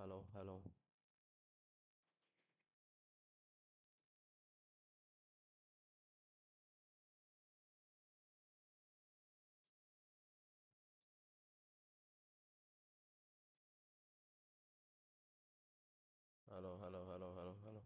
hello, hello, hello, hello, hello, hello, hello.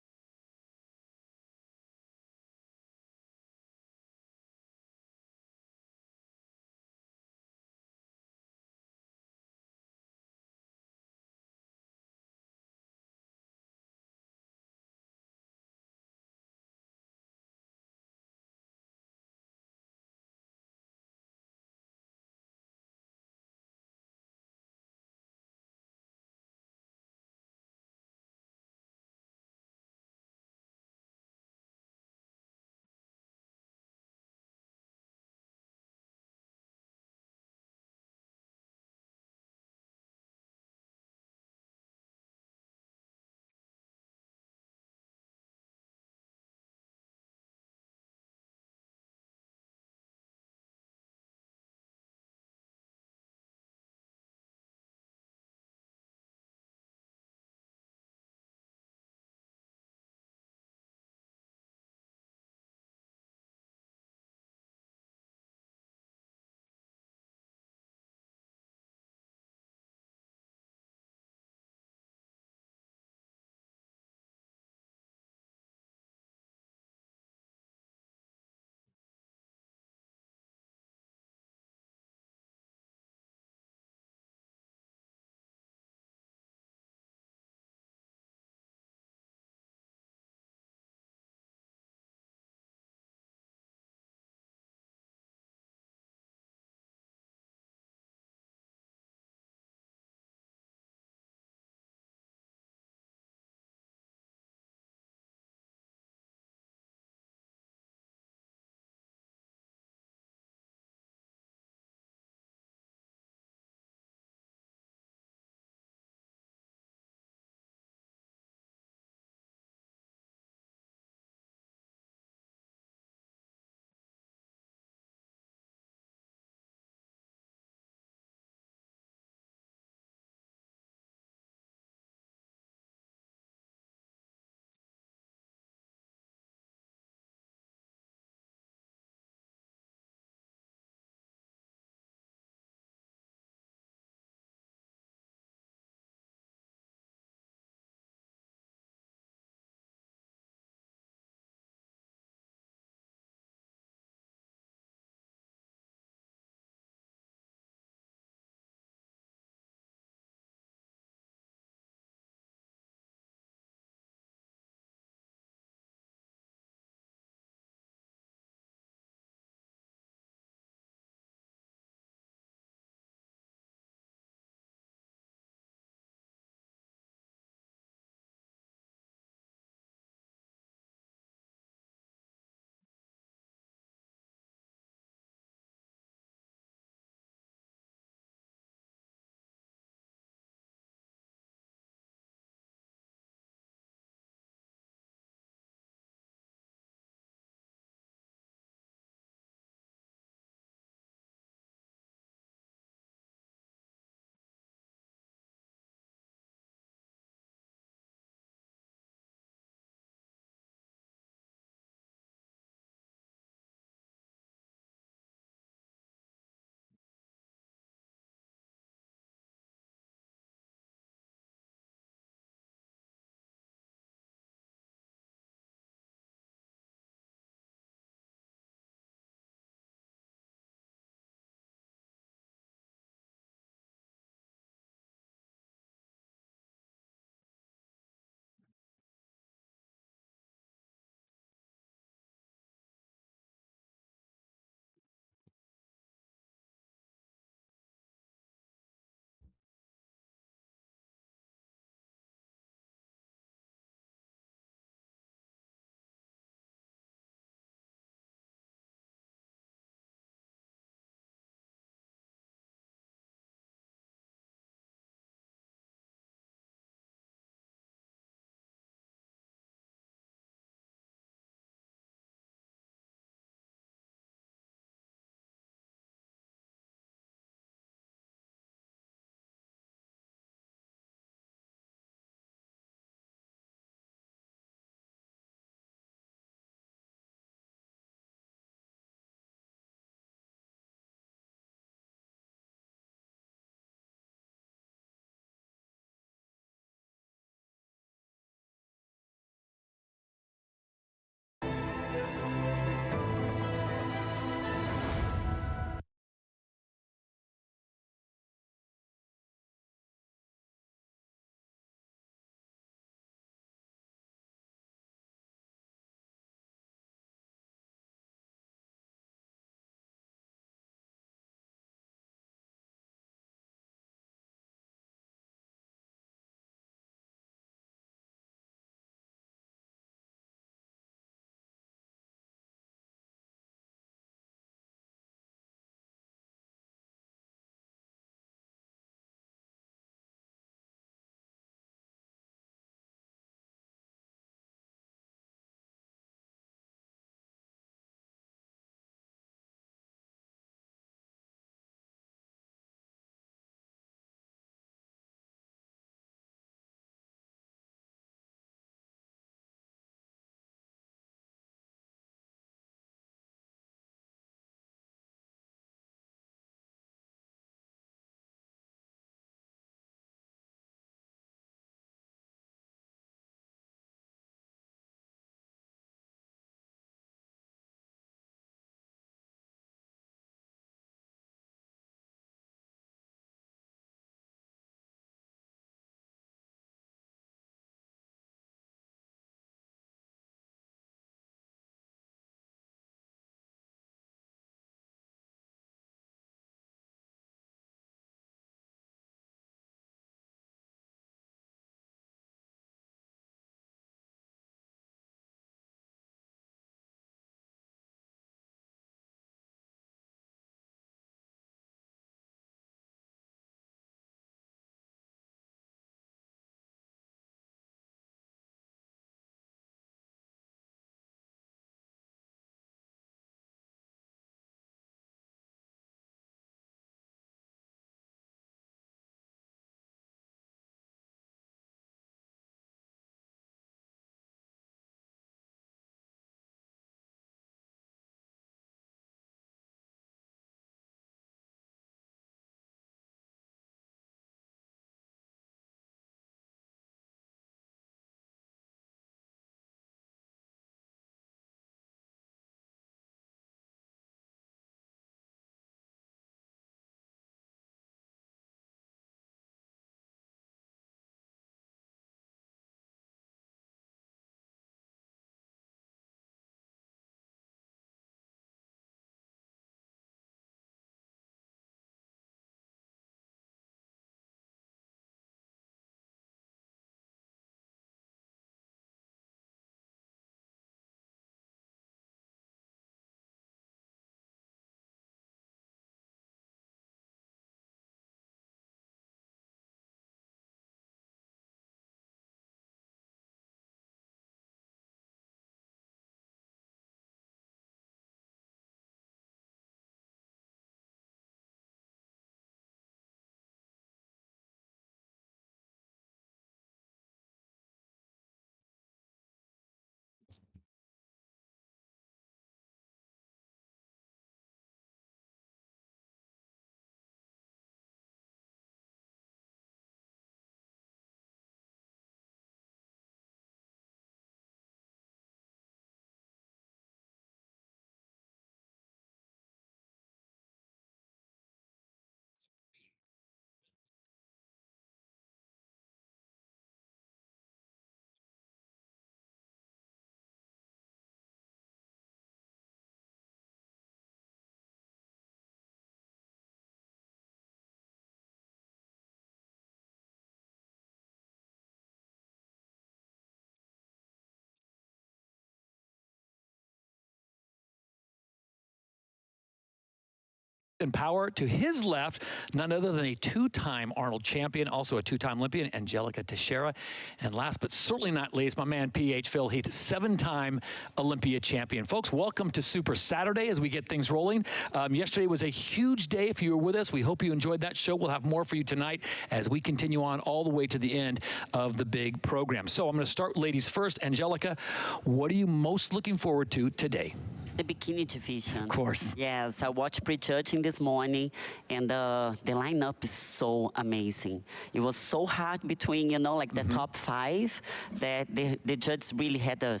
in power. To his left, none other than a two-time Arnold champion, also a two-time Olympian, Angelica Teixeira. And last but certainly not least, my man PH Phil Heath, seven-time Olympia champion. Folks, welcome to Super Saturday as we get things rolling. Yesterday was a huge day if you were with us. We hope you enjoyed that show. We'll have more for you tonight as we continue on all the way to the end of the big program. So I'm going to start ladies first. Angelica, what are you most looking forward to today? The bikini division. Of course. Yes, I watched prejudging this morning, and the lineup is so amazing. It was so hard between, you know, like the top five, that the judges really had a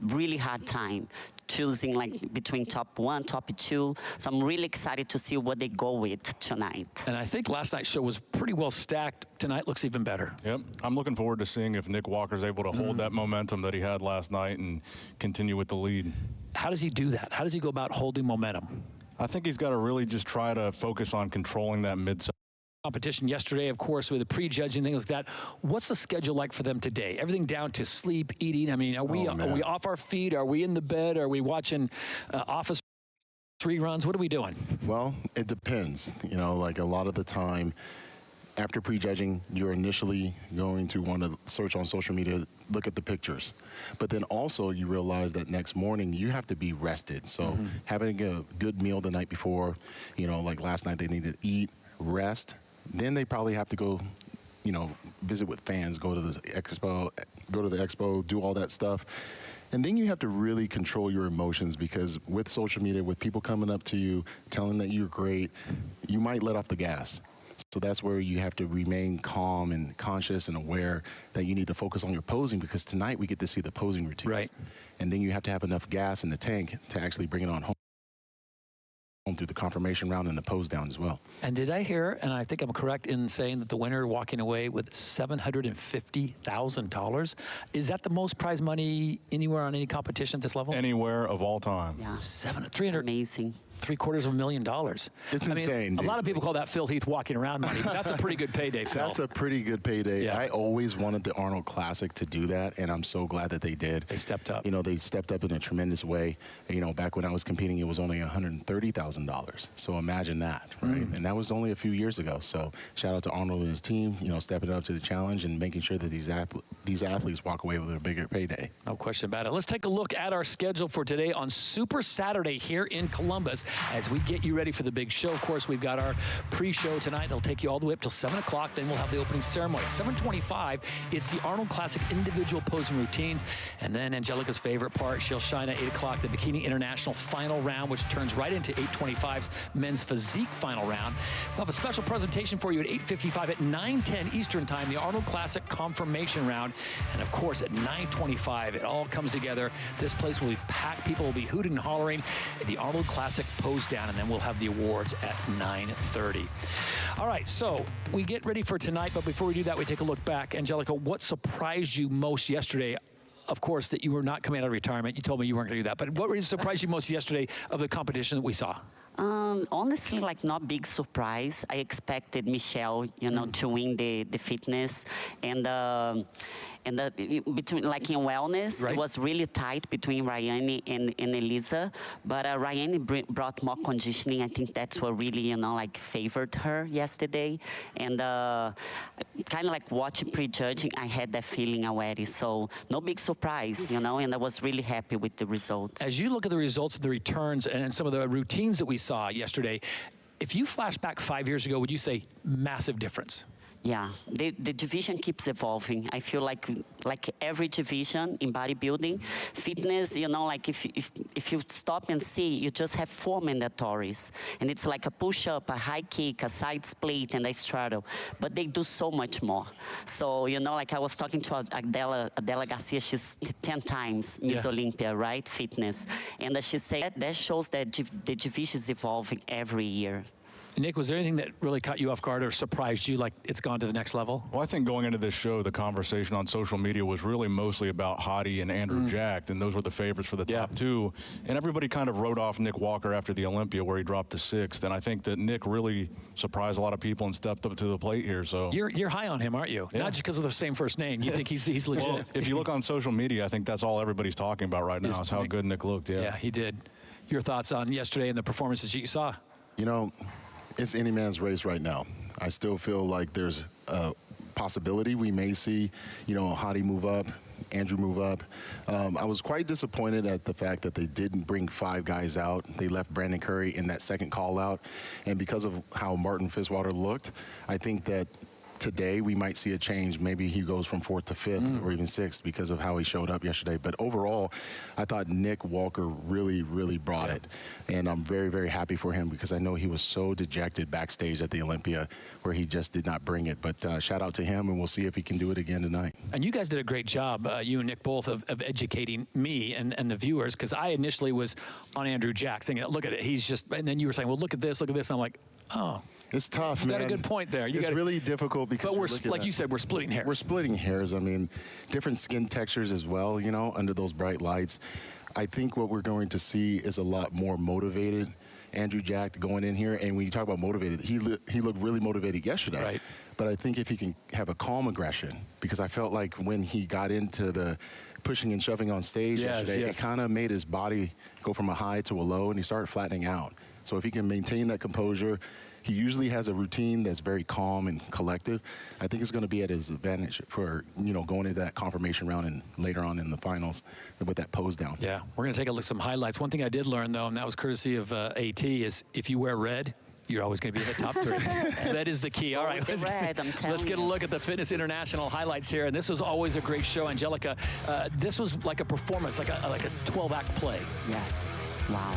really hard time choosing like between top one, top two. So I'm really excited to see what they go with tonight. And I think last night's show was pretty well stacked. Tonight looks even better. Yep, I'm looking forward to seeing if Nick Walker's able to hold that momentum that he had last night and continue with the lead. How does he do that? How does he go about holding momentum? I think he's got to really just try to focus on controlling that mid-side Competition yesterday, of course, with the prejudging, things like that. What's the schedule like for them today? Everything down to sleep, eating. I mean, are we off our feet? Are we in the bed? Are we watching Office reruns? What are we doing? Well, it depends. You know, like a lot of the time, after prejudging, you're initially going to want to search on social media, look at the pictures. But then also you realize that next morning you have to be rested. So having a good meal the night before, you know, like last night they needed to eat, rest. Then they probably have to go, you know, visit with fans, go to the expo, do all that stuff. And then you have to really control your emotions, because with social media, with people coming up to you, telling that you're great, you might let off the gas. So that's where you have to remain calm and conscious and aware that you need to focus on your posing, because tonight we get to see the posing routines. Right. And then you have to have enough gas in the tank to actually bring it on home through the confirmation round and the pose down as well. And did I hear, and I think I'm correct in saying that the winner walking away with $750,000? Is that the most prize money anywhere on any competition at this level? anywhere of all time. Yeah, 300. amazing. $750,000. It's insane, A lot of people call that Phil Heath walking around money, but that's a pretty good payday, Phil. That's a pretty good payday. Yeah. I always wanted the Arnold Classic to do that, and I'm so glad that they did. They stepped up. You know, they stepped up in a tremendous way. You know, back when I was competing, it was only $130,000. So imagine that, right? And that was only a few years ago. So shout out to Arnold and his team, you know, stepping up to the challenge and making sure that these athletes walk away with a bigger payday. No question about it. Let's take a look at our schedule for today on Super Saturday here in Columbus as we get you ready for the big show. Of course, we've got our pre-show tonight. It'll take you all the way up till 7 o'clock. Then we'll have the opening ceremony. At 7:25, it's the Arnold Classic individual posing routines. And then Angelica's favorite part, she'll shine at 8 o'clock, the Bikini International final round, which turns right into 8:25's men's physique final round. We'll have a special presentation for you at 8:55. At 9:10 Eastern time, the Arnold Classic confirmation round. And of course, at 9:25, it all comes together. This place will be packed. People will be hooting and hollering at the Arnold Classic pose down, and then we'll have the awards at 9:30. All right, so we get ready for tonight, but before we do that, we take a look back. Angelica, what surprised you most yesterday? Of course, that you were not coming out of retirement. You told me you weren't going to do that, but what really surprised you most yesterday of the competition that we saw? Honestly, like not big surprise. I expected Michelle, you know, to win the fitness, and between like in wellness, right. It was really tight between Rayane and Elisa. But Rayane brought more conditioning. I think that's what really, you know, like favored her yesterday. And kind of like watching prejudging, I had that feeling already. So no big surprise, you know, and I was really happy with the results. As you look at the results of the returns and some of the routines that we saw yesterday, if you flash back 5 years ago, would you say massive difference? Yeah, the division keeps evolving. I feel like every division in bodybuilding, fitness, you know, like if you stop and see, you just have 4 mandatories. And it's like a push-up, a high kick, a side split, and a straddle. But they do so much more. So, you know, like I was talking to Adela Garcia, she's 10 times Miss Olympia, right, fitness. And she said that shows that the division is evolving every year. Nick, was there anything that really caught you off guard or surprised you, like it's gone to the next level? Well, I think going into this show, the conversation on social media was really mostly about Hottie and Andrew Jacked, and those were the favorites for the top two. And everybody kind of wrote off Nick Walker after the Olympia, where he dropped to 6th. And I think that Nick really surprised a lot of people and stepped up to the plate here. So you're high on him, aren't you? Yeah. Not just because of the same first name. You think he's legit. Well, if you look on social media, I think that's all everybody's talking about right now is how good Nick looked. Yeah, he did. Your thoughts on yesterday and the performances you saw? You know, it's any man's race right now. I still feel like there's a possibility we may see, you know, Hadi move up, Andrew move up. I was quite disappointed at the fact that they didn't bring 5 guys out. They left Brandon Curry in that second call out. And because of how Martin Fitzwater looked, I think that today we might see a change. Maybe he goes from 4th to 5th or even 6th because of how he showed up yesterday. But overall, I thought Nick Walker really, really brought it. And I'm very, very happy for him because I know he was so dejected backstage at the Olympia where he just did not bring it. But shout out to him, and we'll see if he can do it again tonight. And you guys did a great job, you and Nick both, of educating me and the viewers, because I initially was on Andrew Jack thinking, look at it, he's just, and then you were saying, well, look at this, and I'm like, oh. It's tough, You man. got a good point there. It's really difficult because but we're, like you said, we're splitting hairs. We're splitting hairs. I mean, different skin textures as well, you know, under those bright lights. I think what we're going to see is a lot more motivated Andrew Jack going in here. And when you talk about motivated, he looked really motivated yesterday. Right. But I think if he can have a calm aggression, because I felt like when he got into the pushing and shoving on stage yesterday, it kind of made his body go from a high to a low, and he started flattening out. So if he can maintain that composure, he usually has a routine that's very calm and collective. I think it's going to be at his advantage for, you know, going into that confirmation round and later on in the finals with that pose down. Yeah, we're going to take a look at some highlights. One thing I did learn, though, and that was courtesy of AT, is if you wear red, you're always going to be in the top 3. That is the key. All right, let's get a look at the Fitness International highlights here. And this was always a great show. Angelica, this was like a performance, like a 12-act play. Yes. Wow.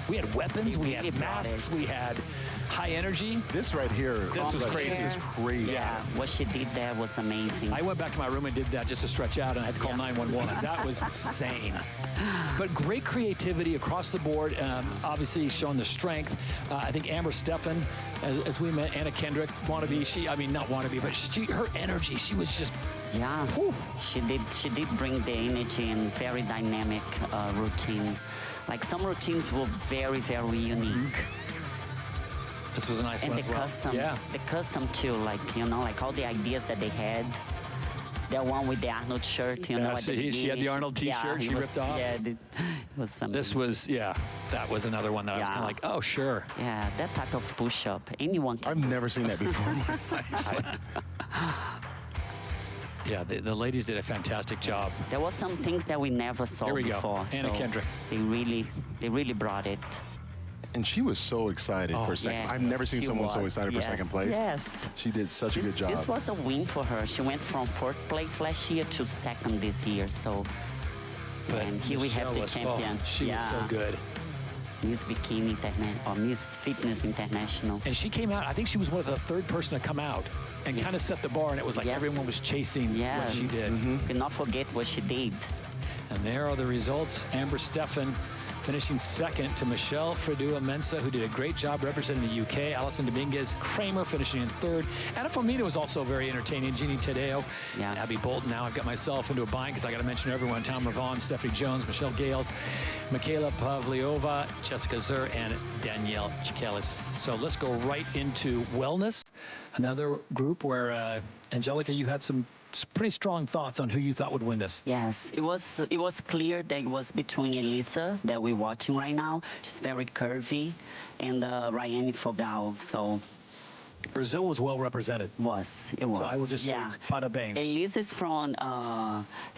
We had weapons, we had masks, we had high energy. This right here, this was crazy. This is crazy. Yeah, what she did there was amazing. I went back to my room and did that just to stretch out, and I had to call 911. That was insane. But great creativity across the board. Obviously showing the strength. I think Amber Steffen, as we met, Anna Kendrick, wannabe. I mean, not wannabe, but her energy. She was just. Yeah, whew. She did bring the energy and very dynamic routine. Like some routines were very, very unique. This was a nice one as well. And the custom too, like, you know, like all the ideas that they had. That one with the Arnold shirt, you know, at the she had the Arnold T-shirt she ripped off. Yeah, it was amazing. This was, that was another one that I was kind of like, oh, sure. Yeah, that type of push-up, anyone can. I've never seen that before in my life. Yeah, the ladies did a fantastic job. There was some things that we never saw before. Here we go, Anna Kendrick. They really brought it. And she was so excited for second. I've never seen someone so excited for second place. Yes. She did such a good job. This was a win for her. She went from 4th place last year to 2nd this year. So, and here we have the champion. She was so good. Miss Bikini or Miss Fitness International. And she came out, I think she was one of the 3rd person to come out and kind of set the bar, and it was like everyone was chasing what she did. Cannot forget what she did. And there are the results. Amber Steffen finishing 2nd to Michelle Fredua-Mensah, who did a great job representing the UK. Alison Dominguez Kramer finishing in 3rd. Anna Fomina was also very entertaining. Jeannie Tadeo, Abby Bolton. Now I've got myself into a bind because I got to mention everyone. Tom Ravon, Stephanie Jones, Michelle Gales, Michaela Pavliova, Jessica Zur, and Danielle Chikelis. So let's go right into wellness. Another group where, Angelica, you had some pretty strong thoughts on who you thought would win this. Yes, it was clear that it was between Elisa, that we're watching right now. She's very curvy, and Ryan Fogal. So Brazil was well represented. It was. So I will just say, bada bang. Elisa is from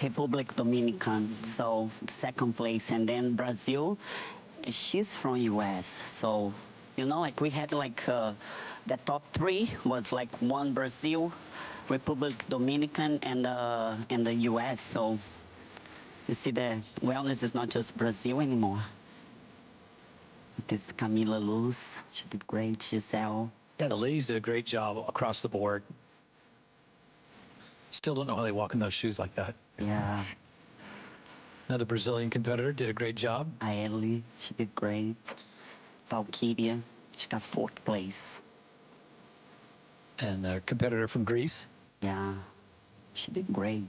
Republic Dominican, so 2nd place, and then Brazil. She's from US, so you know, like we had like the top 3 was like 1 Brazil, Republic Dominican, and the US. So you see that wellness is not just Brazil anymore. This is Camila Luz. She did great. Giselle. Yeah, the ladies did a great job across the board. Still don't know how they walk in those shoes like that. Yeah. Another Brazilian competitor did a great job. Aeli, she did great. Valkyria, she got 4th place. And a competitor from Greece. Yeah, she did great.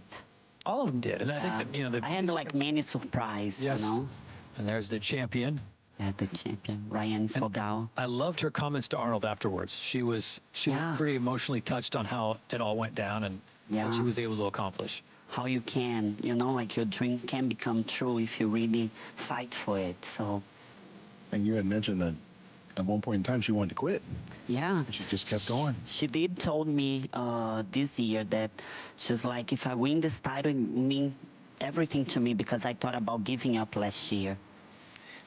All of them did, and I think that, you know, I had like many surprises, you know. And there's the champion. Yeah, the champion, Ryan Fogal. I loved her comments to Arnold afterwards. She was pretty emotionally touched on how it all went down and what she was able to accomplish. How you can, you know, like your dream can become true if you really fight for it. So. And you had mentioned that at one point in time she wanted to quit. Yeah. She just kept going. She did told me this year that she's like, if I win this title, it mean everything to me because I thought about giving up last year.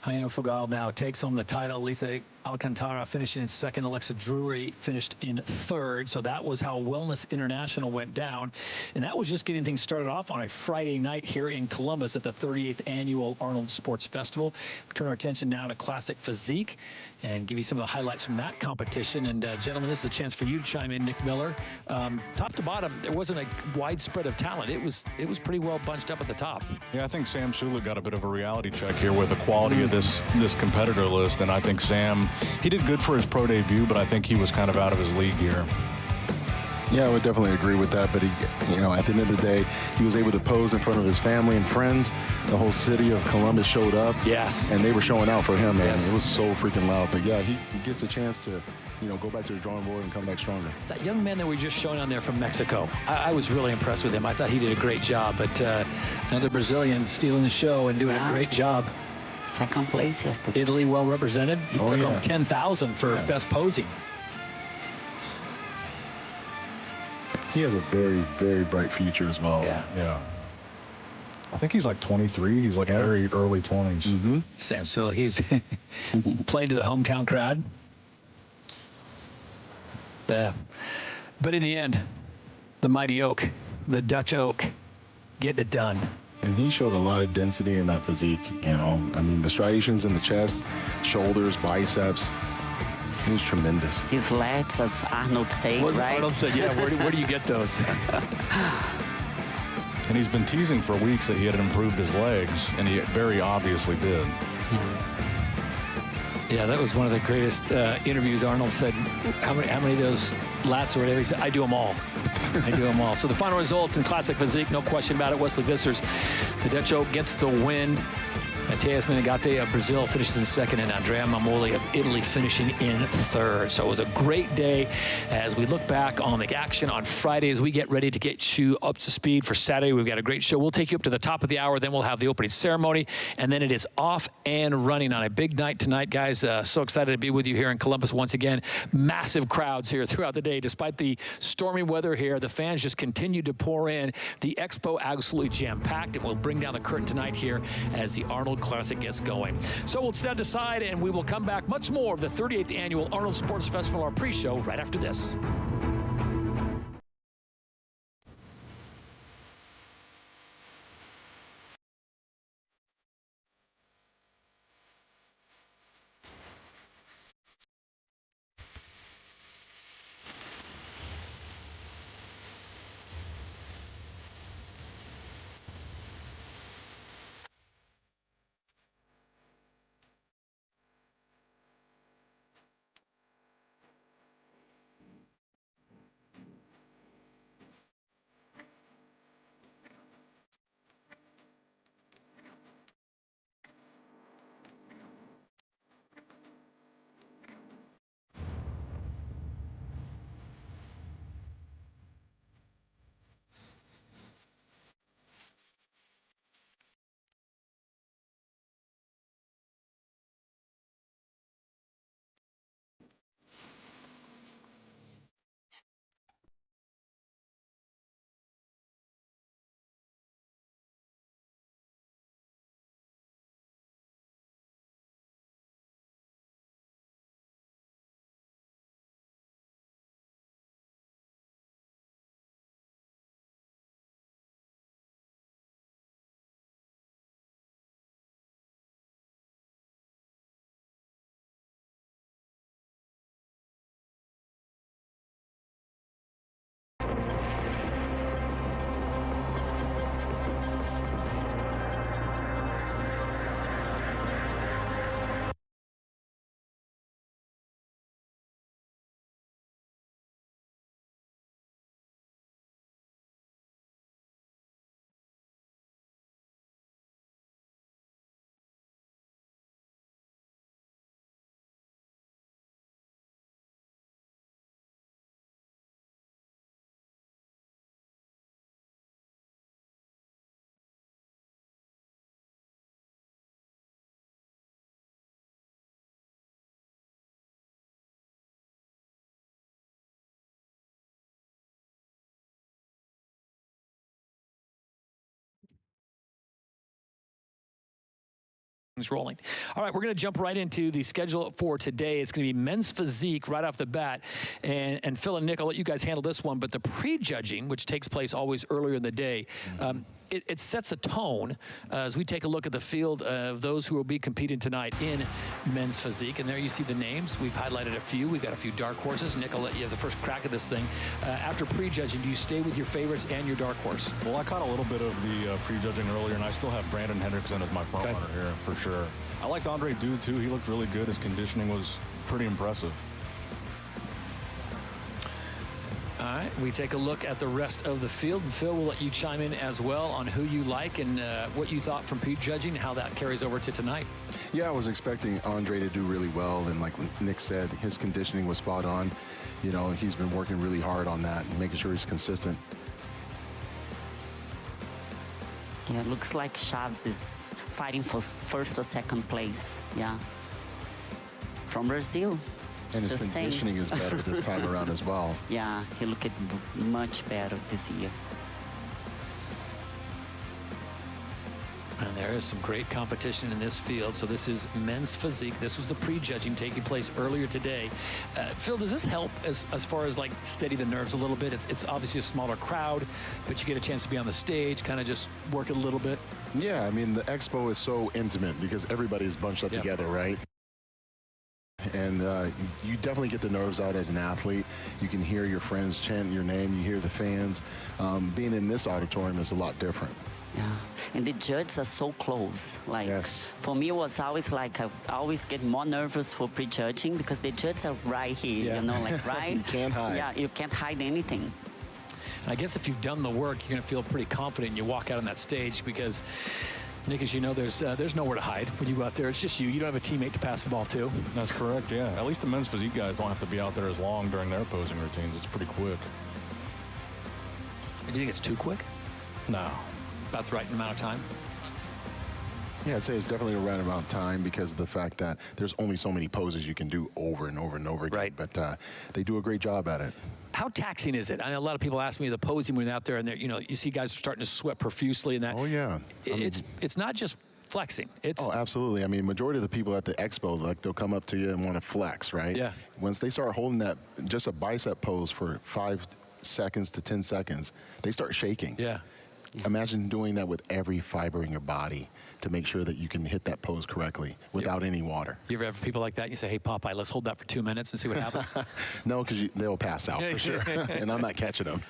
Jaina Fogal now takes home the title. Lisa Alcantara finishing in second. Alexa Drury finished in third. So that was how Wellness International went down. And that was just getting things started off on a Friday night here in Columbus at the 38th Annual Arnold Sports Festival. We turn our attention now to Classic Physique and give you some of the highlights from that competition. And gentlemen, this is a chance for you to chime in, Nick Miller. Top to bottom, there wasn't a widespread of talent. It was pretty well bunched up at the top. Yeah, I think Sam Sulek got a bit of a reality check here with the quality of this competitor list. And I think Sam, he did good for his pro debut, but I think he was kind of out of his league here. Yeah, I would definitely agree with that. But he, at the end of the day, he was able to pose in front of his family and friends. The whole city of Columbus showed up. Yes. And they were showing out for him, man. Yes. It was so freaking loud. But yeah, he gets a chance to, go back to the drawing board and come back stronger. That young man that we just showing on there from Mexico, I was really impressed with him. I thought he did a great job. But another Brazilian stealing the show and doing a great job. Second place yesterday. Italy well represented. He took home 10,000 for best posing. He has a very, very bright future as well. Yeah. I think he's like 23. He's like very early 20s. Mm-hmm. Sam Sulek, he's playing to the hometown crowd. But in the end, the mighty oak, the Dutch oak, getting it done. And he showed a lot of density in that physique, I mean, the striations in the chest, shoulders, biceps. He was tremendous. His lats, as Arnold said, right? Arnold said, yeah, where do you get those? And he's been teasing for weeks that he had improved his legs, and he very obviously did. Yeah, that was one of the greatest interviews. Arnold said, how many of those lats or whatever? He said, I do them all. I do them all. So the final results in Classic Physique, no question about it. Wesley Vissers, the Dutch oak, gets the win. Mateus Menegate of Brazil finishes in second, and Andrea Mamoli of Italy finishing in third. So it was a great day as we look back on the action on Friday as we get ready to get you up to speed for Saturday. We've got a great show. We'll take you up to the top of the hour, then we'll have the opening ceremony, and then it is off and running on a big night tonight, guys. So excited to be with you here in Columbus once again. Massive crowds here throughout the day. Despite the stormy weather here, the fans just continue to pour in. The expo absolutely jam-packed, and we'll bring down the curtain tonight here as the Arnold Classic gets going. So we'll stand aside and we will come back much more of the 38th Annual Arnold Sports Festival, our pre-show, right after this. rolling. All right, we're going to jump right into the schedule for today. It's going to be men's physique right off the bat. And Phil and Nick, I'll let you guys handle this one, but the prejudging, which takes place always earlier in the day, it sets a tone as we take a look at the field of those who will be competing tonight in men's physique. And there you see the names. We've highlighted a few. We've got a few dark horses. Nick, I'll let you have the first crack at this thing. After prejudging, do you stay with your favorites and your dark horse? Well, I caught a little bit of the prejudging earlier, and I still have Brandon Hendrickson as my front runner here for sure. I liked Andre Dude too. He looked really good. His conditioning was pretty impressive. All right, we take a look at the rest of the field. And Phil, we'll let you chime in as well on who you like and what you thought from prejudging and how that carries over to tonight. Yeah, I was expecting Andre to do really well, and like Nick said, his conditioning was spot on. You know, he's been working really hard on that and making sure he's consistent. Yeah, it looks like Chaves is fighting for first or second place. Yeah. From Brazil. And his Just conditioning is better this time around as well. Yeah, he looked much better this year. And there is some great competition in this field. So this is men's physique. This was the prejudging taking place earlier today. Phil, does this help as far as like steady the nerves a little bit? It's obviously a smaller crowd, but you get a chance to be on the stage, kind of just work it a little bit. Yeah, I mean, the expo is so intimate because everybody's bunched up together, right? And you definitely get the nerves out as an athlete. You can hear your friends chant your name. You hear the fans. Being in this auditorium is a lot different. Yeah, and the judges are so close. Like, yes. For me, it was always like, I always get more nervous for prejudging because the judges are right here, you know, like right. You can't hide. Yeah, you can't hide anything. And I guess if you've done the work, you're going to feel pretty confident and you walk out on that stage because, Nick, as you know, there's nowhere to hide when you go out there. It's just you. You don't have a teammate to pass the ball to. That's correct, yeah. At least the men's physique guys don't have to be out there as long during their posing routines. It's pretty quick. Do you think it's too quick? No. About the right amount of time? Yeah, I'd say it's definitely the right amount of time because of the fact that there's only so many poses you can do over and over and over again. Right. But they do a great job at it. How taxing is it? I know a lot of people ask me the posing when they're out there and you know, you see guys starting to sweat profusely and that. Oh, yeah. It's not just flexing. Oh, absolutely. I mean, majority of the people at the expo, like, they'll come up to you and want to flex, right? Yeah. Once they start holding that, just a bicep pose for 5 seconds to 10 seconds, they start shaking. Yeah. Imagine doing that with every fiber in your body to make sure that you can hit that pose correctly without any water. You ever have people like that? And you say, hey, Popeye, let's hold that for 2 minutes and see what happens? No, because they'll pass out for sure, and I'm not catching them.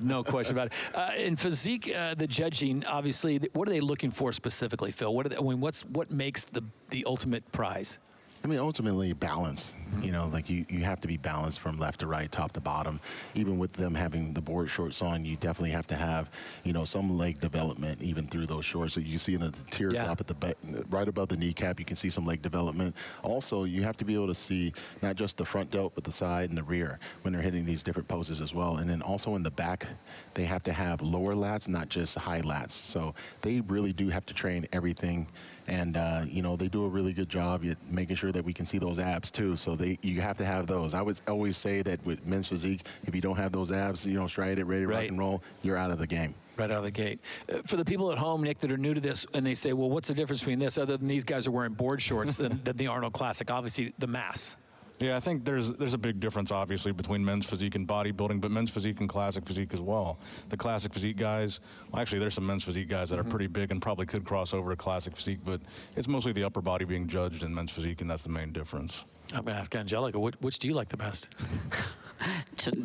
No question about it. In physique, the judging, obviously, what are they looking for specifically, Phil? What makes the ultimate prize? I mean, ultimately, balance. You know, like you have to be balanced from left to right, top to bottom. Even with them having the board shorts on, you definitely have to have, you know, some leg development even through those shorts. So you see in the teardrop at the back, right above the kneecap, you can see some leg development. Also, you have to be able to see not just the front delt, but the side and the rear when they're hitting these different poses as well. And then also in the back, they have to have lower lats, not just high lats. So they really do have to train everything. And, you know, they do a really good job at making sure that we can see those abs, too. So you have to have those. I would always say that with men's physique, if you don't have those abs, you know, straight it, ready to rock and roll, you're out of the game. Right out of the gate. For the people at home, Nick, that are new to this, and they say, well, what's the difference between this other than these guys are wearing board shorts than the Arnold Classic? Obviously, the mass. Yeah, I think there's a big difference, obviously, between men's physique and bodybuilding, but men's physique and classic physique as well. The classic physique guys, well, actually, there's some men's physique guys that are pretty big and probably could cross over to classic physique, but it's mostly the upper body being judged in men's physique, and that's the main difference. I'm going to ask Angelica, which do you like the best?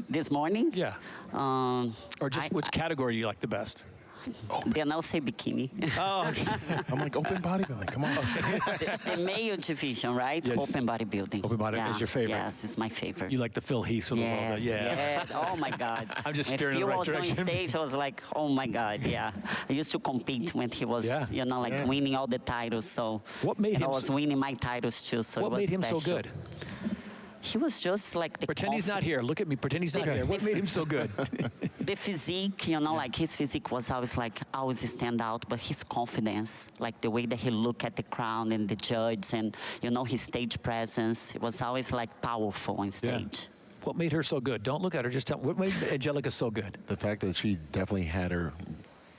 This morning? Yeah. Or just which category do you like the best? Then I'll say bikini. Oh, I'm like, open bodybuilding, come on. The male division, right? Yes. Open bodybuilding. Open body is your favorite. Yes, it's my favorite. you like the Phil Heath of the world. Yeah. Oh my God. I'm just when steering in the Phil right was direction. on stage, I was like, oh my God, yeah. I used to compete when he was, you know, like winning all the titles. So what made him I was winning my titles too. So what it was made him special. so good? He was just like the Pretend he's not here. Look at me. Pretend he's not here. What made him so good? The physique, you know, like his physique was always stand out, but his confidence, like the way that he looked at the crowd and the judge and, you know, his stage presence, it was always like powerful on stage. What made her so good? Don't look at her. Just tell me. What made Angelica so good? The fact that she definitely had her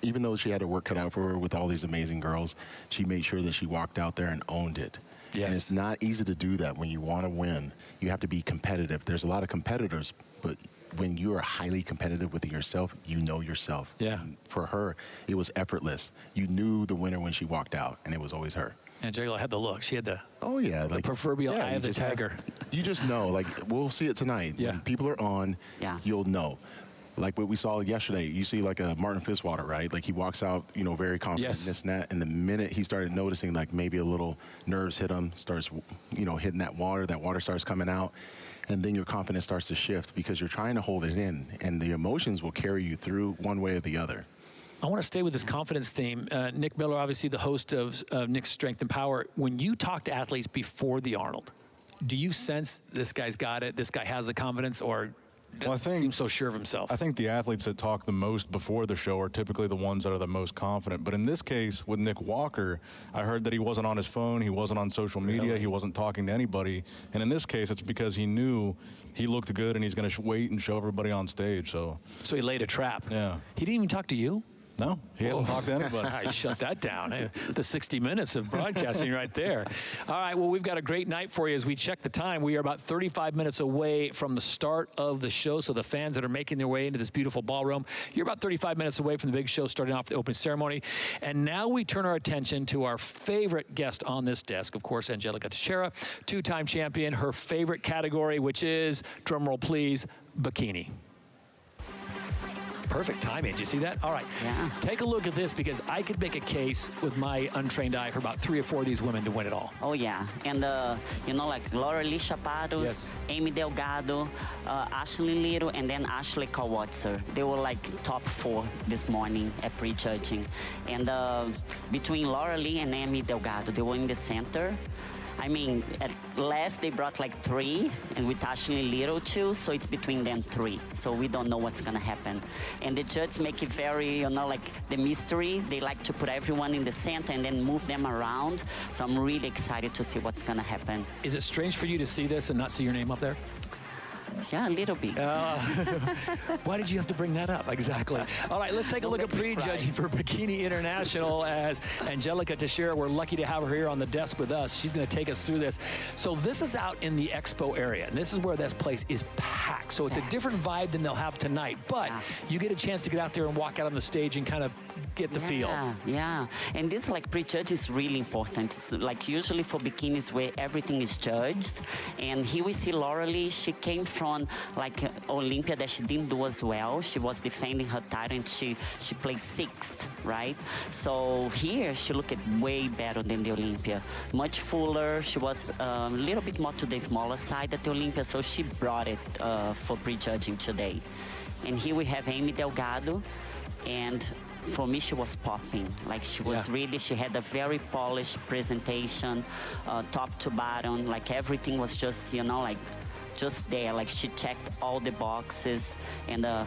even though she had her work cut out for her with all these amazing girls, she made sure that she walked out there and owned it. Yes. And it's not easy to do that when you want to win. You have to be competitive. There's a lot of competitors, but when you are highly competitive with yourself, you know yourself. Yeah. And for her, it was effortless. You knew the winner when she walked out, and it was always her. Angela had the look. She had the Oh, yeah. Like, proverbial eye you of the just have- tiger. You just know, like, we'll see it tonight. Yeah. When people are on, Yeah. you'll know. Like what we saw yesterday, you see like a Martin Fitzwater, right? Like he walks out, you know, very confident, Yes. this and that. And the minute he started noticing like maybe a little nerves hit him, starts, you know, hitting that water starts coming out. And then your confidence starts to shift because you're trying to hold it in. And the emotions will carry you through one way or the other. I want to stay with this confidence theme. Nick Miller, obviously the host of Nick's Strength and Power. When you talk to athletes before the Arnold, do you sense this guy's got it, this guy has the confidence, or Well, I think- seems so sure of himself? I think the athletes that talk the most before the show are typically the ones that are the most confident. But in this case, with Nick Walker, I heard that he wasn't on his phone, he wasn't on social media, he wasn't talking to anybody. And in this case, it's because he knew he looked good and he's going to wait and show everybody on stage. So So he laid a trap. Yeah. He didn't even talk to you? no, he hasn't talked to anybody. I shut that down. The 60 minutes of broadcasting right there. All right, well, we've got a great night for you as we check the time. We are about 35 minutes away from the start of the show, so the fans that are making their way into this beautiful ballroom, you're about 35 minutes away from the big show starting off the opening ceremony. And now we turn our attention to our favorite guest on this desk, of course, Angelica Teixeira, two-time champion, her favorite category, which is, drumroll please, bikini. Perfect timing. Did you see that? All right. Yeah. Take a look at this because I could make a case with my untrained eye for about 3 or 4 of these women to win it all. Oh yeah, and you know, like Laura Lee Chapados, Yes. Amy Delgado, Ashley Little, and then Ashley Kaltwasser. They were like top 4 this morning at pre-judging. And between Laura Lee and Amy Delgado, they were in the center. I mean, at last they brought like 3, and with Ashley Little too, so it's between them 3. So we don't know what's gonna happen. And the judges make it very, you know, like the mystery. They like to put everyone in the center and then move them around. So I'm really excited to see what's gonna happen. Is it strange for you to see this and not see your name up there? Yeah, a little bit. Why did you have to bring that up? Exactly. All right, let's take a look at Don't make me prejudging for Bikini International as Angelica Teixeira. We're lucky to have her here on the desk with us. She's going to take us through this. So this is out in the expo area, and this is where this place is packed. So it's a different vibe than they'll have tonight, but you get a chance to get out there and walk out on the stage and kind of get the feel. Yeah, and this like pre-judge is really important. It's like usually for bikinis where everything is judged, and here we see Laura Lee. She came from like Olympia that she didn't do as well. She was defending her title and she placed 6th, right? So here she looked way better than the Olympia, much fuller. She was a little bit more to the smaller side at the Olympia, so she brought it for pre-judging today. And here we have Amy Delgado, and for me, she was popping. Like she was really, she had a very polished presentation, top to bottom. Like everything was just, you know, like just there. Like she checked all the boxes, and her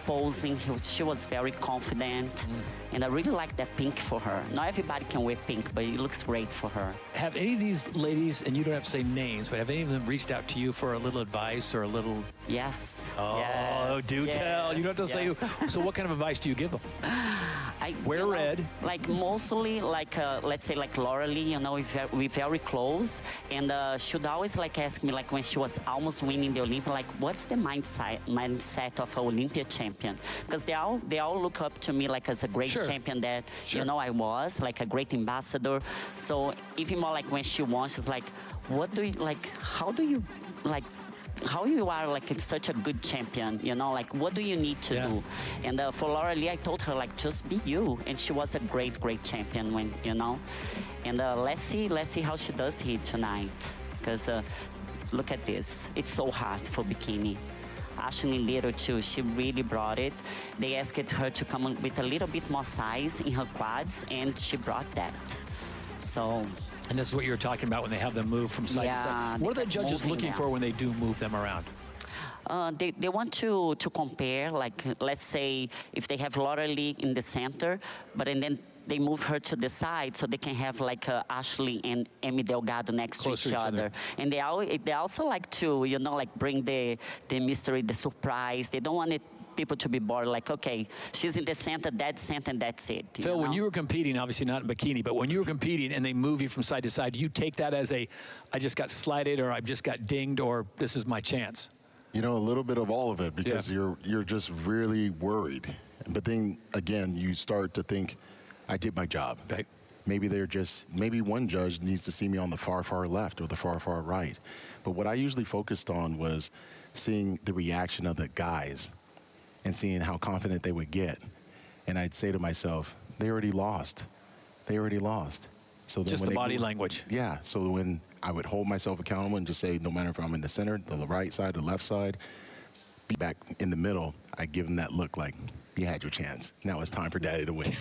posing, she was very confident. And I really like that pink for her. Not everybody can wear pink, but it looks great for her. Have any of these ladies, and you don't have to say names, but have any of them reached out to you for a little advice or a little? Yes. Oh, yes, do tell. You don't have to say yes. who. So what kind of advice do you give them? Wear red. Like mostly, like let's say like Laura Lee, you know, we're very close, and she'd always like ask me like when she was almost winning the Olympia, like what's the mindset of an Olympia champion? Because they all look up to me like as a great champion that you know I was, like a great ambassador. So even more like when she won, she's like, what do you like? How do you like? How you are like such a good champion, you know, like what do you need to do? And for Laura Lee, I told her like just be you, and she was a great champion when, you know. And let's see how she does here tonight, because look at this, it's so hard for bikini. Ashley Little too, she really brought it. They asked her to come with a little bit more size in her quads, and she brought that. So. And this is what you were talking about when they have them move from side to side. What are the judges looking for when they do move them around? They want to compare, like, let's say, if they have Laura Lee in the center, but and then they move her to the side so they can have, like, Ashley and Amy Delgado next to each other. And they also like to, you know, like, bring the mystery, the surprise. They don't want it people to be bored. Like, okay, she's in the center, dead center, and that's it. Phil, know? when you were competing, obviously not in bikini, but when you were competing and they move you from side to side, you take that as I just got slighted, or I just got dinged, or this is my chance? You know, a little bit of all of it, because you're just really worried. But then again, you start to think, I did my job. Right. Maybe one judge needs to see me on the far, far left or the far, far right. But what I usually focused on was seeing the reaction of the guys and seeing how confident they would get. And I'd say to myself, they already lost. They already lost. So then Just when the they body move, language. Yeah, so when I would hold myself accountable and just say, no matter if I'm in the center, the right side, the left side, be back in the middle, I give them that look like, you had your chance. Now it's time for daddy to win.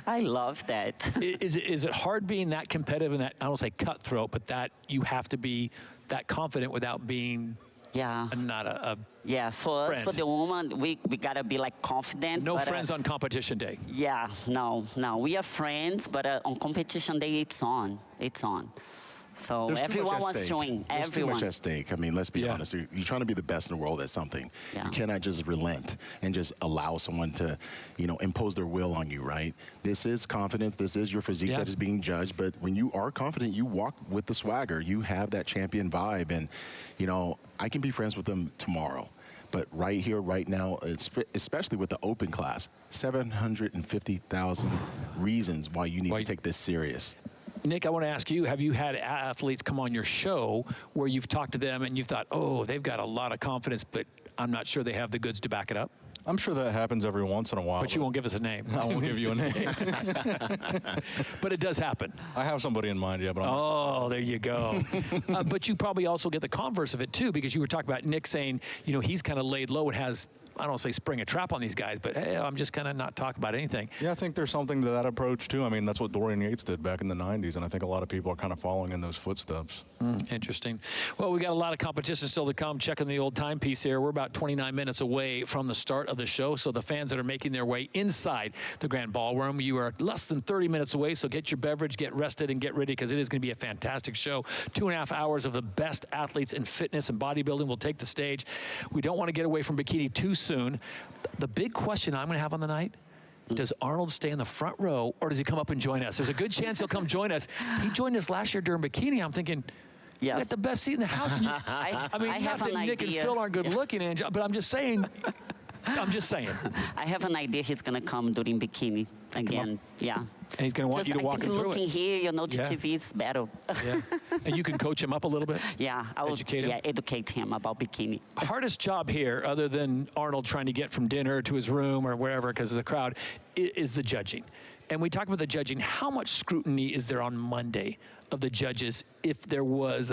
I love that. Is it hard being that competitive and that, I don't say cutthroat, but that you have to be that confident without being not a Yeah, for friend. us, for the woman, we gotta be like confident. No but, friends on competition day. Yeah, no. We are friends, but on competition day, it's on. So There's everyone wants to win. There's too much at stake. I mean, let's be honest. You're trying to be the best in the world at something. Yeah. You cannot just relent and just allow someone to, impose their will on you, right? This is confidence. This is your physique that is being judged. But when you are confident, you walk with the swagger. You have that champion vibe. And, I can be friends with them tomorrow. But right here, right now, especially with the open class, 750,000 reasons why you need to take this serious. Nick, I want to ask you, have you had athletes come on your show where you've talked to them and you've thought, oh, they've got a lot of confidence, but I'm not sure they have the goods to back it up? I'm sure that happens every once in a while. But you won't give us a name. I won't give you a name. But it does happen. I have somebody in mind, yeah. But there you go. But you probably also get the converse of it, too, because you were talking about Nick saying, he's kind of laid low and has, I don't say spring a trap on these guys, but hey, I'm just kind of not talking about anything. Yeah, I think there's something to that approach, too. I mean, that's what Dorian Yates did back in the 90s, and I think a lot of people are kind of following in those footsteps. Interesting. Well, we got a lot of competition still to come. Checking the old timepiece here. We're about 29 minutes away from the start of the show, so the fans that are making their way inside the Grand Ballroom, you are less than 30 minutes away, so get your beverage, get rested, and get ready, because it is going to be a fantastic show. 2.5 hours of the best athletes in fitness and bodybuilding will take the stage. We don't want to get away from bikini too soon. The big question I'm going to have on the night, does Arnold stay in the front row, or does he come up and join us? There's a good chance he'll come join us. He joined us last year during bikini. I'm thinking, you got the best seat in the house. I mean, I not have that an Nick idea. and Phil aren't good looking, but I'm just saying. I have an idea he's going to come during bikini again. Yeah. And he's going to want you to walk him through looking it. here, the TV is better. Yeah. And you can coach him up a little bit? Yeah. I will educate him? Yeah, educate him about bikini. Hardest job here, other than Arnold trying to get from dinner to his room or wherever because of the crowd, is the judging. And we talk about the judging. How much scrutiny is there on Monday of the judges if there was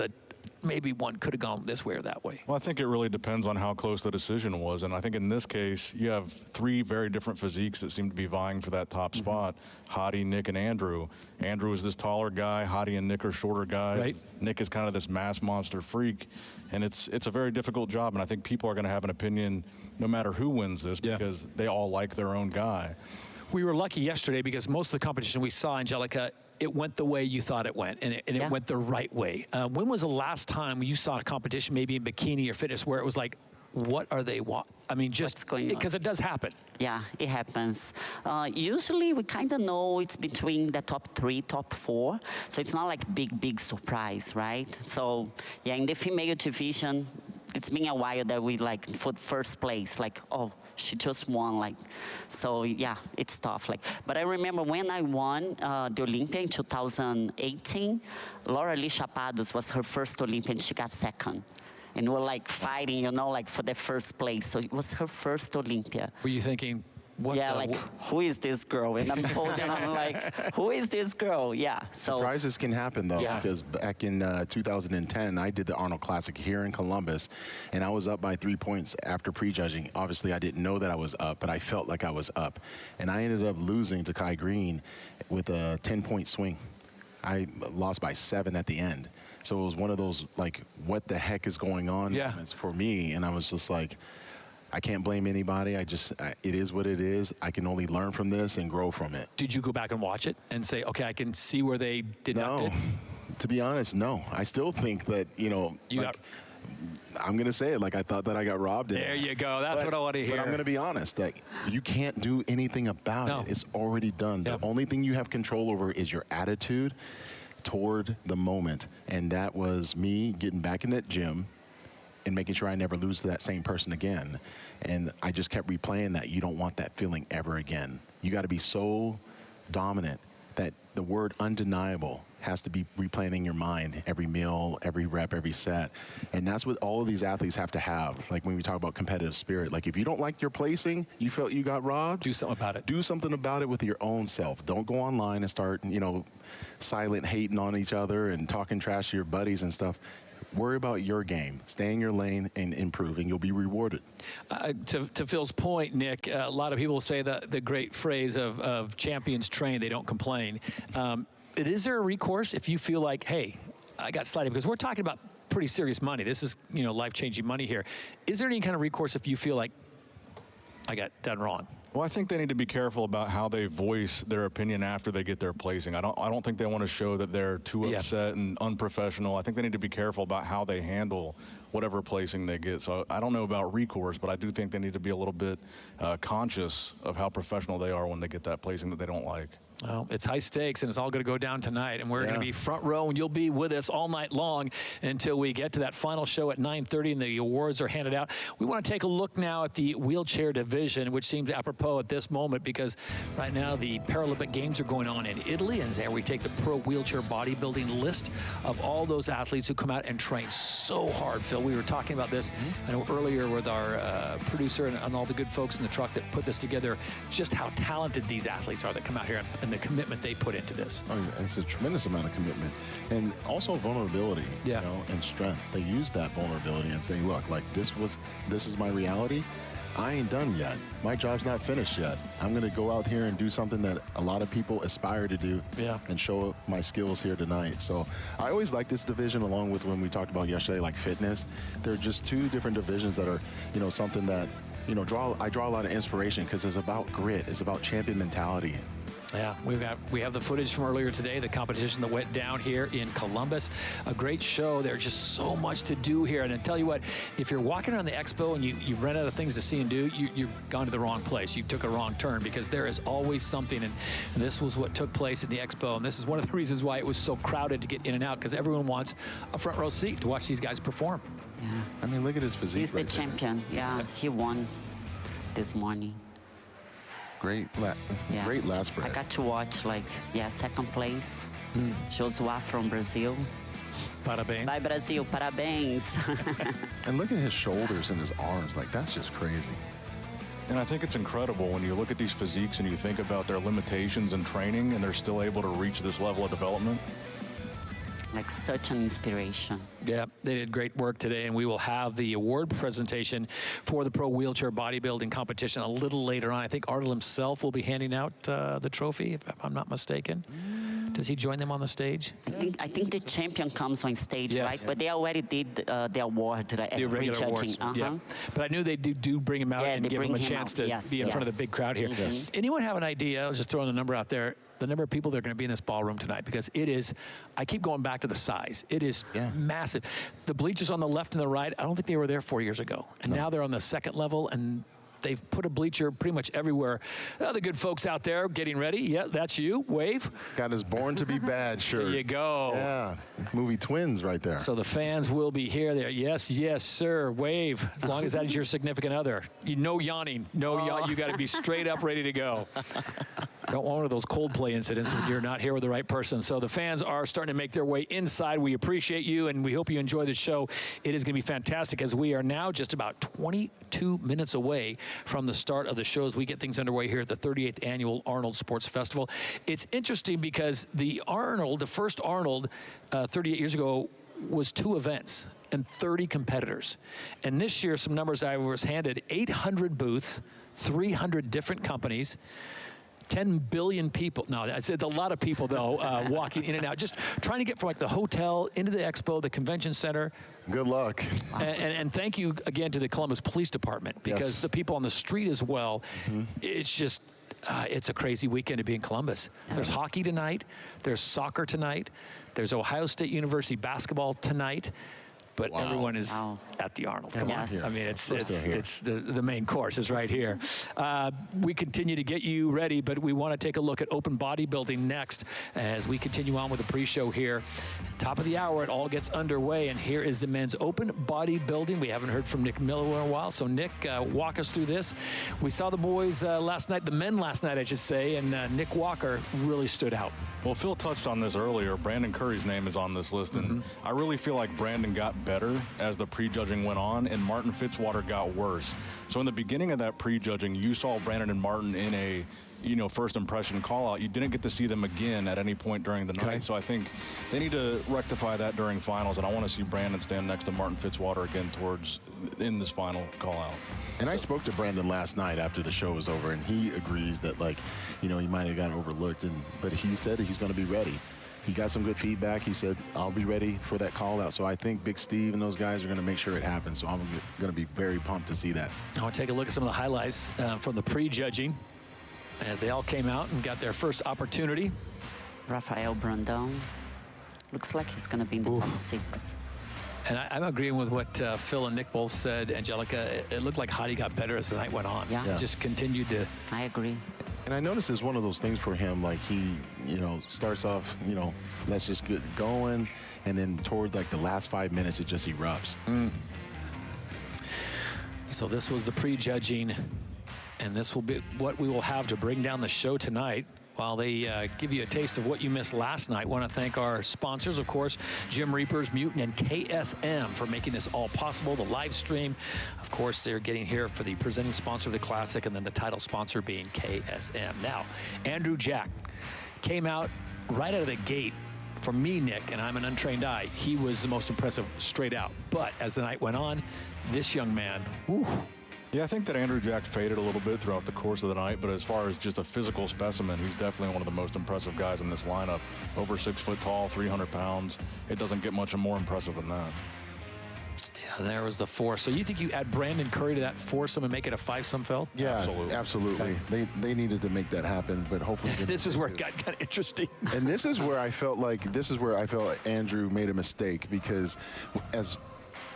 maybe one could have gone this way or that way? Well, I think it really depends on how close the decision was. And I think in this case, you have three very different physiques that seem to be vying for that top spot. Hottie, Nick, and Andrew. Andrew is this taller guy. Hottie and Nick are shorter guys. Right. Nick is kind of this mass monster freak. And it's a very difficult job. And I think people are going to have an opinion no matter who wins this because they all like their own guy. We were lucky yesterday because most of the competition we saw, Angelica, it went the way you thought it went, and it went the right way. When was the last time you saw a competition, maybe in bikini or fitness, where it was like, what are they I mean, just because it does happen. Yeah, it happens. Usually, we kind of know it's between the top 3, top 4. So it's not like big surprise, right? So yeah, in the female division, it's been a while that we for first place, she just won, so yeah, it's tough. But I remember when I won the Olympia in 2018, Laura Lee Chapados was her first Olympia and she got second. And we're fighting, for the first place. So it was her first Olympia. Were you thinking, who is this girl? And I'm posing, I'm like, who is this girl? Yeah. So surprises can happen though, because back in 2010, I did the Arnold Classic here in Columbus, and I was up by 3 points after prejudging. Obviously, I didn't know that I was up, but I felt like I was up, and I ended up losing to Kai Green with a 10-point swing. I lost by 7 at the end. So it was one of those what the heck is going on moments for me, and I was just like, I can't blame anybody. It is what it is. I can only learn from this and grow from it. Did you go back and watch it and say, okay, I can see where they deducted? No, to be honest, no. I still think that, I'm going to say it like I thought that I got robbed. There you go. That's what I want to hear. But I'm going to be honest. Like, you can't do anything about it. It's already done. Yep. The only thing you have control over is your attitude toward the moment. And that was me getting back in that gym and making sure I never lose to that same person again. And I just kept replaying that. You don't want that feeling ever again. You got to be so dominant that the word undeniable has to be replaying in your mind every meal, every rep, every set. And that's what all of these athletes have to have. Like when we talk about competitive spirit, like if you don't like your placing, you felt you got robbed, do something about it. Do something about it with your own self. Don't go online and start, you know, silent hating on each other and talking trash to your buddies and stuff. Worry about your game. Stay in your lane and improve, and you'll be rewarded. To Phil's point, Nick, a lot of people say the great phrase of champions train, they don't complain. Is there a recourse if you feel like, hey, I got slighted? Because we're talking about pretty serious money. This is, you know, life-changing money here. Is there any kind of recourse if you feel like I got done wrong? Well, I think they need to be careful about how they voice their opinion after they get their placing. I don't think they want to show that they're too upset and unprofessional. I think they need to be careful about how they handle whatever placing they get. So I don't know about recourse, but I do think they need to be a little bit conscious of how professional they are when they get that placing that they don't like. Well, it's high stakes, and it's all going to go down tonight, and we're going to be front row, and you'll be with us all night long until we get to that final show at 9:30, and the awards are handed out. We want to take a look now at the wheelchair division, which seems apropos at this moment because right now the Paralympic Games are going on in Italy, and there we take the pro wheelchair bodybuilding list of all those athletes who come out and train so hard. Phil, we were talking about this I know earlier with our producer and all the good folks in the truck that put this together, just how talented these athletes are that come out here and the commitment they put into this. Oh, yeah, it's a tremendous amount of commitment. And also vulnerability, you know, and strength. They use that vulnerability and say, look, like this is my reality. I ain't done yet. My job's not finished yet. I'm going to go out here and do something that a lot of people aspire to do and show my skills here tonight. So I always like this division, along with when we talked about yesterday, like fitness. They're just two different divisions that are, you know, something that, you know, I draw a lot of inspiration because it's about grit. It's about champion mentality. Yeah, we have the footage from earlier today, the competition that went down here in Columbus. A great show. There's just so much to do here. And I tell you what, if you're walking around the expo and you've run out of things to see and do, you've gone to the wrong place. You took a wrong turn because there is always something. And this was what took place at the expo. And this is one of the reasons why it was so crowded to get in and out, because everyone wants a front row seat to watch these guys perform. Yeah. I mean, look at his physique. He's the champion. Yeah, he won this morning. Great last breath. I got to watch, like, second place. Joshua from Brazil. Parabéns. Bye, Brazil. Parabéns. And look at his shoulders and his arms. Like, that's just crazy. And I think it's incredible when you look at these physiques and you think about their limitations in training and they're still able to reach this level of development. Like such an inspiration. Yeah, they did great work today, and we will have the award presentation for the pro wheelchair bodybuilding competition a little later on. I think Arnold himself will be handing out the trophy, if I'm not mistaken. Does he join them on the stage? I think the champion comes on stage, right? But they already did the award, right? The regular awards, yeah. But I knew they do bring him out and give him a chance to be in front of the big crowd here. Anyone have an idea? I was just throwing the number out there. The number of people that are going to be in this ballroom tonight, because it is, I keep going back to the size. It is massive. The bleachers on the left and the right, I don't think they were there 4 years ago. And now they're on the second level, and they've put a bleacher pretty much everywhere. The good folks out there getting ready. Yeah, that's you. Wave. Got his Born to Be Bad shirt. There you go. Yeah, movie Twins right there. So the fans will be here. There. Yes, yes, sir. Wave. As long as that is your significant other. No yawning. You got to be straight up, ready to go. Don't want one of those Coldplay incidents when you're not here with the right person. So the fans are starting to make their way inside. We appreciate you, and we hope you enjoy the show. It is going to be fantastic, as we are now just about 22 minutes away from the start of the shows. We get things underway here at the 38th Annual Arnold Sports Festival. It's interesting because the first Arnold 38 years ago was 2 events and 30 competitors. And this year, some numbers I was handed, 800 booths, 300 different companies, 10 billion people. No, I said a lot of people, though, walking in and out, just trying to get from like the hotel into the expo, the convention center. Good luck. And thank you again to the Columbus Police Department, because the people on the street as well, it's just, it's a crazy weekend to be in Columbus. There's hockey tonight. There's soccer tonight. There's Ohio State University basketball tonight. but Wow. everyone is Wow. at the Arnold. And Come on. we're here. I mean, it's We're still here. the main course is right here. We continue to get you ready, but we want to take a look at open bodybuilding next as we continue on with the pre-show here. Top of the hour, it all gets underway, and here is the men's open bodybuilding. We haven't heard from Nick Miller in a while, so Nick, walk us through this. We saw the boys last night, the men last night, I should say, and Nick Walker really stood out. Well, Phil touched on this earlier. Brandon Curry's name is on this list, and I really feel like Brandon got better as the prejudging went on, and Martin Fitzwater got worse. So in the beginning of that prejudging, you saw Brandon and Martin in a first impression call out. You didn't get to see them again at any point during the night. So I think they need to rectify that during finals, and I want to see Brandon stand next to Martin Fitzwater again in this final call out. And I spoke to Brandon last night after the show was over, and he agrees that, like, he might have gotten overlooked, but he said he's going to be ready. He got some good feedback. He said, I'll be ready for that call out. So I think Big Steve and those guys are going to make sure it happens. So I'm going to be very pumped to see that. I want to take a look at some of the highlights from the prejudging as they all came out and got their first opportunity. Rafael Brando. Looks like he's going to be in the top 6. And I'm agreeing with what Phil and Nick both said. Angelica, it looked like Hadi got better as the night went on. Yeah. He just continued to. I agree. And I noticed it's one of those things for him, like he, starts off, let's just get going. And then toward like the last 5 minutes, it just erupts. So this was the prejudging, and this will be what we will have to bring down the show tonight. While they give you a taste of what you missed last night, want to thank our sponsors, of course, Gym Reapers, Mutant, and KSM for making this all possible. The live stream, of course, they're getting here for the presenting sponsor of the Classic, and then the title sponsor being KSM. Now, Andrew Jack came out right out of the gate. For me, Nick, and I'm an untrained eye, he was the most impressive straight out. But as the night went on, this young man, whew. Yeah, I think that Andrew Jack faded a little bit throughout the course of the night, but as far as just a physical specimen, he's definitely one of the most impressive guys in this lineup. Over 6 foot tall, 300 pounds. It doesn't get much more impressive than that. Yeah, there was the force. So you think you add Brandon Curry to that foursome and make it a 5-some, Phil? Yeah, absolutely. They needed to make that happen, but hopefully This is where it got kind of interesting. And this is where I felt like Andrew made a mistake, because as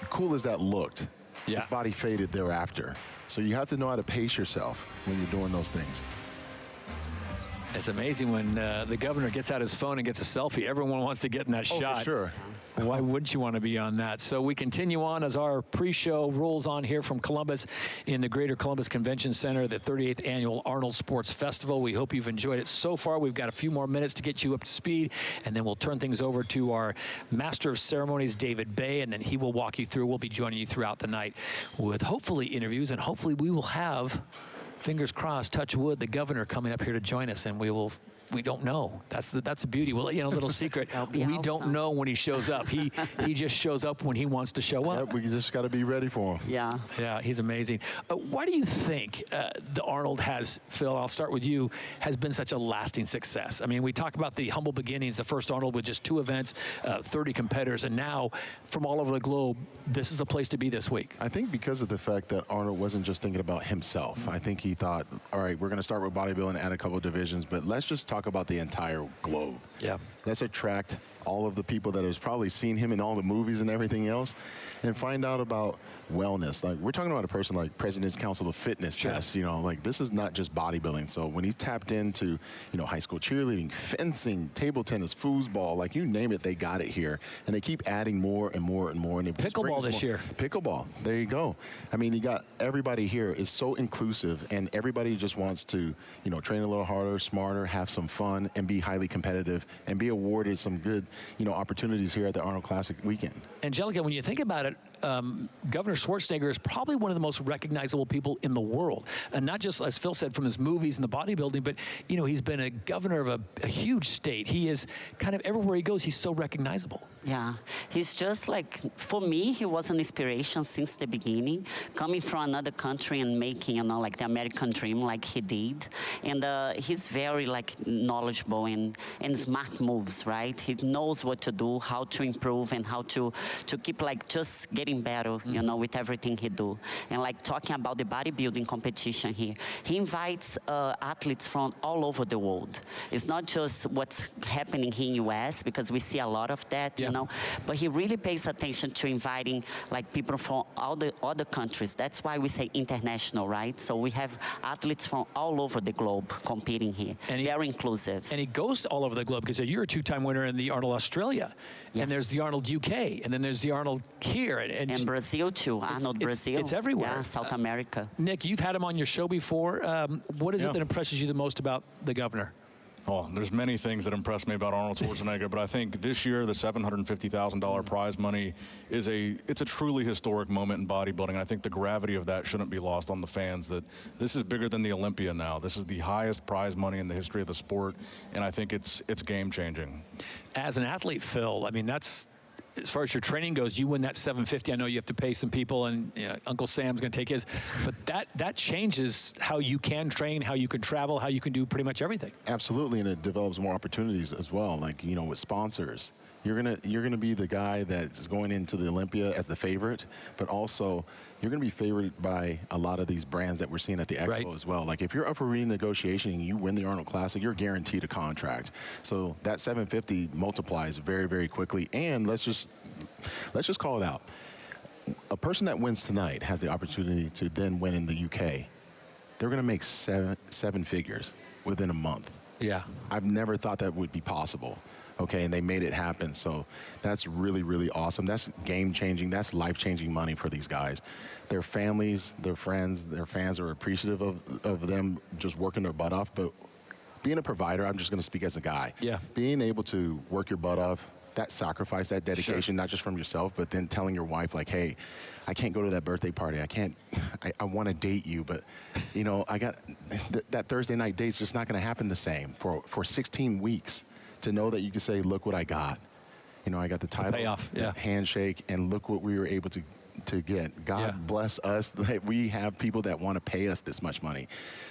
cool as that looked, his body faded thereafter. So you have to know how to pace yourself when you're doing those things. It's amazing when the governor gets out his phone and gets a selfie. Everyone wants to get in that shot. For sure. Why wouldn't you want to be on that? So we continue on as our pre-show rolls on here from Columbus in the Greater Columbus Convention Center, the 38th Annual Arnold Sports Festival. We hope you've enjoyed it so far. We've got a few more minutes to get you up to speed, and then we'll turn things over to our Master of Ceremonies, David Bay, and then he will walk you through. We'll be joining you throughout the night with hopefully interviews, and hopefully we will have, fingers crossed, touch wood, the governor coming up here to join us, and we don't know. That's the beauty. Well, a little secret. We don't know when he shows up. He just shows up when he wants to show up. Yep, we just got to be ready for him. Yeah. Yeah, he's amazing. Why do you think the Arnold has, Phil, I'll start with you, has been such a lasting success? I mean, we talk about the humble beginnings, the first Arnold with just 2 events, 30 competitors, and now from all over the globe, this is the place to be this week. I think because of the fact that Arnold wasn't just thinking about himself. I think he thought, all right, we're going to start with bodybuilding, add a couple of divisions, but let's just talk about the entire globe. Yeah. Let's attract all of the people that has probably seen him in all the movies and everything else, and find out about wellness. Like, we're talking about a person like President's Council of Fitness tests, like this is not just bodybuilding. So when he tapped into, high school cheerleading, fencing, table tennis, foosball, like you name it, they got it here. And they keep adding more and more and more. And it pickleball this year. Pickleball, there you go. I mean, you got everybody here is so inclusive, and everybody just wants to, train a little harder, smarter, have some fun, and be highly competitive, and be awarded some good, opportunities here at the Arnold Classic weekend. Angelica, when you think about it, Governor Schwarzenegger is probably one of the most recognizable people in the world. And not just, as Phil said, from his movies and the bodybuilding, but, he's been a governor of a huge state. He is kind of everywhere he goes, he's so recognizable. Yeah, he's just like, for me, he was an inspiration since the beginning, coming from another country and making, like the American dream like he did. And he's very knowledgeable and smart moves, right? He knows what to do, how to improve, and how to keep just getting getting better, you know, with everything he do. And like talking about the bodybuilding competition here, he invites athletes from all over the world. It's not just what's happening here in US, because we see a lot of that, you know, but he really pays attention to inviting like people from all the other countries. That's why we say international, right? So we have athletes from all over the globe competing here. And very inclusive. And he goes all over the globe, because you're a two-time winner in the Arnold Australia. Yes. And there's the Arnold UK, and then there's the Arnold here. And Brazil too, Arnold Brazil. It's everywhere. Yeah, South America. Nick, you've had him on your show before. What is it that impresses you the most about the governor? Oh, there's many things that impress me about Arnold Schwarzenegger, but I think this year the $750,000 prize money is it's a truly historic moment in bodybuilding. I think the gravity of that shouldn't be lost on the fans, that this is bigger than the Olympia now. This is the highest prize money in the history of the sport, and I think it's game-changing. As an athlete, Phil, I mean, that's, as far as your training goes, you win that $750. I know you have to pay some people, and you know, Uncle Sam's going to take his, but that changes how you can train, how you can travel, how you can do pretty much everything. Absolutely, and it develops more opportunities as well. Like, you know, with sponsors, you're gonna be the guy that's going into the Olympia as the favorite, but also you're going to be favored by a lot of these brands that we're seeing at the Expo as well. Like if you're up for renegotiation and you win the Arnold Classic, you're guaranteed a contract. So that 750 multiplies very, very quickly. And let's just call it out. A person that wins tonight has the opportunity to then win in the UK. They're going to make seven figures within a month. Yeah. I've never thought that would be possible. Okay, and they made it happen. So that's really, really awesome. That's game-changing. That's life-changing money for these guys. Their families, their friends, their fans are appreciative of them just working their butt off. But being a provider, I'm just going to speak as a guy. Yeah. Being able to work your butt off, that sacrifice, that dedication, not just from yourself, but then telling your wife, like, hey, I can't go to that birthday party. I want to date you, but, you know, I got that Thursday night date's just not going to happen the same for 16 weeks. To know that you can say, look what I got. You know, I got the title, payoff, handshake, and look what we were able to get. God bless us that we have people that want to pay us this much money.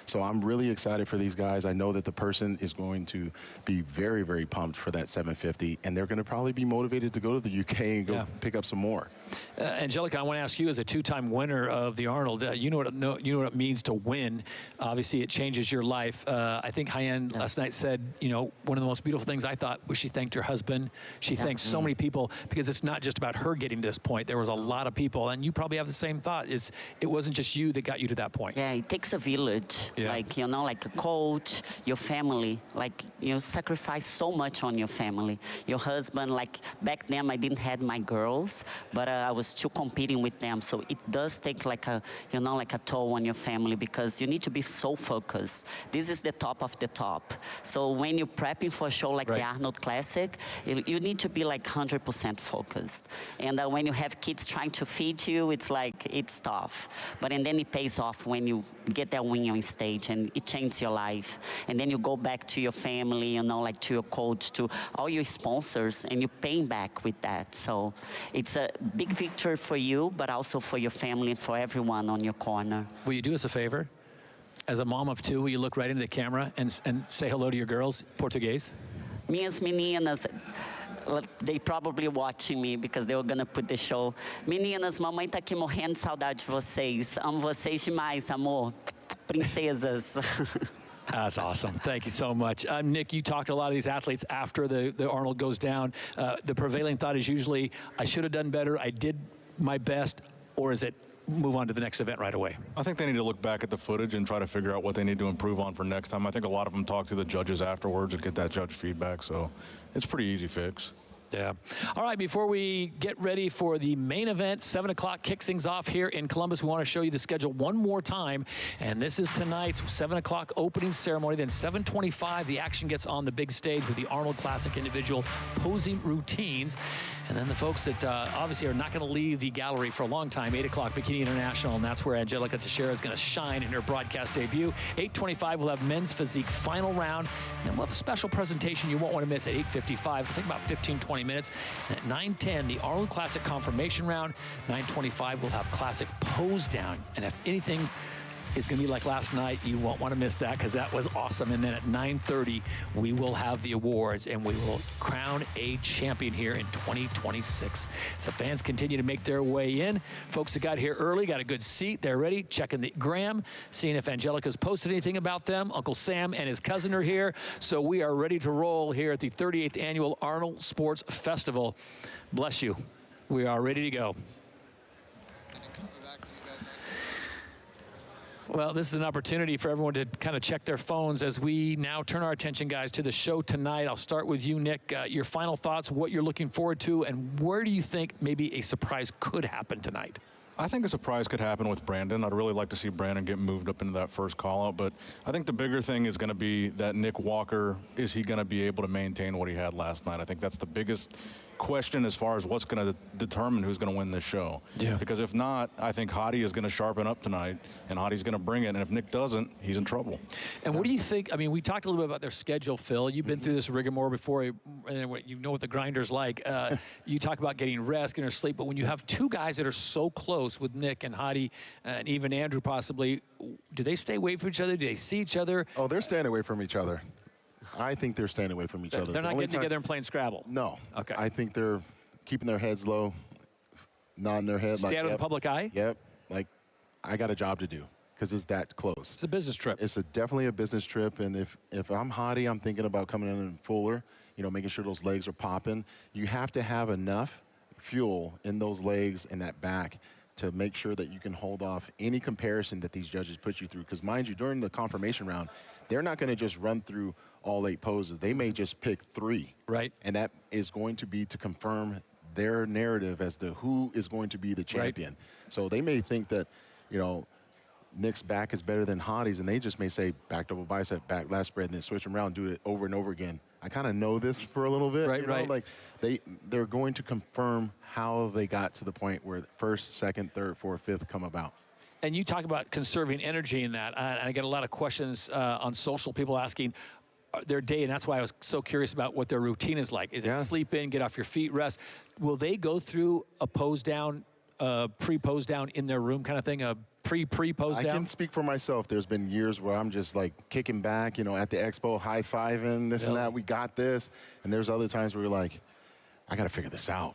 So I'm really excited for these guys. I know that the person is going to be very, very pumped for that 750, and they're going to probably be motivated to go to the UK and go pick up some more. Angelica, I want to ask you, as a two-time winner of the Arnold, you know what it means to win. Obviously, it changes your life. I think Hagan last night said, you know, one of the most beautiful things I thought was she thanked her husband. She thanked so many people, because it's not just about her getting to this point. There was a lot of people, and you probably have the same thought. It wasn't just you that got you to that point. Yeah, it takes a village. Like, you know, like a coach, your family. Like, you sacrifice so much on your family. Your husband, like back then I didn't have my girls, but I was still competing with them. So it does take like a, you know, like a toll on your family, because you need to be so focused. This is the top of the top. So when you're prepping for a show like the Arnold Classic, you need to be like 100% focused. And when you have kids trying to feed you, it's like, it's tough. But and then it pays off when you get that win on stage, and it changes your life. And then you go back to your family, you know, like to your coach, to all your sponsors, and you're paying back with that. So it's a big victory for you, but also for your family and for everyone on your corner. Will you do us a favor? As a mom of two, will you look right into the camera and say hello to your girls, Portuguese? Minhas meninas, they probably watching me, because they were gonna put the show. Meninas, mamãe tá aqui morrendo de saudade de vocês. Amo vocês demais, amor. Princesas. That's awesome. Thank you so much. Nick, you talked to a lot of these athletes after the Arnold goes down. The prevailing thought is usually, I should have done better, I did my best, or is it move on to the next event right away? I think they need to look back at the footage and try to figure out what they need to improve on for next time. I think a lot of them talk to the judges afterwards and get that judge feedback, so it's a pretty easy fix. Yeah. All right, before we get ready for the main event, 7 o'clock kicks things off here in Columbus. We want to show you the schedule one more time. And this is tonight's 7 o'clock opening ceremony. Then 7:25, the action gets on the big stage with the Arnold Classic individual posing routines. And then the folks that obviously are not going to leave the gallery for a long time, 8 o'clock Bikini International, and that's where Angelica Teixeira is going to shine in her broadcast debut. 8:25, we'll have men's physique final round. And then we'll have a special presentation you won't want to miss at 8:55. I think about 15-20 minutes. And at 9:10, the Arnold Classic confirmation round. 9:25, we'll have Classic pose down. And if anything It's going to be like last night. You won't want to miss that because that was awesome. And then at 9:30, we will have the awards and we will crown a champion here in 2026. So fans continue to make their way in. Folks that got here early got a good seat. They're ready, checking the gram, seeing if Angelica's posted anything about them. Uncle Sam and his cousin are here. So we are ready to roll here at the 38th Annual Arnold Sports Festival. Bless you. We are ready to go. Well, this is an opportunity for everyone to kind of check their phones as we now turn our attention, guys, to the show tonight. I'll start with you, Nick. Your final thoughts, what you're looking forward to, and where do you think maybe a surprise could happen tonight? I think a surprise could happen with Brandon. I'd really like to see Brandon get moved up into that first call-out, but I think the bigger thing is going to be that Nick Walker, is he going to be able to maintain what he had last night? I think that's the biggest question as far as what's going to determine who's going to win this show. Yeah. Because if not, I think Hadi is going to sharpen up tonight, and Hadi's going to bring it, and if Nick doesn't, he's in trouble. And what do you think? I mean, we talked a little bit about their schedule, Phil. You've been through this rigmarole before, and you know what the grinder's like. You talk about getting rest, getting sleep, but when you have two guys that are so close with Nick and Hadi, and even Andrew possibly, do they stay away from each other? Do they see each other? Oh, they're staying away from each other. I think they're staying away from each other. They're not getting together and playing Scrabble? No. Okay. I think they're keeping their heads low, nodding their head. Stay out of the public eye? Yep. Like, I got a job to do because it's that close. It's a business trip. It's definitely a business trip, and if I'm Hadi, I'm thinking about coming in fuller, you know, making sure those legs are popping. You have to have enough fuel in those legs and that back to make sure that you can hold off any comparison that these judges put you through. Because mind you, during the confirmation round, they're not going to just run through all 8 poses. They may just pick 3. Right. And that is going to be to confirm their narrative as to who is going to be the champion. Right. So they may think that, you know, Nick's back is better than Hadi's, and they just may say back double bicep, back last spread, and then switch them around, do it over and over again. I kind of know this for a little bit. Right, you know? right. Like they're going to confirm how they got to the point where first, second, third, fourth, fifth come about. And you talk about conserving energy in that. I get a lot of questions on social, people asking their day, and that's why I was so curious about what their routine is like. Is it sleep in, get off your feet, rest? Will they go through a pose down, pre-pose down in their room kind of thing, a pre-pose down? I can speak for myself. There's been years where I'm just like kicking back, you know, at the expo, high-fiving, this and that, we got this. And there's other times where you're like, I got to figure this out.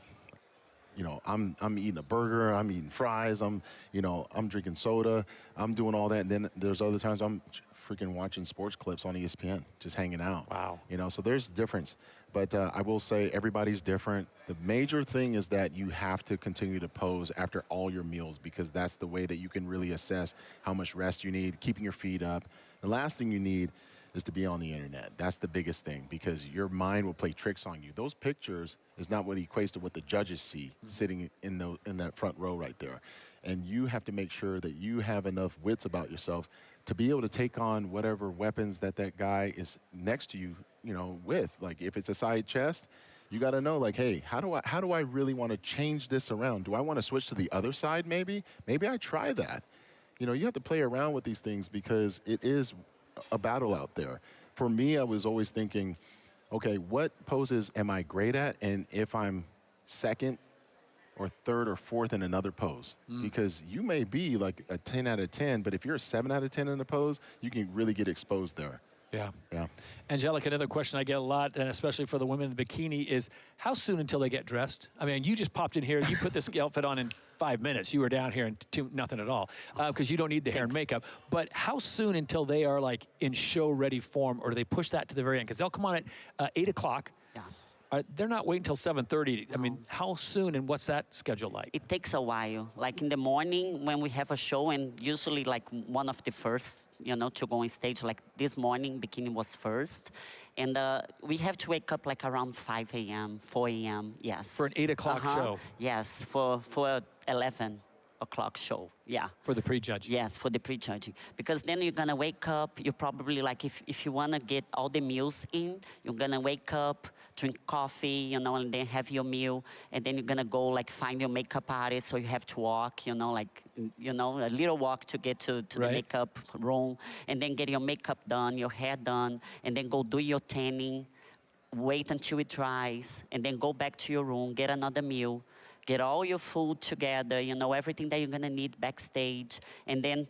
You know, I'm eating a burger, I'm eating fries, I'm drinking soda, I'm doing all that. And then there's other times I'm freaking watching sports clips on ESPN, just hanging out. Wow. You know, so there's difference. But I will say everybody's different. The major thing is that you have to continue to pose after all your meals, because that's the way that you can really assess how much rest you need, keeping your feet up. The last thing you need is to be on the internet. That's the biggest thing, because your mind will play tricks on you. Those pictures is not what equates to what the judges see sitting in that front row right there. And you have to make sure that you have enough wits about yourself to be able to take on whatever weapons that guy is next to you, you know, with. Like if it's a side chest, you got to know, like, hey, how do I really want to change this around? Do I want to switch to the other side maybe? Maybe I try that. You know, you have to play around with these things because it is a battle out there. For me, I was always thinking, okay, what poses am I great at? And if I'm second or third or fourth in another pose, because you may be like a 10 out of 10, but if you're a 7 out of 10 in a pose, you can really get exposed there. Yeah. Yeah. Angelica, another question I get a lot, and especially for the women in the bikini, is how soon until they get dressed? I mean, you just popped in here, you put this outfit on in 5 minutes. You were down here in nothing at all, because you don't need the hair and makeup. But how soon until they are like in show-ready form, or do they push that to the very end? Because they'll come on at 8 o'clock. Yeah. They're not waiting until 7:30. I mean, how soon, and what's that schedule like? It takes a while. Like in the morning when we have a show, and usually like one of the first, you know, to go on stage, like this morning, Bikini was first. And we have to wake up like around 5 a.m., 4 a.m., yes. For an 8 o'clock show? Yes, for 11 o'clock show, yeah. For the pre-judging? Yes, for the pre-judging. Because then you're gonna wake up, you probably like, if you wanna get all the meals in, you're gonna wake up, drink coffee, you know, and then have your meal, and then you're gonna go like find your makeup artist, so you have to walk, you know, like, you know, a little walk to get to the makeup room, and then get your makeup done, your hair done, and then go do your tanning, wait until it dries, and then go back to your room, get another meal, get all your food together, you know, everything that you're gonna need backstage, and then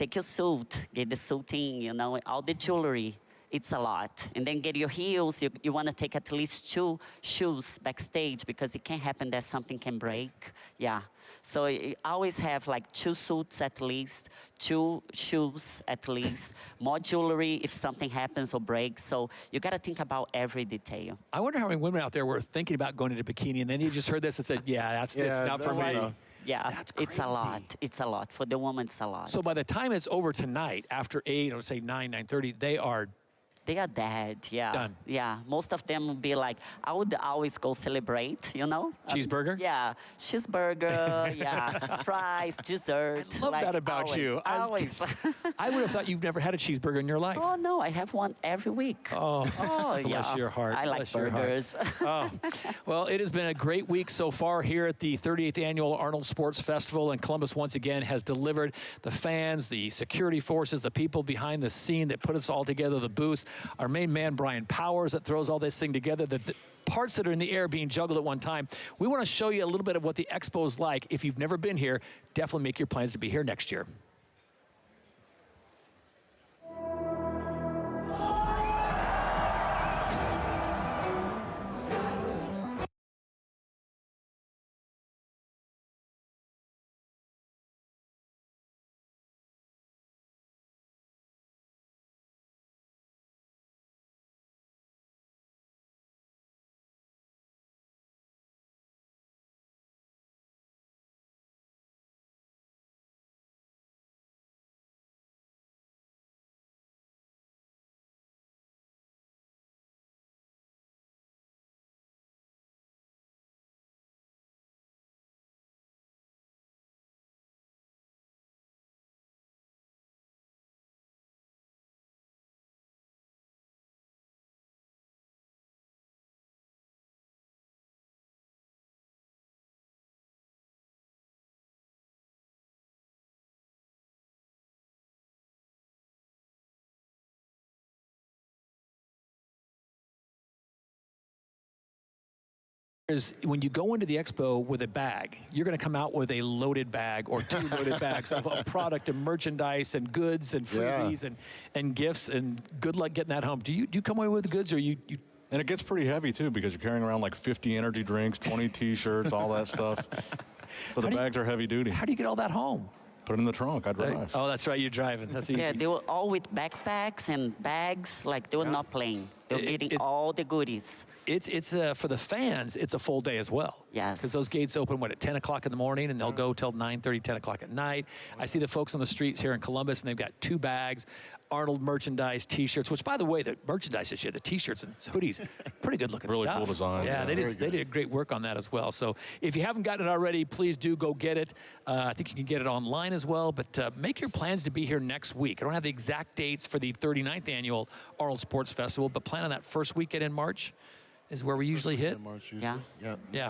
take your suit, get the suit in, you know, all the jewelry. It's a lot. And then get your heels. You want to take at least 2 shoes backstage because it can happen that something can break. Yeah. So you always have like 2 suits at least, 2 shoes at least, more jewelry if something happens or breaks. So you got to think about every detail. I wonder how many women out there were thinking about going into bikini, and then you just heard this and said, yeah, it's not for me. Yeah, it's a lot. It's a lot. For the woman, it's a lot. So by the time it's over tonight, after 8 or say 9, 9:30, they are dead, yeah. Done. Yeah, most of them would be like, I would always go celebrate, you know? Cheeseburger? Yeah, cheeseburger, yeah, fries, dessert. I love that about always, you. Always. I would have thought you've never had a cheeseburger in your life. Oh, no, I have one every week. Oh, yeah. bless your heart. I like burgers. Oh. Well, it has been a great week so far here at the 38th Annual Arnold Sports Festival, and Columbus once again has delivered. The fans, the security forces, the people behind the scene that put us all together, the booths, our main man, Brian Powers, that throws all this thing together, the parts that are in the air being juggled at one time. We want to show you a little bit of what the expo is like. If you've never been here, definitely make your plans to be here next year. Is when you go into the expo with a bag, you're going to come out with a loaded bag or 2 loaded bags of product and merchandise and goods and freebies and gifts, and good luck getting that home. Do you come away with the goods, or you And it gets pretty heavy too, because you're carrying around like 50 energy drinks, 20 T-shirts, all that stuff. So the bags are heavy duty. How do you get all that home? Put it in the trunk. I drive. Oh, that's right. You're driving. That's easy. Yeah, they were all with backpacks and bags. Like, they were not playing. They were getting all the goodies. It's for the fans, it's a full day as well. Yes. Because those gates open, what, at 10 o'clock in the morning, and they'll go till 9:30, 10 o'clock at night. I see the folks on the streets here in Columbus, and they've got 2 bags, Arnold merchandise, T-shirts, which, by the way, the merchandise this year, the T-shirts and hoodies, pretty good looking really stuff. Cool design. Yeah, they did great work on that as well. So if you haven't gotten it already, please do go get it. I think you can get it online as well, but make your plans to be here next week. I don't have the exact dates for the 39th Annual Arnold Sports Festival, but plan on that first weekend in March is where we usually hit. Yeah. Yeah.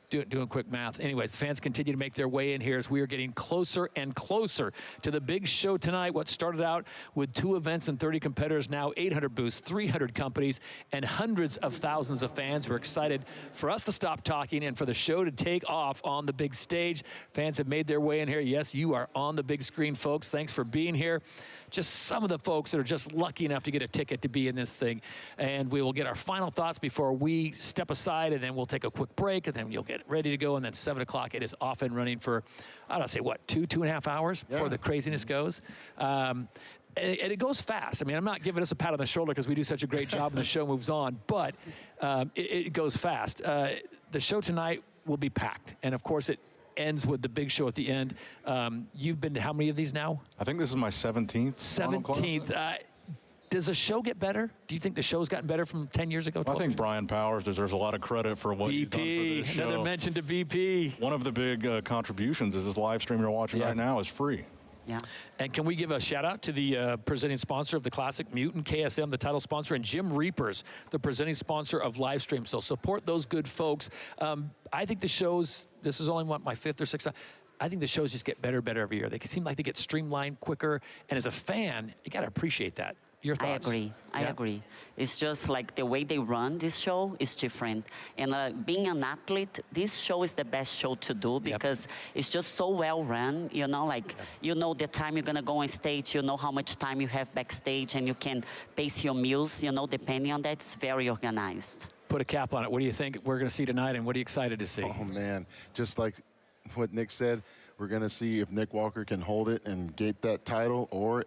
Doing quick math. Anyways, the fans continue to make their way in here as we are getting closer and closer to the big show tonight. What started out with 2 events and 30 competitors, now 800 booths, 300 companies, and hundreds of thousands of fans. We're excited for us to stop talking and for the show to take off on the big stage. Fans have made their way in here. Yes, you are on the big screen, folks. Thanks for being here. Just some of the folks that are just lucky enough to get a ticket to be in this thing. And we will get our final thoughts before we step aside, and then we'll take a quick break, and then you'll get ready to go. And then 7 o'clock, it is off and running for, I don't know, say what, 2.5 hours before the craziness goes. And it goes fast. I mean, I'm not giving us a pat on the shoulder because we do such a great job and the show moves on, but it goes fast. The show tonight will be packed. And of course, it ends with the big show at the end. You've been to how many of these now? I think this is my 17th. 17th. Does the show get better? Do you think the show's gotten better from 10 years ago? I think Brian Powers deserves a lot of credit for what he's done for this show. Another mention to BP. One of the big contributions is this live stream you're watching right now is free. Yeah. And can we give a shout out to the presenting sponsor of the Classic, Mutant, KSM, the title sponsor, and Jim Reapers, the presenting sponsor of Livestream. So support those good folks. I think the shows, this is only my 5th or 6th time, I think the shows just get better and better every year. They seem like they get streamlined quicker. And as a fan, you got to appreciate that. Your thoughts? I agree. It's just like the way they run this show is different. And being an athlete, this show is the best show to do because it's just so well run. You know, like you know the time you're gonna go on stage, you know how much time you have backstage, and you can pace your meals. You know, depending on that, it's very organized. Put a cap on it. What do you think we're going to see tonight, and what are you excited to see? Oh man, just like what Nick said, we're going to see if Nick Walker can hold it and get that title, or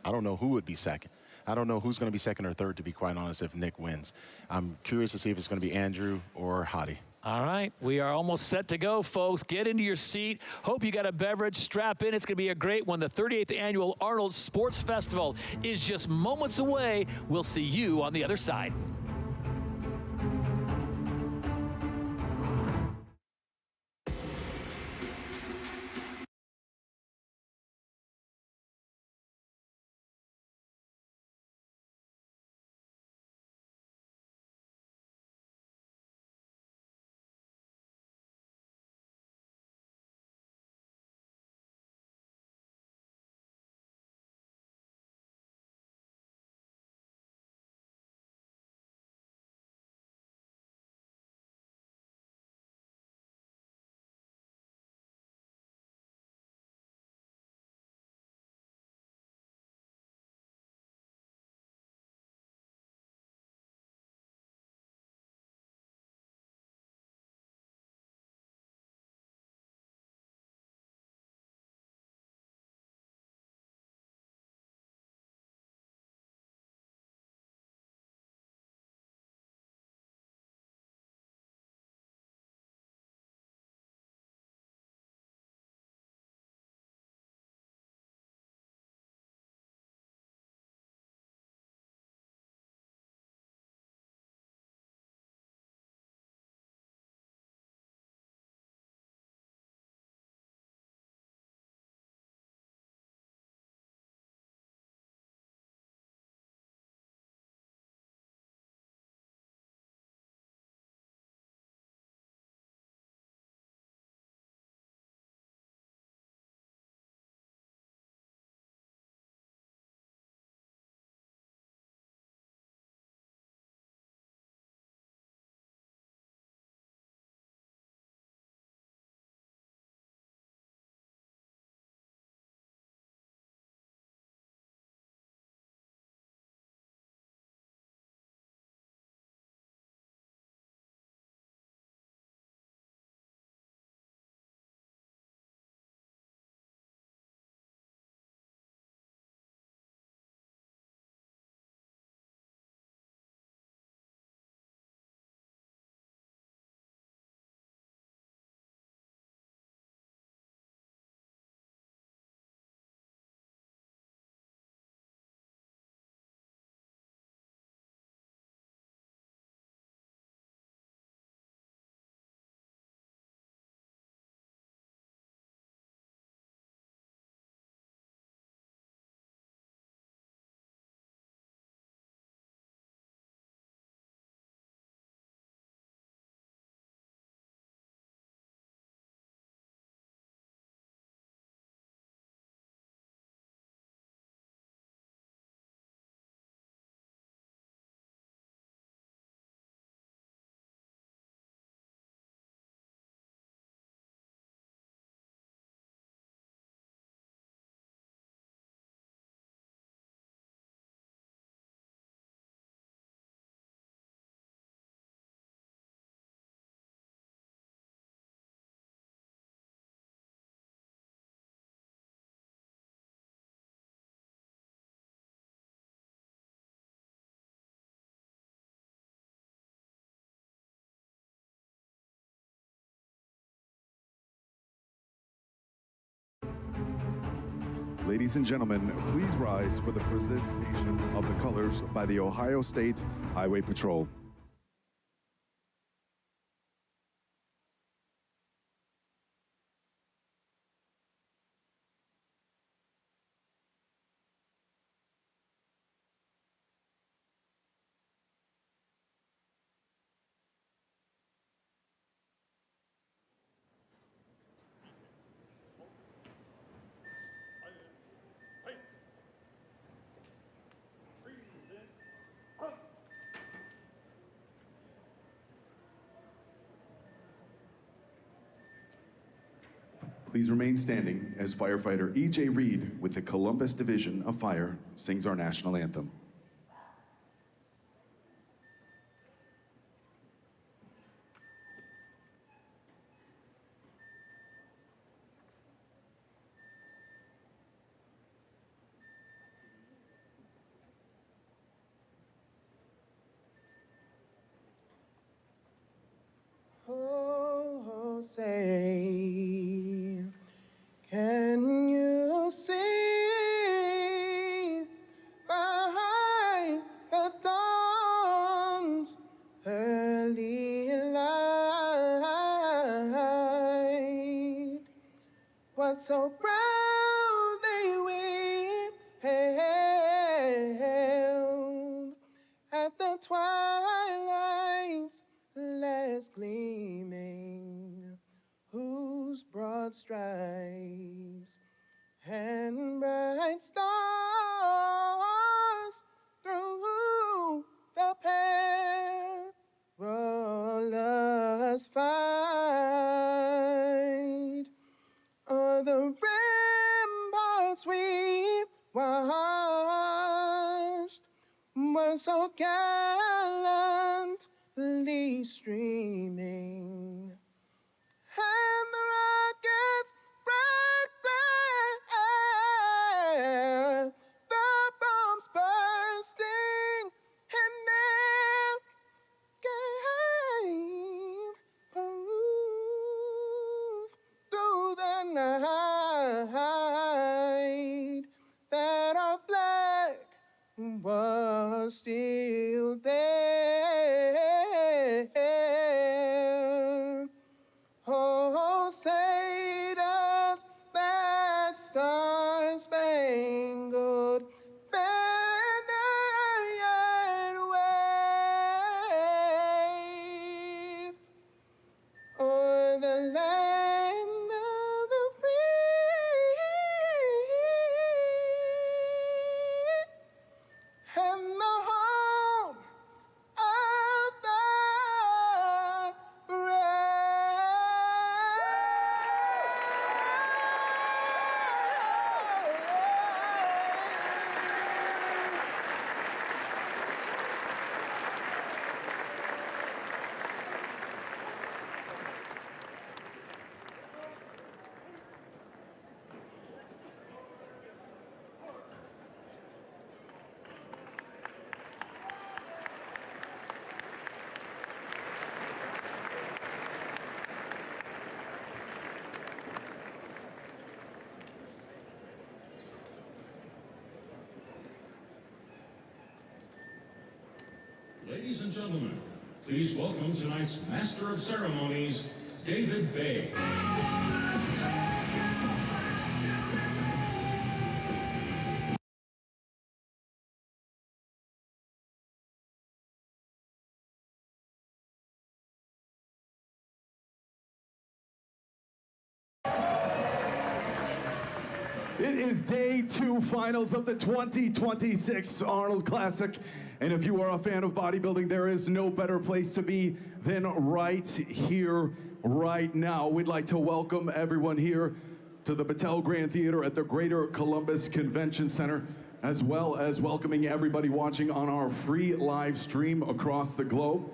I don't know who would be second. I don't know who's going to be second or third, to be quite honest, if Nick wins. I'm curious to see if it's going to be Andrew or Hadi. All right, we are almost set to go, folks. Get into your seat. Hope you got a beverage. Strap in. It's going to be a great one. The 38th Annual Arnold Sports Festival is just moments away. We'll see you on the other side. Ladies and gentlemen, please rise for the presentation of the colors by the Ohio State Highway Patrol. Please remain standing as firefighter E.J. Reed with the Columbus Division of Fire sings our national anthem. Oh, say, can you see behind the dawn's early light what so proudly we hailed at the twilight's last gleaming, whose broad stripes and bright stars through the perilous fight o'er the ramparts we watched were so gallantly streaming, and the rockets' bright glare, the bombs bursting, and game proof through the night that our flag was still there. Oh, say does that star-spangled banner yet wave o'er the land of the free and the home of the Ladies and gentlemen, please welcome tonight's Master of Ceremonies, David Bay. It is day 2 finals of the 2026 Arnold Classic. And if you are a fan of bodybuilding, there is no better place to be than right here, right now. We'd like to welcome everyone here to the Battelle Grand Theater at the Greater Columbus Convention Center, as well as welcoming everybody watching on our free live stream across the globe.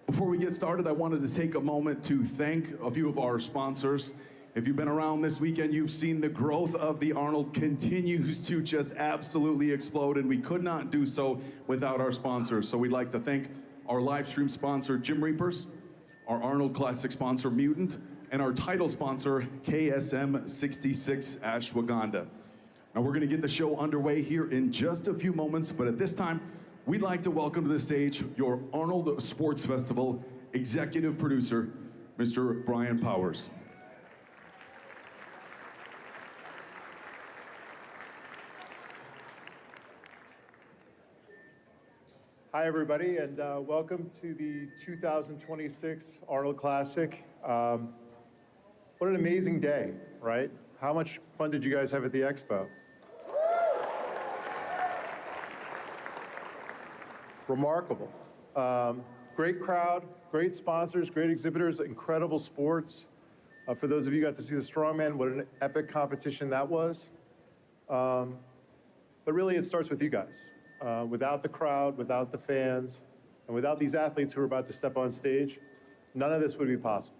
Before we get started, I wanted to take a moment to thank a few of our sponsors. If you've been around this weekend, you've seen the growth of the Arnold continues to just absolutely explode, and we could not do so without our sponsors. So we'd like to thank our live stream sponsor, Gym Reapers, our Arnold Classic sponsor, Mutant, and our title sponsor, KSM 66 Ashwagandha. Now we're gonna get the show underway here in just a few moments, but at this time, we'd like to welcome to the stage your Arnold Sports Festival executive producer, Mr. Brian Powers. Hi, everybody, and welcome to the 2026 Arnold Classic. What an amazing day, right? How much fun did you guys have at the expo? Remarkable. Great crowd, great sponsors, great exhibitors, incredible sports. For those of you who got to see the strongman, what an epic competition that was. But really, it starts with you guys. Without the crowd, without the fans, and without these athletes who are about to step on stage, none of this would be possible.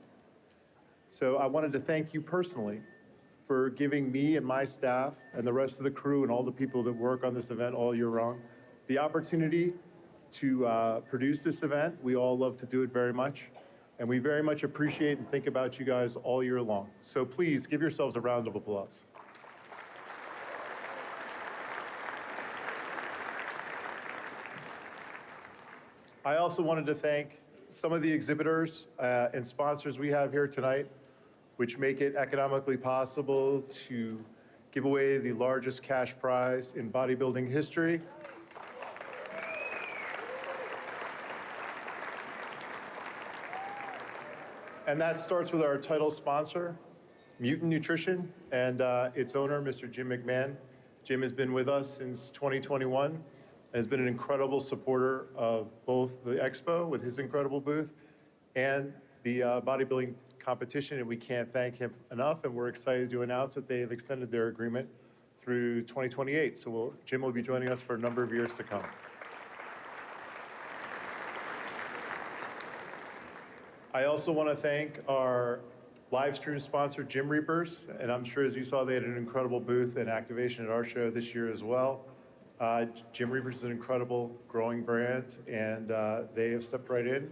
So I wanted to thank you personally for giving me and my staff and the rest of the crew and all the people that work on this event all year round the opportunity to produce this event. We all love to do it very much, and we very much appreciate and think about you guys all year long. So please give yourselves a round of applause. I also wanted to thank some of the exhibitors and sponsors we have here tonight, which make it economically possible to give away the largest cash prize in bodybuilding history. And that starts with our title sponsor, Mutant Nutrition, and its owner, Mr. Jim McMahon. Jim has been with us since 2021 and has been an incredible supporter of both the Expo with his incredible booth and the bodybuilding competition, and we can't thank him enough, and we're excited to announce that they have extended their agreement through 2028. So Jim will be joining us for a number of years to come. I also want to thank our live stream sponsor, Gym Reapers, and I'm sure as you saw, they had an incredible booth and activation at our show this year as well. Gym Reapers is an incredible growing brand, and they have stepped right in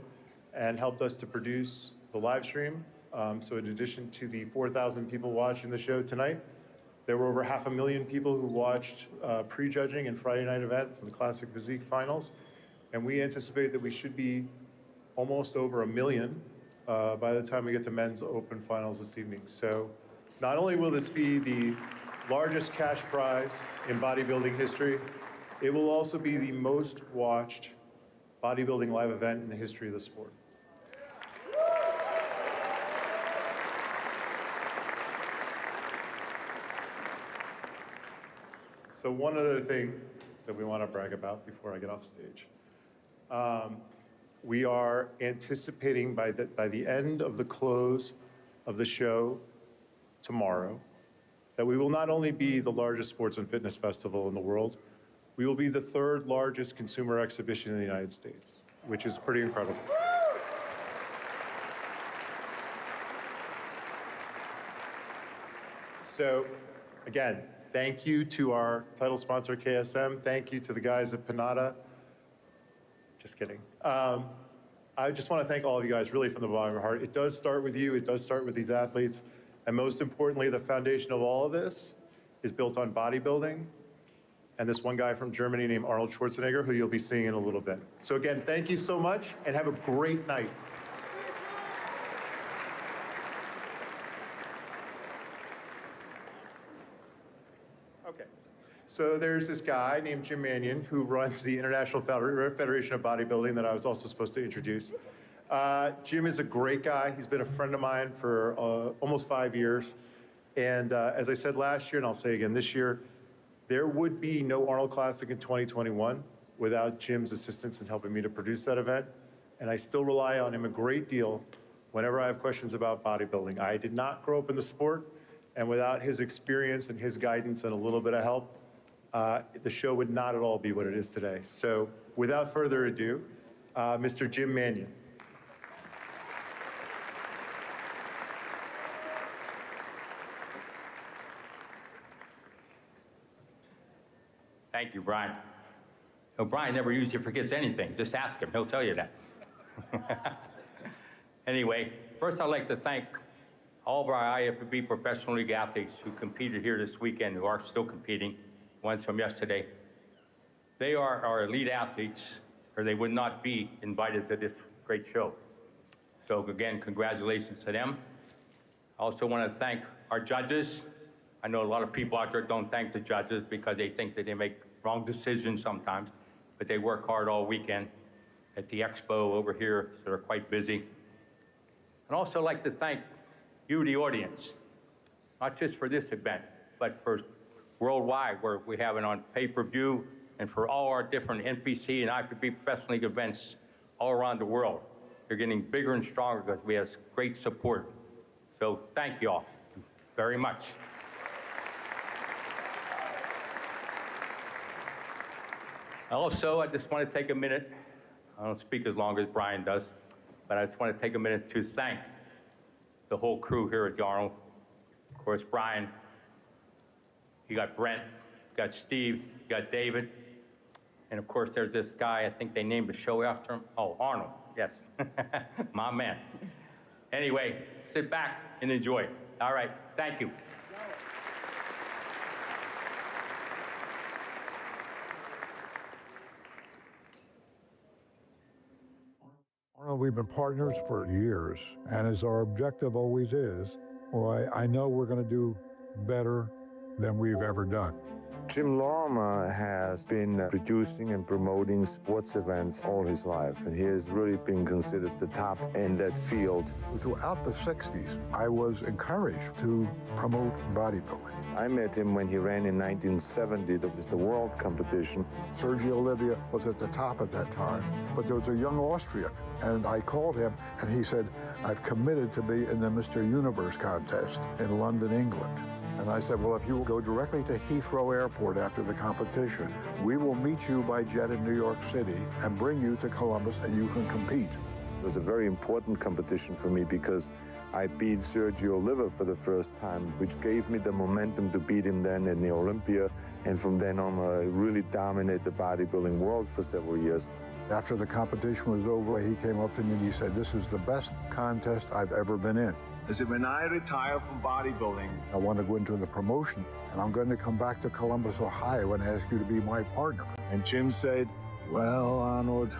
and helped us to produce the live stream. So in addition to the 4,000 people watching the show tonight, there were over 500,000 people who watched pre-judging and Friday night events in the Classic Physique finals. And we anticipate that we should be almost over 1 million by the time we get to men's open finals this evening. So not only will this be the largest cash prize in bodybuilding history, it will also be the most watched bodybuilding live event in the history of the sport. So one other thing that we want to brag about before I get off stage. We are anticipating by the end of the close of the show tomorrow that we will not only be the largest sports and fitness festival in the world, we will be the 3rd largest consumer exhibition in the United States, which is pretty incredible. So again, thank you to our title sponsor, KSM. Thank you to the guys at Panada. Just kidding. I just want to thank all of you guys really from the bottom of my heart. It does start with you. It does start with these athletes. And most importantly, the foundation of all of this is built on bodybuilding and this one guy from Germany named Arnold Schwarzenegger, who you'll be seeing in a little bit. So again, thank you so much and have a great night. Okay. So there's this guy named Jim Mannion who runs the International Federation of Bodybuilding that I was also supposed to introduce. Jim is a great guy. He's been a friend of mine for almost 5 years. And as I said last year, and I'll say again this year, there would be no Arnold Classic in 2021 without Jim's assistance in helping me to produce that event. And I still rely on him a great deal whenever I have questions about bodybuilding. I did not grow up in the sport, and without his experience and his guidance and a little bit of help, the show would not at all be what it is today. So without further ado, Mr. Jim Mannion. Thank you, Brian. No, Brian never usually forgets anything. Just ask him, he'll tell you that. Anyway, first I'd like to thank all of our IFBB Professional League athletes who competed here this weekend, who are still competing, ones from yesterday. They are our elite athletes, or they would not be invited to this great show. So again, congratulations to them. I also want to thank our judges. I know a lot of people out there don't thank the judges because they think that they make wrong decisions sometimes, but they work hard all weekend at the Expo over here, so they're quite busy. I'd also like to thank you, the audience, not just for this event, but for worldwide, where we have it on pay-per-view, and for all our different NPC and IFBB Professional League events all around the world. They're getting bigger and stronger because we have great support So thank you all very much. Also, I just want to take a minute. I don't speak as long as Brian does, but I just want to take a minute to thank the whole crew here at Arnold. Of course, Brian, you got Brent, you got Steve, you got David, and of course, there's this guy, I think they named the show after him. Oh, Arnold, yes, my man. Anyway, sit back and enjoy. All right, thank you. Arnold, we've been partners for years, and as our objective always is, well, I know we're going to do better than we've ever done. Jim Lorimer has been producing and promoting sports events all his life, and he has really been considered the top in that field. Throughout the 60s, I was encouraged to promote bodybuilding. I met him when he ran in 1970. That was the world competition. Sergio Olivia was at the top at that time, but there was a young Austrian, and I called him, and he said, I've committed to be in the Mr. Universe contest in London, England. And I said, well, if you will go directly to Heathrow Airport after the competition, we will meet you by jet in New York City and bring you to Columbus and you can compete. It was a very important competition for me because I beat Sergio Oliva for the first time, which gave me the momentum to beat him then in the Olympia. And from then on, I really dominated the bodybuilding world for several years. After the competition was over, he came up to me and he said, this is the best contest I've ever been in. I said, when I retire from bodybuilding, I want to go into the promotion, and I'm going to come back to Columbus, Ohio, and ask you to be my partner. And Jim said, well, Arnold,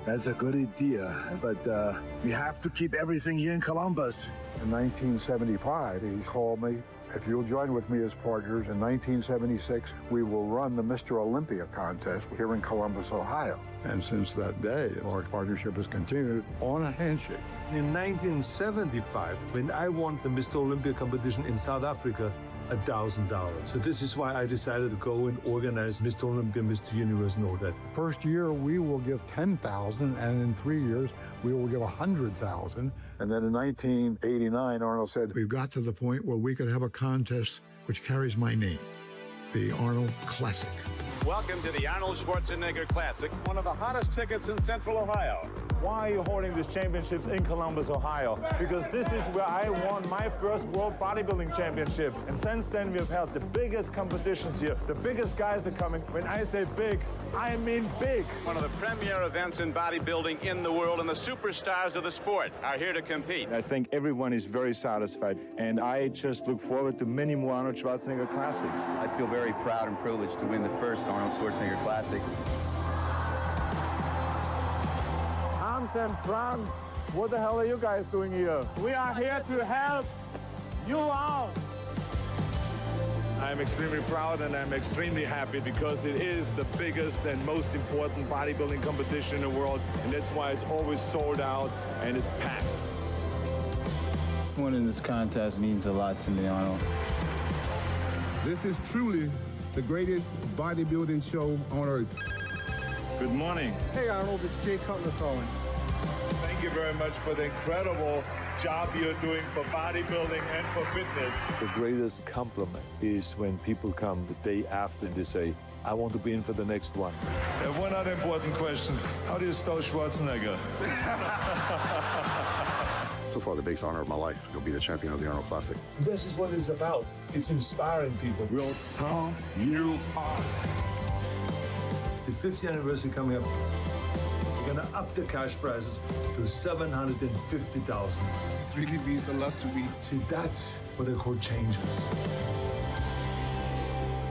that's a good idea, but we have to keep everything here in Columbus. In 1975, he called me. If you'll join with me as partners, in 1976, we will run the Mr. Olympia contest here in Columbus, Ohio. And since that day, our partnership has continued on a handshake. In 1975, when I won the Mr. Olympia competition in South Africa, $1,000. So this is why I decided to go and organize Mr. Olympia, Mr. Universe, and all that. First year, we will give $10,000, and in 3 years, we will give $100,000. And then in 1989, Arnold said, we've got to the point where we could have a contest which carries my name, the Arnold Classic. Welcome to the Arnold Schwarzenegger Classic, one of the hottest tickets in Central Ohio. Why are you holding these championships in Columbus, Ohio? Because this is where I won my first World Bodybuilding Championship. And since then, we've held the biggest competitions here. The biggest guys are coming. When I say big, I mean big. One of the premier events in bodybuilding in the world, and the superstars of the sport are here to compete. I think everyone is very satisfied, and I just look forward to many more Arnold Schwarzenegger Classics. I feel very proud and privileged to win the first Arnold Schwarzenegger Classic. Hans and Franz, what the hell are you guys doing here? We are here to help you out. I'm extremely proud and I'm extremely happy because it is the biggest and most important bodybuilding competition in the world, and that's why it's always sold out and it's packed. Winning this contest means a lot to me, Arnold. This is truly the greatest bodybuilding show on earth. Good morning. Hey Arnold, it's Jay Cutler calling. Thank you very much for the incredible job you're doing for bodybuilding and for fitness. The greatest compliment is when people come the day after and they say, I want to be in for the next one. One other important question. How do you spell Schwarzenegger? So far, the biggest honor of my life, to be the champion of the Arnold Classic. This is what it's about. It's inspiring people. We'll count you up. The 50th anniversary coming up. We're going to up the cash prizes to $750,000. This really means a lot to me. See, that's what they call changes.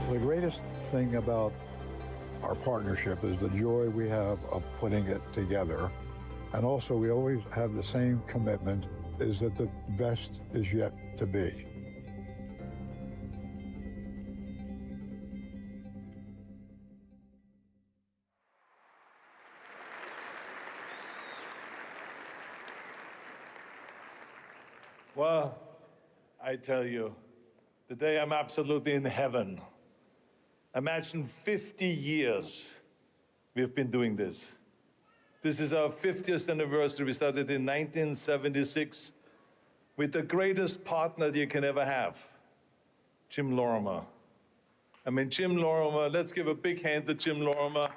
The greatest thing about our partnership is the joy we have of putting it together. And also, we always have the same commitment, is that the best is yet to be. Well, I tell you, today I'm absolutely in heaven. Imagine 50 years we've been doing this. This is our 50th anniversary. We started in 1976. with the greatest partner that you can ever have, Jim Lorimer. I mean, Jim Lorimer, let's give a big hand to Jim Lorimer,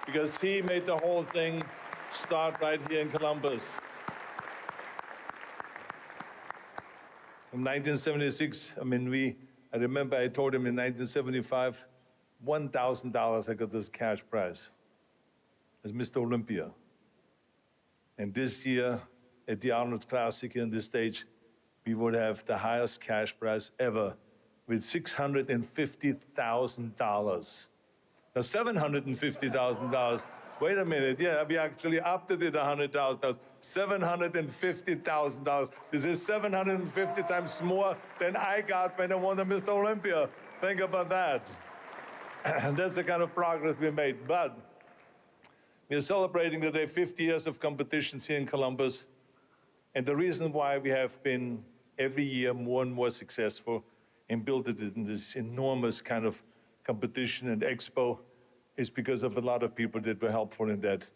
because he made the whole thing start right here in Columbus. From 1976, I mean, I remember I told him in 1975, $1,000 I got this cash prize as Mr. Olympia. And this year, at the Arnold Classic here on this stage, we would have the highest cash prize ever with $650,000. Now, $750,000. Wait a minute, yeah, we actually upped it at $100,000. $750,000. This is 750 times more than I got when I won the Mr. Olympia. Think about that. And that's the kind of progress we made. But we're celebrating today 50 years of competitions here in Columbus. And the reason why we have been every year more and more successful and built it in this enormous kind of competition and expo is because of a lot of people that were helpful in that.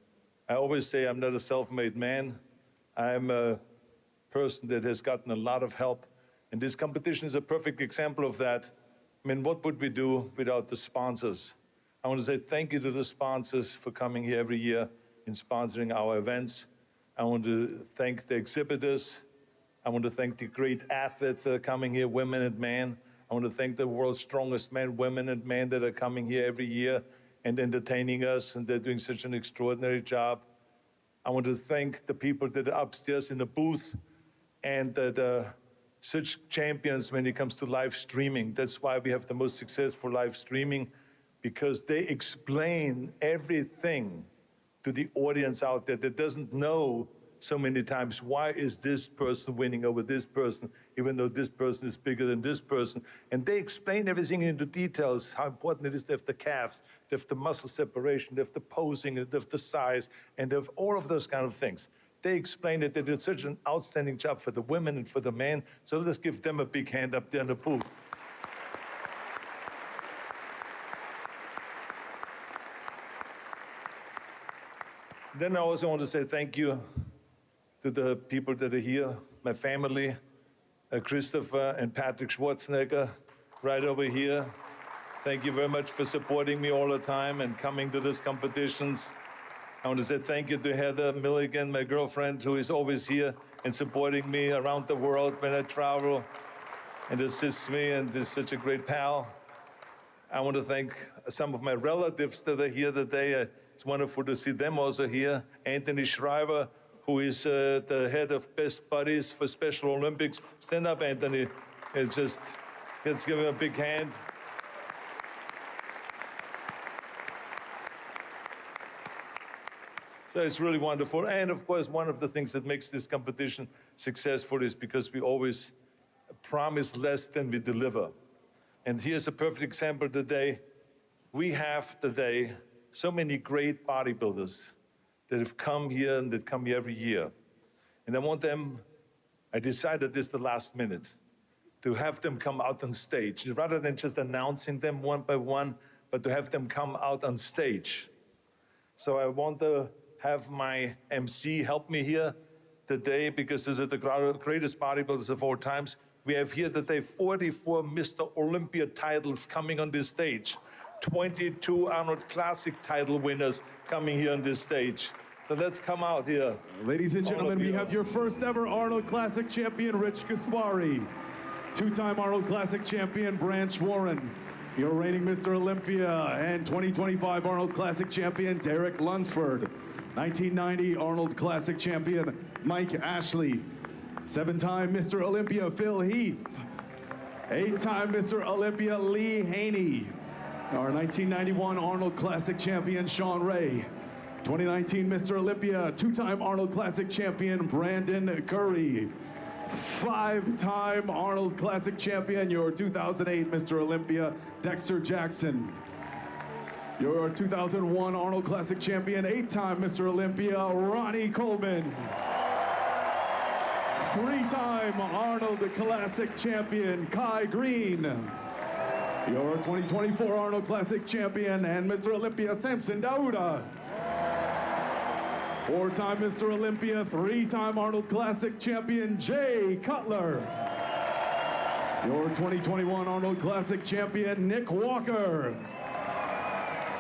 I always say I'm not a self-made man. I'm a person that has gotten a lot of help. And this competition is a perfect example of that. I mean, what would we do without the sponsors? I want to say thank you to the sponsors for coming here every year and sponsoring our events. I want to thank the exhibitors. I want to thank the great athletes that are coming here, women and men. I want to thank the world's strongest men, women and men that are coming here every year and entertaining us, and they're doing such an extraordinary job. I want to thank the people that are upstairs in the booth and that are such champions when it comes to live streaming. That's why we have the most successful live streaming, because they explain everything to the audience out there that doesn't know so many times, why is this person winning over this person, even though this person is bigger than this person? And they explain everything into details, how important it is to have the calves, to have the muscle separation, to have the posing, to have the size, and to have all of those kind of things. They explain it. They did such an outstanding job for the women and for the men. So let's give them a big hand up there in the booth. Then I also want to say thank you to the people that are here, my family, Christopher and Patrick Schwarzenegger, right over here. Thank you very much for supporting me all the time and coming to these competitions. I want to say thank you to Heather Milligan, my girlfriend, who is always here and supporting me around the world when I travel and assists me, and is such a great pal. I want to thank some of my relatives that are here today. It's wonderful to see them also here. Anthony Shriver, who is the head of Best Buddies for Special Olympics. Stand up, Anthony. Let's give him a big hand. So it's really wonderful. And of course, one of the things that makes this competition successful is because we always promise less than we deliver. And here's a perfect example today. We have today so many great bodybuilders that have come here and that come here every year. And I decided this the last minute, to have them come out on stage, rather than just announcing them one by one, but to have them come out on stage. So I want to have my MC help me here today, because these are the greatest bodybuilders of all times. We have here today 44 Mr. Olympia titles coming on this stage. 22 Arnold Classic title winners coming here on this stage. So let's come out here. Ladies and gentlemen, we have your first ever Arnold Classic champion, Rich Gaspari. Two-time Arnold Classic champion, Branch Warren. Your reigning Mr. Olympia and 2025 Arnold Classic champion, Derek Lunsford. 1990 Arnold Classic champion, Mike Ashley. 7-time Mr. Olympia, Phil Heath. 8-time Mr. Olympia, Lee Haney. Our 1991 Arnold Classic champion, Sean Ray. 2019 Mr. Olympia, 2-time Arnold Classic champion, Brandon Curry. 5-time Arnold Classic champion, your 2008 Mr. Olympia, Dexter Jackson. Your 2001 Arnold Classic champion, 8-time Mr. Olympia, Ronnie Coleman. 3-time Arnold Classic champion, Kai Green. Your 2024 Arnold Classic champion and Mr. Olympia, Samson Dauda. Four-time Mr. Olympia, three-time Arnold Classic champion, Jay Cutler. Your 2021 Arnold Classic champion, Nick Walker.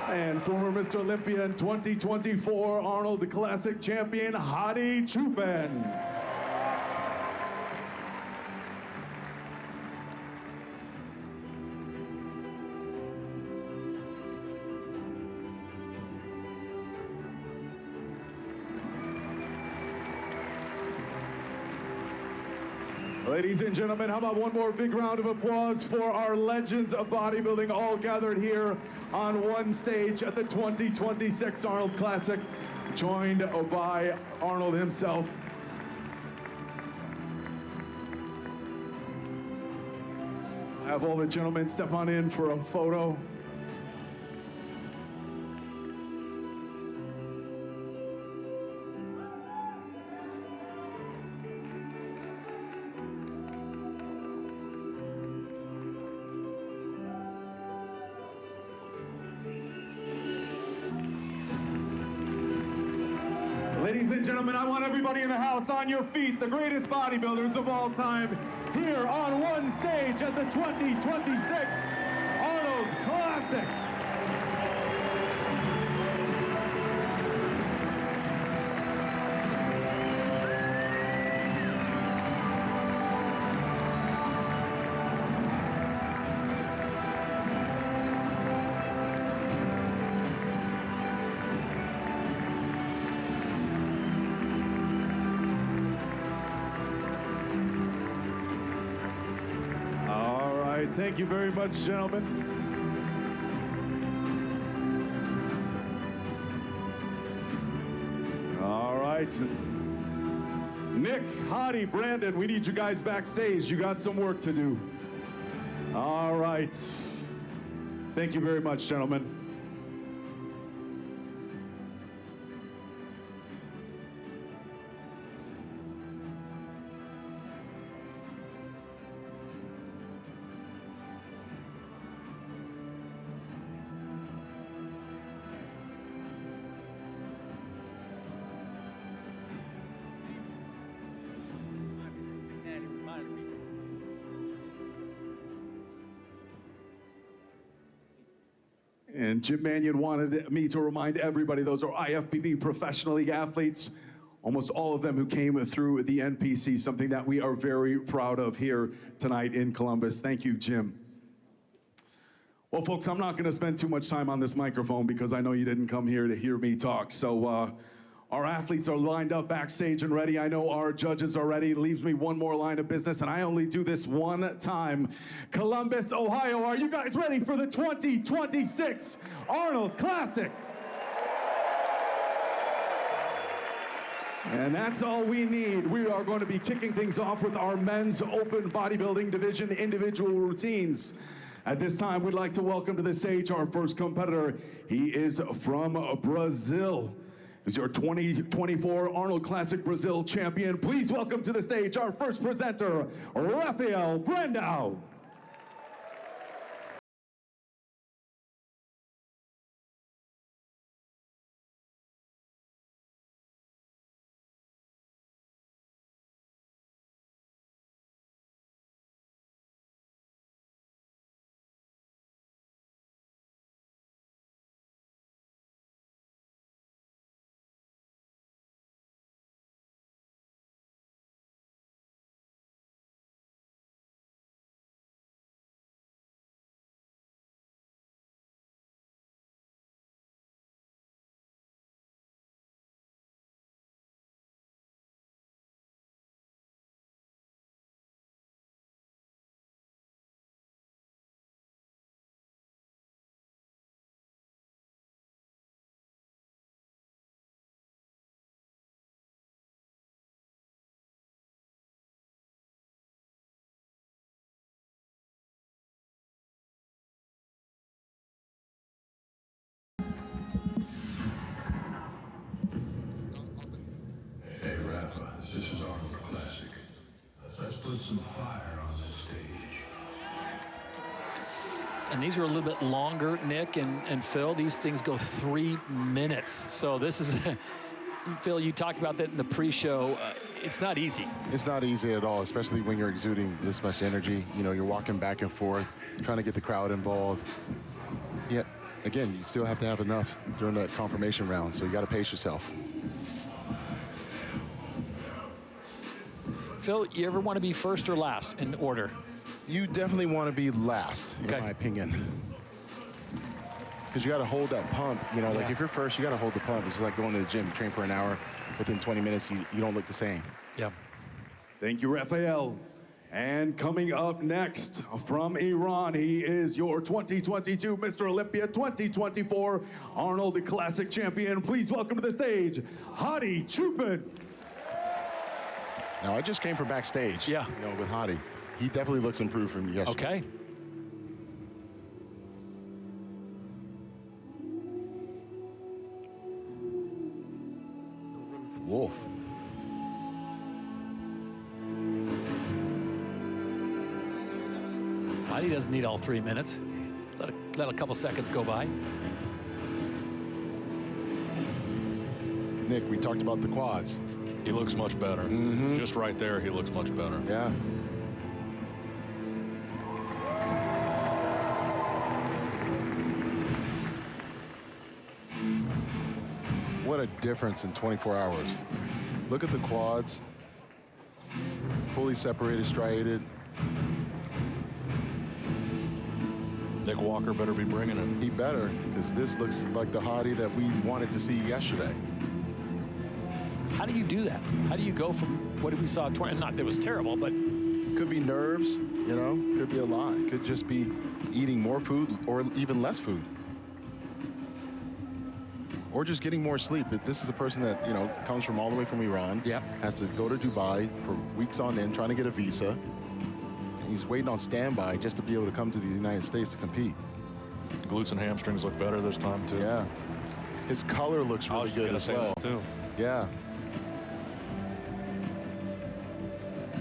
And former Mr. Olympia and 2024 Arnold Classic champion, Hadi Chupan. Ladies and gentlemen, how about one more big round of applause for our legends of bodybuilding all gathered here on one stage at the 2026 Arnold Classic, joined by Arnold himself. Have all the gentlemen step on in for a photo. Ladies and gentlemen, I want everybody in the house on your feet, the greatest bodybuilders of all time, here on one stage at the 2026 Arnold Classic. Thank you very much, gentlemen. All right. Nick, Hadi, Brandon, we need you guys backstage. You got some work to do. All right. Thank you very much, gentlemen. And Jim Mannion wanted me to remind everybody, those are IFBB Professional League athletes, almost all of them who came through the NPC, something that we are very proud of here tonight in Columbus. Thank you, Jim. Well, folks, I'm not going to spend too much time on this microphone because I know you didn't come here to hear me talk. So our athletes are lined up backstage and ready. I know our judges are ready. It leaves me one more line of business, and I only do this one time. Columbus, Ohio, are you guys ready for the 2026 Arnold Classic? And that's all we need. We are going to be kicking things off with our men's open bodybuilding division individual routines. At this time, we'd like to welcome to the stage our first competitor. He is from Brazil. He's your 2024 Arnold Classic Brazil champion. Please welcome to the stage our first presenter, Rafael Brando. This is Arnold Classic. Let's put some fire on this stage. And these are a little bit longer, Nick and Phil. These things go 3 minutes. So this is, Phil, you talked about that in the pre-show. It's not easy. It's not easy at all, especially when you're exuding this much energy. You know, you're walking back and forth, trying to get the crowd involved. Yet, again, you still have to have enough during that confirmation round, so you got to pace yourself. Phil, you ever want to be first or last in order? You definitely want to be last, in my opinion. Because you got to hold that pump. You know, like if you're first, you got to hold the pump. It's just like going to the gym. You train for an hour. Within 20 minutes, you don't look the same. Yeah. Thank you, Raphael. And coming up next from Iran, he is your 2022 Mr. Olympia 2024 Arnold Classic champion. Please welcome to the stage, Hadi Chupan. Now, I just came from backstage. Yeah. You know, with Hadi. He definitely looks improved from yesterday. Okay. Wolf. Hadi doesn't need all 3 minutes. Let a couple seconds go by. Nick, we talked about the quads. He looks much better. Just right there, he looks much better. Yeah. What a difference in 24 hours. Look at the quads. Fully separated, striated. Nick Walker better be bringing it. He better, because this looks like the Hadi that we wanted to see yesterday. How do you do that? How do you go from what we saw 20? Not that it was terrible, but could be nerves, you know, could be a lot. Could just be eating more food or even less food. Or just getting more sleep. This is a person that, you know, comes from all the way from Iran. Yeah. Has to go to Dubai for weeks on end, trying to get a visa. He's waiting on standby just to be able to come to the United States to compete. Glutes and hamstrings look better this time, too. Yeah. His color looks really good as well. Too. Yeah.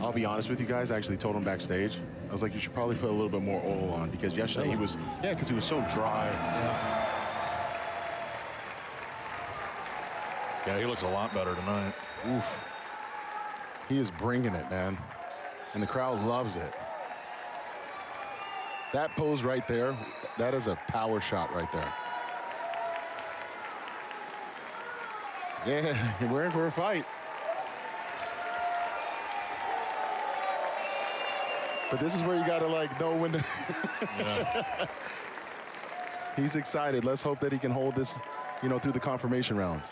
I'll be honest with you guys, I actually told him backstage, I was like, you should probably put a little bit more oil on, because yesterday he was, because he was so dry. Yeah, he looks a lot better tonight. Oof. He is bringing it, man. And the crowd loves it. That pose right there, that is a power shot right there. Yeah, we're in for a fight. But this is where you gotta like know when to. He's excited. Let's hope that he can hold this, you know, through the confirmation rounds.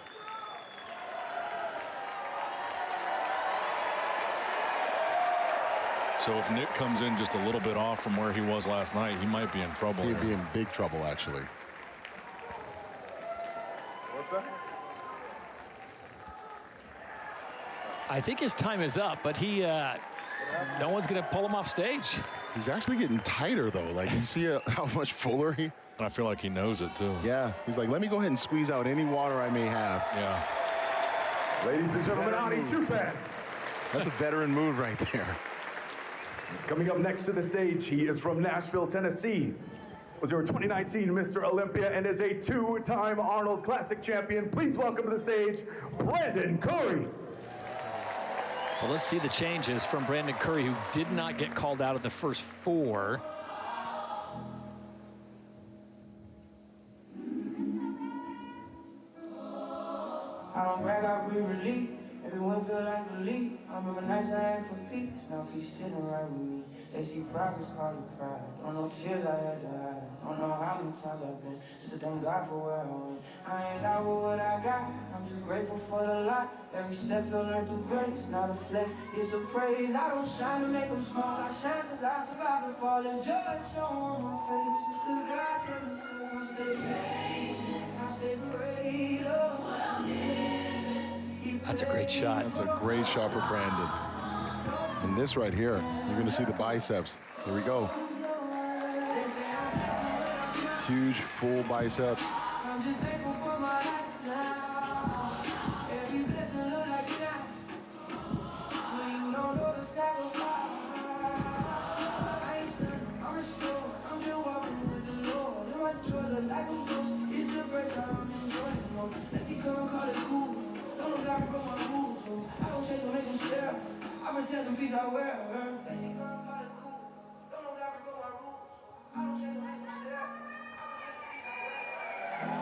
So if Nick comes in just a little bit off from where he was last night, he might be in trouble. He'd be in big trouble, actually. What's that? I think his time is up, but he, no one's going to pull him off stage. He's actually getting tighter, though. Like, you see how much fuller he... I feel like he knows it, too. Yeah. He's like, let me go ahead and squeeze out any water I may have. Yeah. Ladies and gentlemen, Hadi Chupan. That's a veteran move right there. Coming up next to the stage, he is from Nashville, Tennessee. Was your 2019 Mr. Olympia and is a two-time Arnold Classic champion. Please welcome to the stage, Brandon Curry. So let's see the changes from Brandon Curry, who did not get called out of the first four. I don't brag, I breathe relief. Everyone feel like belief. I remember nights I asked for peace. Now peace sitting right with me. They see progress, call it pride. Don't know tears I had to hide. Don't know how many times I've been just to thank God for where I went. I ain't out with what I got. I'm just grateful for the lot. Every step feel learned through grace. Not a flex, it's a praise. I don't shine to make them small. I shine cause I survived the fall and judge show on my face. It's cause God doesn't so I stay patient. I stay prayed up. What I'm living. That's a great shot. That's a great shot for Brandon. And this right here, you're going to see the biceps. Here we go. Huge, full biceps. I'm just thankful for my life now. Every blessing look like shine. When you don't know the sacrifice. I ain't stunned, I'm restored. I'm just walking with the Lord. In my joy, look like a ghost. It's your grace, I'm enjoying most. Let's see, come call it cool. Don't look gotta break my rules. I don't chase to make them stare. I protect the piece I wear.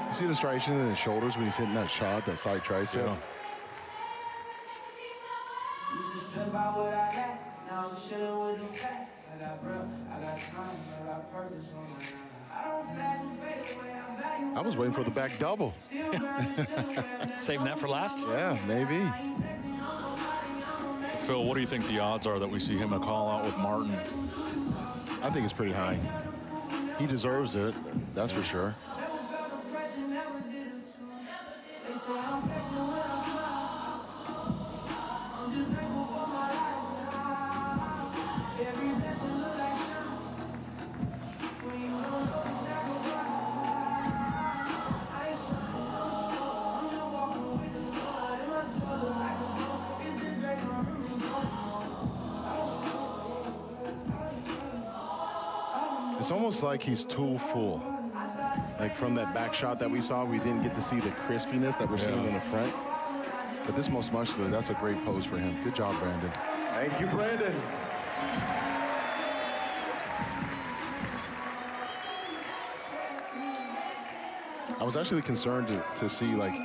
You see the striation in his shoulders when he's hitting that shot, that side tricep? Used to stress about what I lack. Now I'm chilling with the facts. I got breath, I got time, I got purpose on my line. I don't flash and fade away. I value. I was waiting for the back double. Saving that for last? Yeah, maybe. Phil, what do you think the odds are that we see him a call out with Martin? I think it's pretty high. He deserves it, that's for sure. It's almost like he's too full. Like from that back shot that we saw, we didn't get to see the crispiness that we're seeing in the front. But this most muscular, that's a great pose for him. Good job, Brandon. Thank you, Brandon. I was actually concerned to see like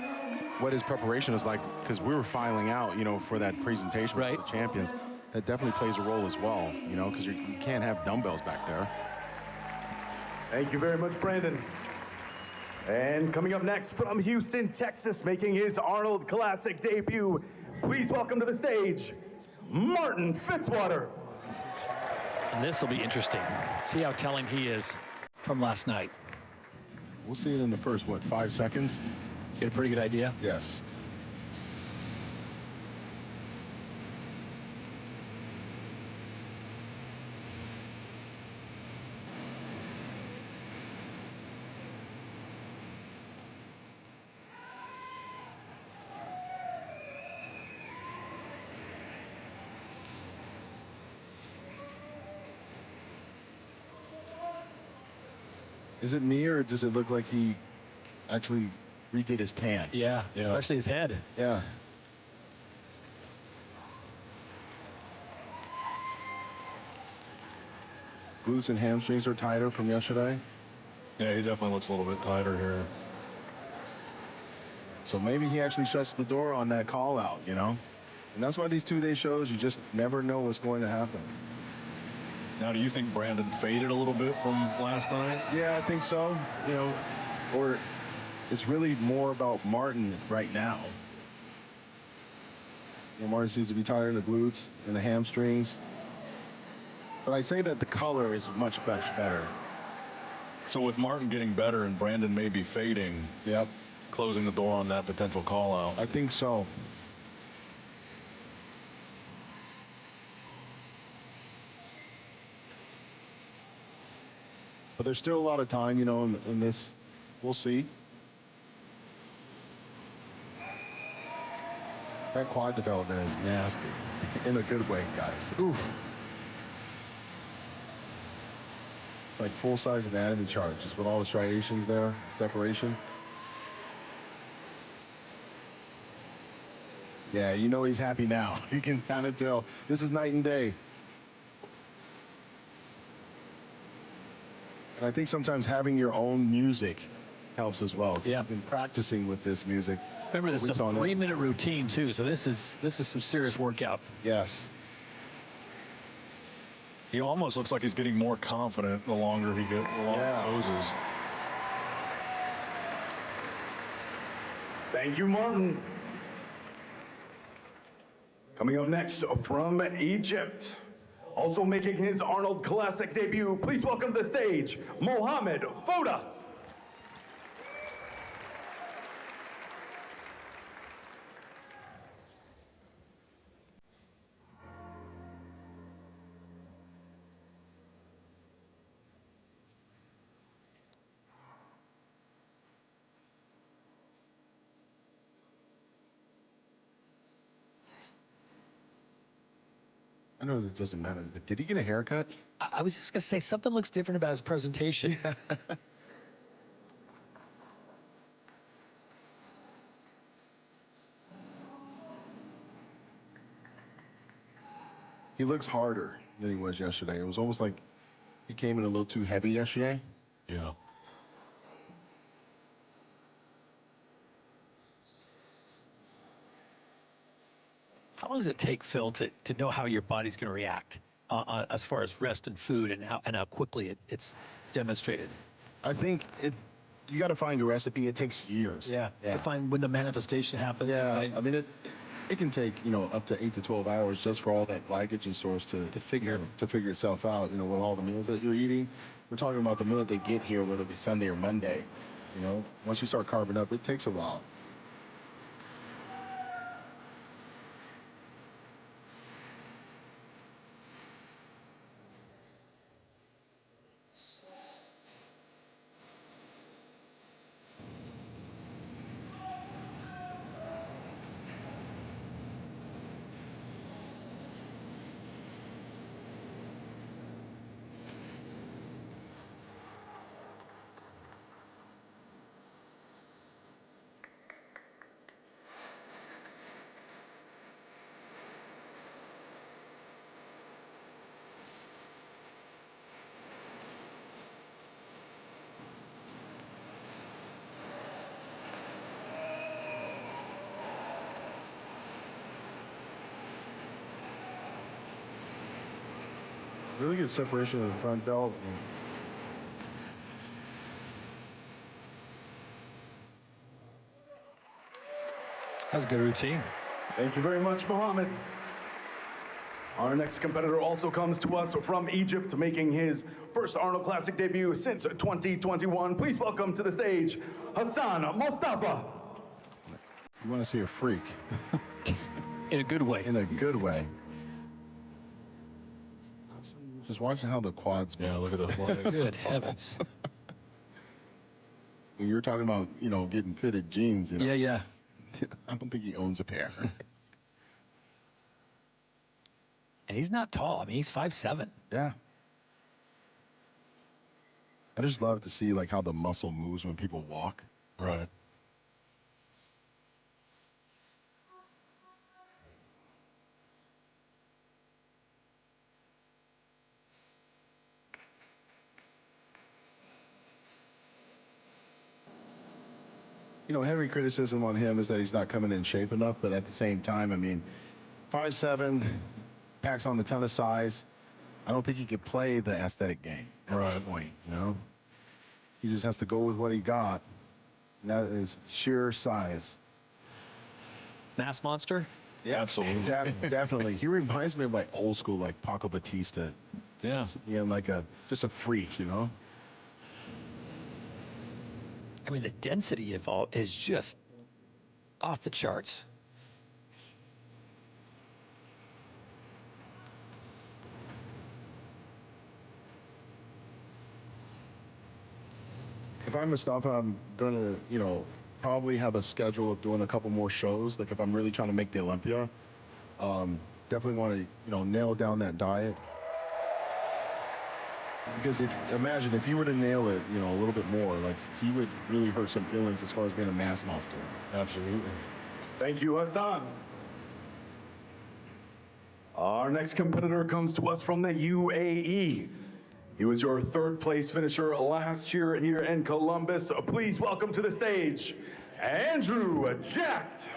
what his preparation is like, because we were filing out, you know, for that presentation for the champions. That definitely plays a role as well, you know, because you can't have dumbbells back there. Thank you very much, Brandon. And coming up next from Houston, Texas, making his Arnold Classic debut, please welcome to the stage, Martin Fitzwater. And this will be interesting. See how telling he is from last night. We'll see it in the first, what, 5 seconds? Get a pretty good idea? Yes. Is it me, or does it look like he actually redid his tan? Yeah, especially his head. Yeah. Glutes and hamstrings are tighter from yesterday. Yeah, he definitely looks a little bit tighter here. So maybe he actually shuts the door on that call out, you know? And that's why these two-day shows, you just never know what's going to happen. Now, do you think Brandon faded a little bit from last night? Yeah, I think so. You know, or it's really more about Martin right now. You know, Martin seems to be tired in the glutes and the hamstrings. But I say that the color is much better. So with Martin getting better and Brandon maybe fading, closing the door on that potential call out. I think so. But there's still a lot of time, you know, in this. We'll see. That quad development is nasty, in a good way, guys. Oof. It's like full-size anatomy chart, just with all the striations there, separation. Yeah, you know he's happy now. You can kind of tell. This is night and day. And I think sometimes having your own music helps as well. Yeah. I've been practicing with this music. Remember, this is a 3-minute routine too, so this is some serious workout. Yes. He almost looks like he's getting more confident the longer he poses. Thank you, Martin. Coming up next from Egypt, also making his Arnold Classic debut, please welcome to the stage, Mohamed Foda. I know that doesn't matter, but did he get a haircut? I was just going to say, something looks different about his presentation. He looks harder than he was yesterday. It was almost like he came in a little too heavy yesterday. Yeah. How long does it take, Phil, to know how your body's going to react as far as rest and food and how quickly it's demonstrated? I think you got to find your recipe. It takes years. Yeah. To find when the manifestation happens. Yeah. Right? I mean, it can take, up to 8 to 12 hours just for all that glycogen stores to figure itself out, with all the meals that you're eating. We're talking about the minute they get here, whether it be Sunday or Monday. Once you start carving up, it takes a while. Really good separation of the front belt. That's a good routine. Thank you very much, Mohammed. Our next competitor also comes to us from Egypt, making his first Arnold Classic debut since 2021. Please welcome to the stage, Mustafa. You want to see a freak. In a good way. In a good way. Just watching how the quads move. Yeah, look at those legs. Good heavens. When you're talking about, getting fitted jeans, Yeah. I don't think he owns a pair. And he's not tall. I mean, he's 5'7". Yeah. I just love to see how the muscle moves when people walk. Right. Heavy criticism on him is that he's not coming in shape enough, but at the same time, 5'7", packs on a ton of size. I don't think he could play the aesthetic game at this point, He just has to go with what he got, and that is sheer size. Mass monster? Yeah, absolutely. Definitely. He reminds me of old school, Paco Batista. Yeah. Just a freak, I mean, the density of all is just off the charts. If I'm Mustafa, I'm gonna, probably have a schedule of doing a couple more shows. If I'm really trying to make the Olympia, definitely want to, nail down that diet. Because imagine if you were to nail it, a little bit more, he would really hurt some feelings as far as being a mass monster. Absolutely. Thank you, Hassan. Our next competitor comes to us from the UAE. He was your third place finisher last year here in Columbus. Please welcome to the stage, Andrew Jacked.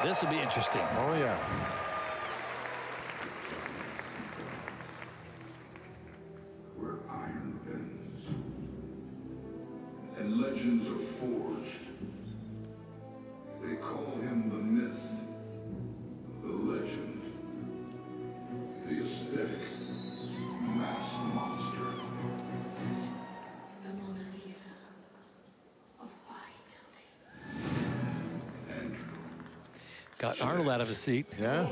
This will be interesting. Oh, yeah. Where iron bends and legends are forged. They call him the myth, the legend, the aesthetic mass monster. The Mona Lisa of bodybuilding. Andrew. Got Arnold out of his seat. Yeah.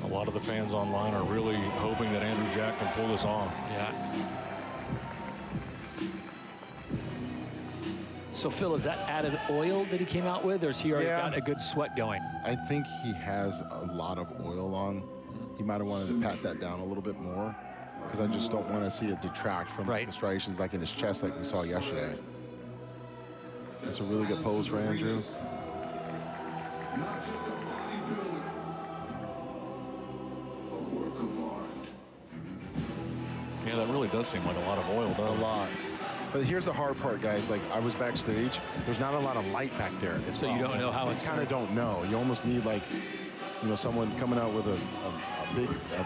A lot of the fans online are really hoping that Andrew Jack can pull this off. Yeah. So, Phil, is that added oil that he came out with, or has he already got a good sweat going? I think he has a lot of oil on. He might have wanted to pat that down a little bit more, because I just don't want to see it detract from the striations in his chest like we saw yesterday. That's a really good pose for Andrew. Not just a bodybuilder, a work of art. Yeah, that really does seem like a lot of oil, doesn't it? A lot. But here's the hard part, guys. Like, I was backstage. There's not a lot of light back there. So you don't know how it's kind of don't know. You almost need, like, you know, someone coming out with a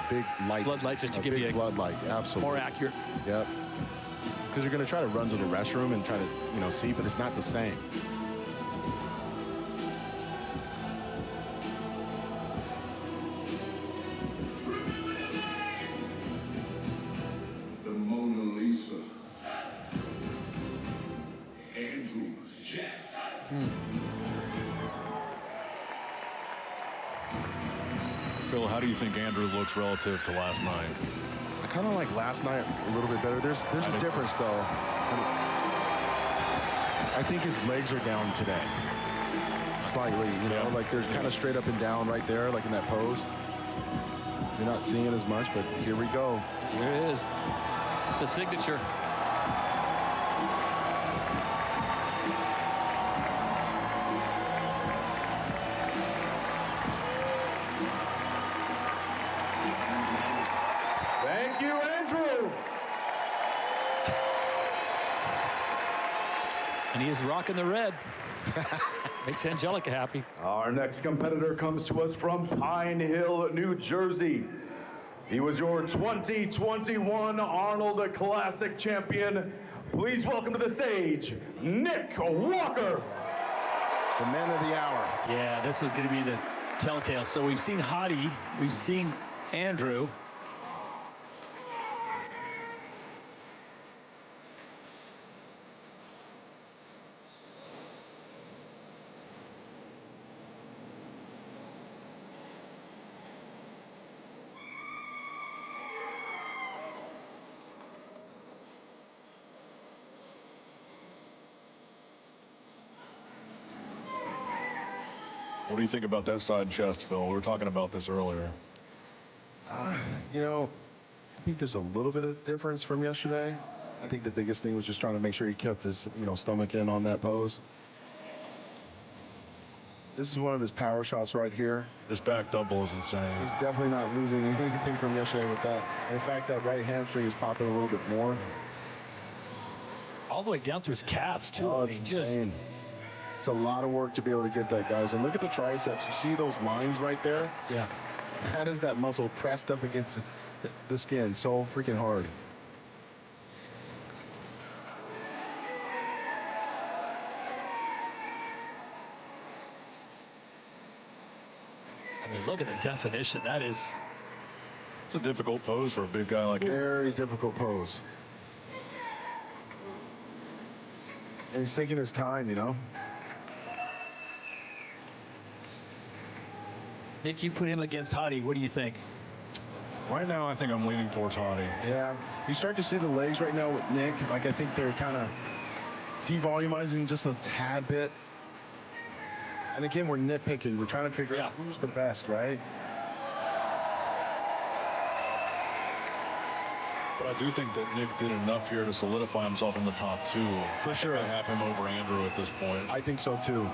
big light. Floodlight just to give you a floodlight. Absolutely. more accurate. Yep. Because you're going to try to run to the restroom and try to, you know, see, but it's not the same. The Mona Lisa. Andrew Jack. Phil, how do you think Andrew looks relative to last night? I kind of like last night a little bit better. There's a difference, though. I think his legs are down today. Slightly, you know, like they're kind of straight up and down right there, like in that pose. You're not seeing it as much, but here we go. Here it is. The signature. Thank you, Andrew. And he is rocking the red. Makes Angelica happy. Our next competitor comes to us from Pine Hill, New Jersey. He was your 2021 Arnold Classic champion. Please welcome to the stage, Nick Walker. The man of the hour. Yeah, this is going to be the telltale. So we've seen Hottie, we've seen Andrew. What do you think about that side chest, Phil? We were talking about this earlier. You know, I think there's a little bit of difference from yesterday. I think the biggest thing was just trying to make sure he kept his, you know, stomach in on that pose. This is one of his power shots right here. This back double is insane. He's definitely not losing anything from yesterday with that. In fact, that right hamstring is popping a little bit more. All the way down through his calves, too. Oh, it's insane. It's a lot of work to be able to get that, guys. And look at the triceps. You see those lines right there? Yeah. That is that muscle pressed up against the skin so freaking hard. I mean, look at the definition. That is... It's a difficult pose for a big guy like him. Very difficult pose. And he's taking his time, you know? Nick, you put him against Hottie. What do you think? Right now, I think I'm leaning towards Hottie. Yeah. You start to see the legs right now with Nick. Like, I think they're kind of devolumizing just a tad bit. And again, we're nitpicking. We're trying to figure out who's the best, right? But I do think that Nick did enough here to solidify himself in the top two. For sure. I have him over Andrew at this point. I think so, too.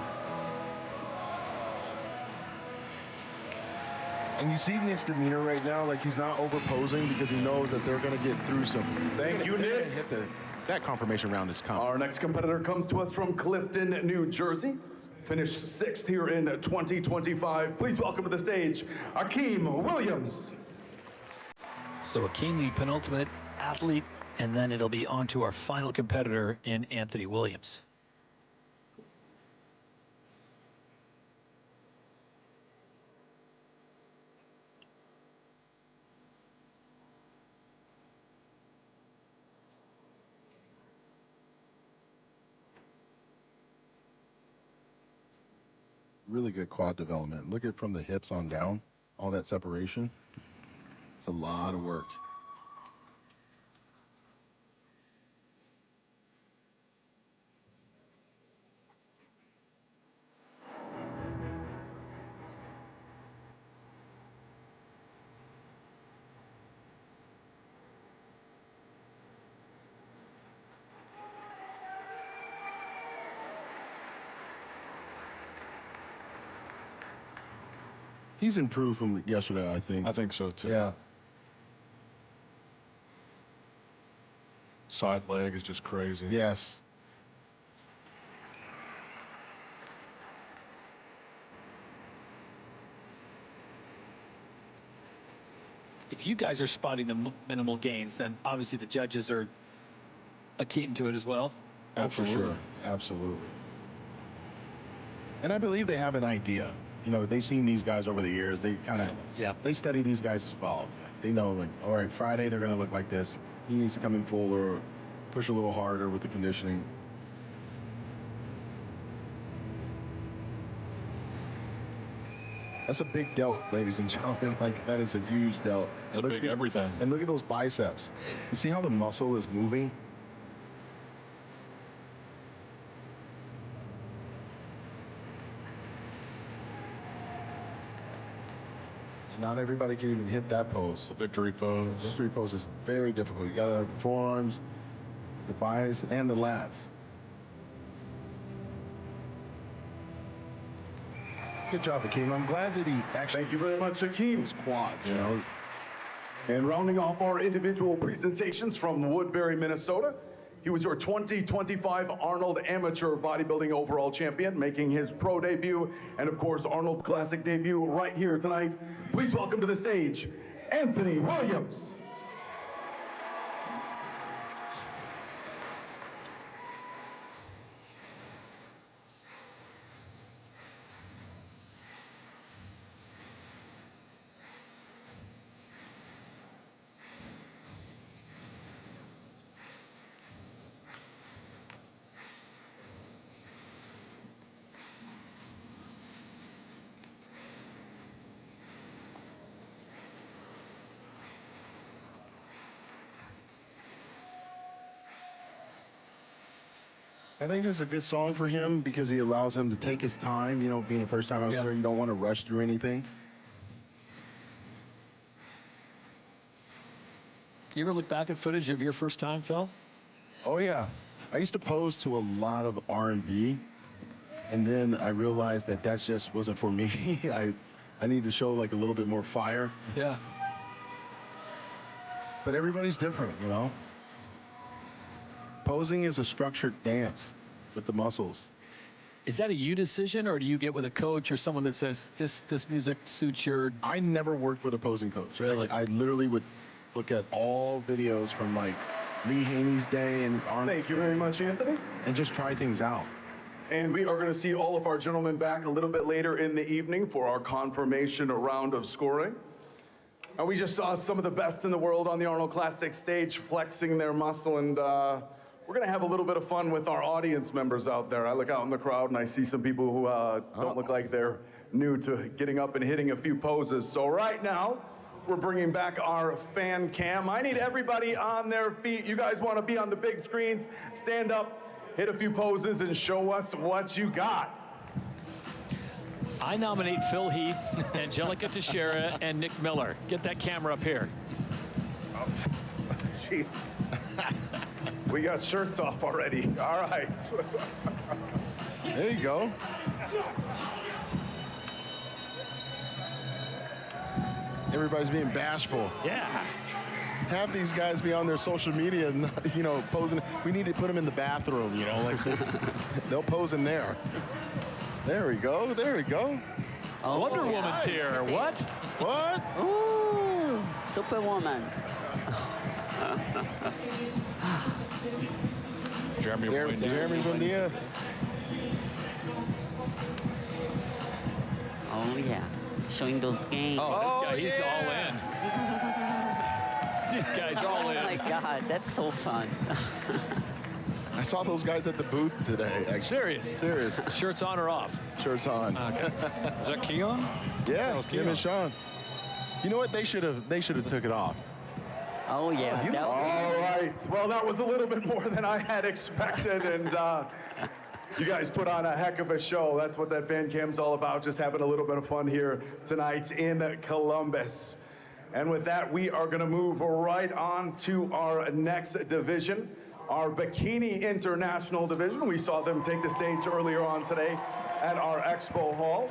And you see Nick's demeanor right now, like he's not overposing because he knows that they're going to get through some. Thank you, Nick. That confirmation round is coming. Our next competitor comes to us from Clifton, New Jersey. Finished 6th here in 2025. Please welcome to the stage, Akeem Williams. So Akeem, the penultimate athlete, and then it'll be on to our final competitor in Anthony Williams. Really good quad development. Look at from the hips on down, all that separation. It's a lot of work. He's improved from yesterday, I think. I think so, too. Yeah. Side leg is just crazy. Yes. If you guys are spotting the minimal gains, then obviously the judges are keen to it as well. Absolutely. For sure. Absolutely. And I believe they have an idea. You know, they've seen these guys over the years. They kind of, they study these guys as well. They know, like, all right, Friday they're going to look like this. He needs to come in full or push a little harder with the conditioning. That's a big delt, ladies and gentlemen. Like, that is a huge delt. It's a big everything. And look at those biceps. You see how the muscle is moving? Not everybody can even hit that pose. The victory pose. The victory pose is very difficult. You gotta have the forearms, the biceps, and the lats. Good job, Hakeem. I'm glad that he actually. Thank you very much, Hakeem. Quads, you know. And rounding off our individual presentations from Woodbury, Minnesota, he was your 2025 Arnold Amateur Bodybuilding Overall Champion, making his pro debut, and of course, Arnold Classic debut right here tonight. Please welcome to the stage, Anthony Williams. I think this is a good song for him because he allows him to take his time, you know, being the first time out there, you don't want to rush through anything. You ever look back at footage of your first time, Phil? Oh, yeah. I used to pose to a lot of R&B, and then I realized that that just wasn't for me. I need to show like a little bit more fire. Yeah. But everybody's different, you know? Posing is a structured dance with the muscles. Is that a you decision, or do you get with a coach or someone that says, this music suits your... I never worked with a posing coach. Really? I literally would look at all videos from like Lee Haney's day and Arnold. Thank you very much, Anthony. And just try things out. And we are going to see all of our gentlemen back a little bit later in the evening for our confirmation round of scoring. And we just saw some of the best in the world on the Arnold Classic stage flexing their muscle, and we're going to have a little bit of fun with our audience members out there. I look out in the crowd and I see some people who don't look like they're new to getting up and hitting a few poses. So right now, we're bringing back our fan cam. I need everybody on their feet. You guys want to be on the big screens, stand up, hit a few poses, and show us what you got. I nominate Phil Heath, Angelica Teixeira, and Nick Miller. Get that camera up here. Jeez. We got shirts off already. All right. There you go. Everybody's being bashful. Yeah. Have these guys be on their social media and, you know, posing. We need to put them in the bathroom, you know, like they'll pose in there. There we go. There we go. Oh, Wonder Woman's here. What? What? Ooh, Superwoman. Jeremy Buendia. Oh, yeah. Showing those games. Oh, this guy, he's all in. These guys are all in. Oh, my God. That's so fun. I saw those guys at the booth today. Actually. Serious. Shirts on or off? Shirts on. Okay. Is that Keon? Yeah, Kim and Sean. You know what? They should have took it off. Oh, yeah. All right. Well, that was a little bit more than I had expected, and you guys put on a heck of a show. That's what that fan cam's all about, just having a little bit of fun here tonight in Columbus. And with that, we are going to move right on to our next division, our Bikini International division. We saw them take the stage earlier on today at our expo hall.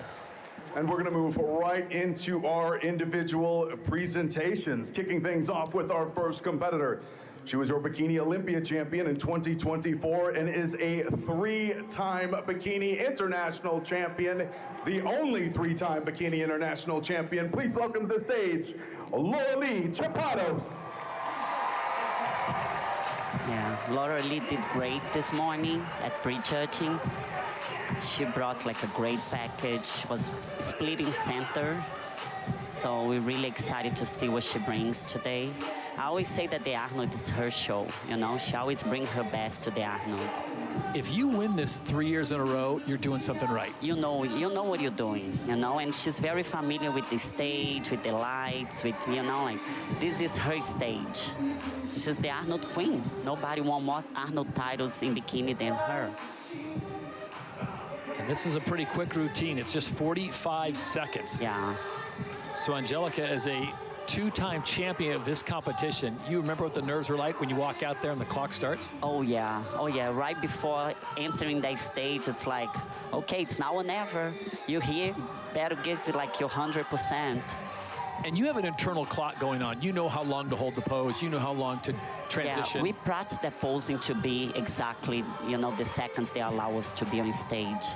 And we're gonna move right into our individual presentations, kicking things off with our first competitor. She was your Bikini Olympia champion in 2024 and is a 3-time Bikini International champion, the only 3-time Bikini International champion. Please welcome to the stage, Laura Lee Chapados. Yeah, Laura Lee did great this morning at pre-judging. She brought like a great package. She was splitting center. So we're really excited to see what she brings today. I always say that the Arnold is her show, you know? She always brings her best to the Arnold. If you win this 3 years in a row, you're doing something right. You know what you're doing, you know? And she's very familiar with the stage, with the lights, with, you know, like, this is her stage. She's the Arnold queen. Nobody won more Arnold titles in bikini than her. And this is a pretty quick routine. It's just 45 seconds. Yeah. So Angelica, as a 2-time champion of this competition, you remember what the nerves were like when you walk out there and the clock starts? Oh yeah, right before entering that stage, it's like, okay, it's now or never. You're here, better give it like your 100%. And you have an internal clock going on. You know how long to hold the pose. You know how long to transition. Yeah, we practice that posing to be exactly, you know, the seconds they allow us to be on stage.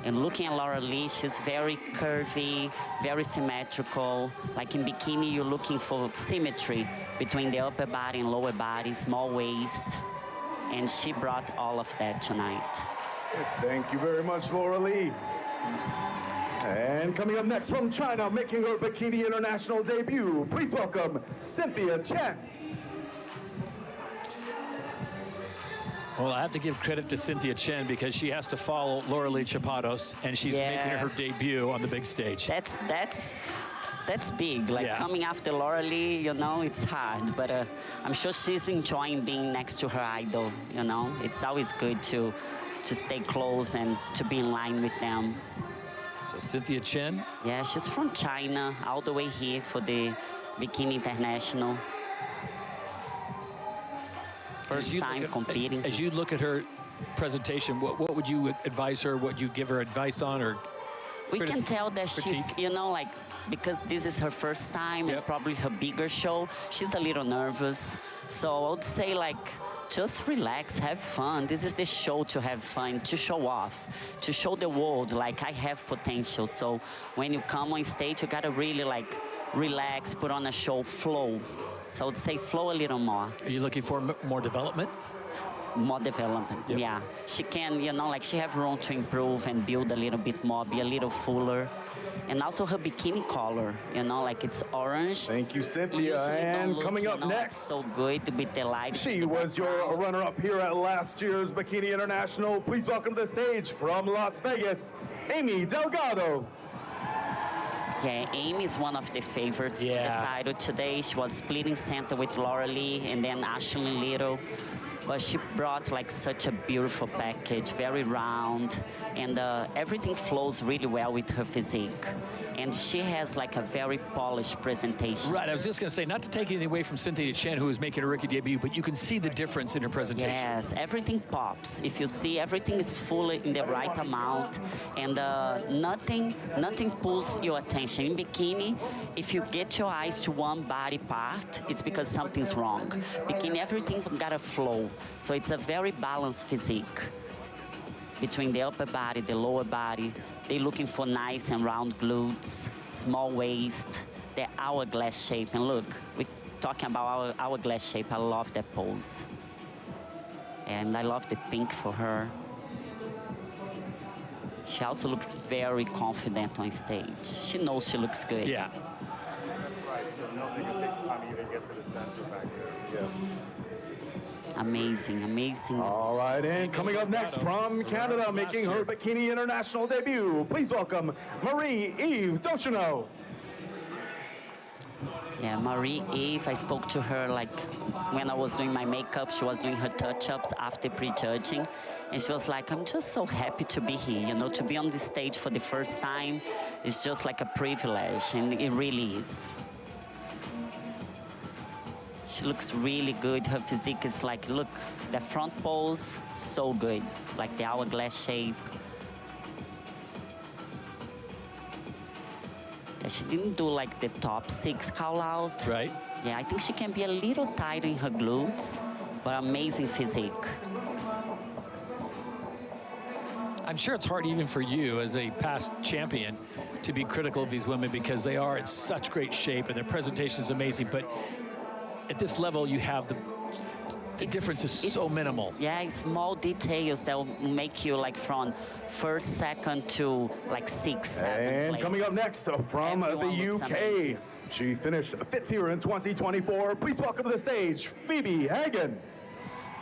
And looking at Laura Lee, she's very curvy, very symmetrical. Like in bikini, you're looking for symmetry between the upper body and lower body, small waist. And she brought all of that tonight. Thank you very much, Laura Lee. And coming up next from China, making her Bikini International debut, please welcome Cynthia Chen. Well, I have to give credit to Cynthia Chen because she has to follow Laura Lee Chapados, and she's making her debut on the big stage. That's big. Like coming after Laura Lee, you know, it's hard. But I'm sure she's enjoying being next to her idol. You know, it's always good to stay close and to be in line with them. So Cynthia Chen? Yeah, she's from China, all the way here for the Bikini International. First time competing. As you look at her presentation, what would you advise her? What you give her advice on, or we can tell that she's, you know, like, because this is her first time and probably her bigger show, she's a little nervous. So I would say, like, just relax, have fun. This is the show to have fun, to show off, to show the world, like, I have potential. So when you come on stage, you gotta really, like, relax, put on a show, flow. So I would say flow a little more. Are you looking for more development? More development, yeah. She can, you know, like, she have room to improve and build a little bit more, be a little fuller. And also her bikini color, you know, like, it's orange. Thank you, Cynthia. And coming up next, so good with the light. She was your runner-up here at last year's Bikini International. Please welcome to the stage from Las Vegas, Amy Delgado. Yeah, Amy is one of the favorites for the title today. She was splitting center with Laura Lee and then Ashley Little. But she brought like such a beautiful package, very round, and everything flows really well with her physique. And she has like a very polished presentation. Right, I was just gonna say, not to take anything away from Cynthia Chen, who is making a rookie debut, but you can see the difference in her presentation. Yes, everything pops. If you see, everything is full in the right amount, and nothing pulls your attention. In bikini, if you get your eyes to one body part, it's because something's wrong. Bikini, everything gotta flow. So it's a very balanced physique between the upper body, the lower body. They're looking for nice and round glutes, small waist, the hourglass shape. And look, we're talking about our hourglass shape. I love that pose. And I love the pink for her. She also looks very confident on stage. She knows she looks good. Yeah. Amazing, amazing. All right, and coming up next from Canada, making her Bikini International debut, please welcome Marie-Eve Duchesneau. Yeah, Marie-Eve, I spoke to her like when I was doing my makeup. She was doing her touch-ups after pre-judging. And she was like, I'm just so happy to be here, you know, to be on the stage for the first time. It's just like a privilege, and it really is. She looks really good. Her physique is like, look, the front pose, so good. Like the hourglass shape. Yeah, she didn't do like the top 6 call out. Right. Yeah, I think she can be a little tight in her glutes, but amazing physique. I'm sure it's hard even for you as a past champion to be critical of these women because they are in such great shape and their presentation is amazing, but at this level you have the difference is so minimal. Yeah, small details that will make you like from first, second to like 6, 7 And place. coming up next from Everyone the looks UK, amazing. she finished 5th here in 2024. Please welcome to the stage, Phoebe Hagan.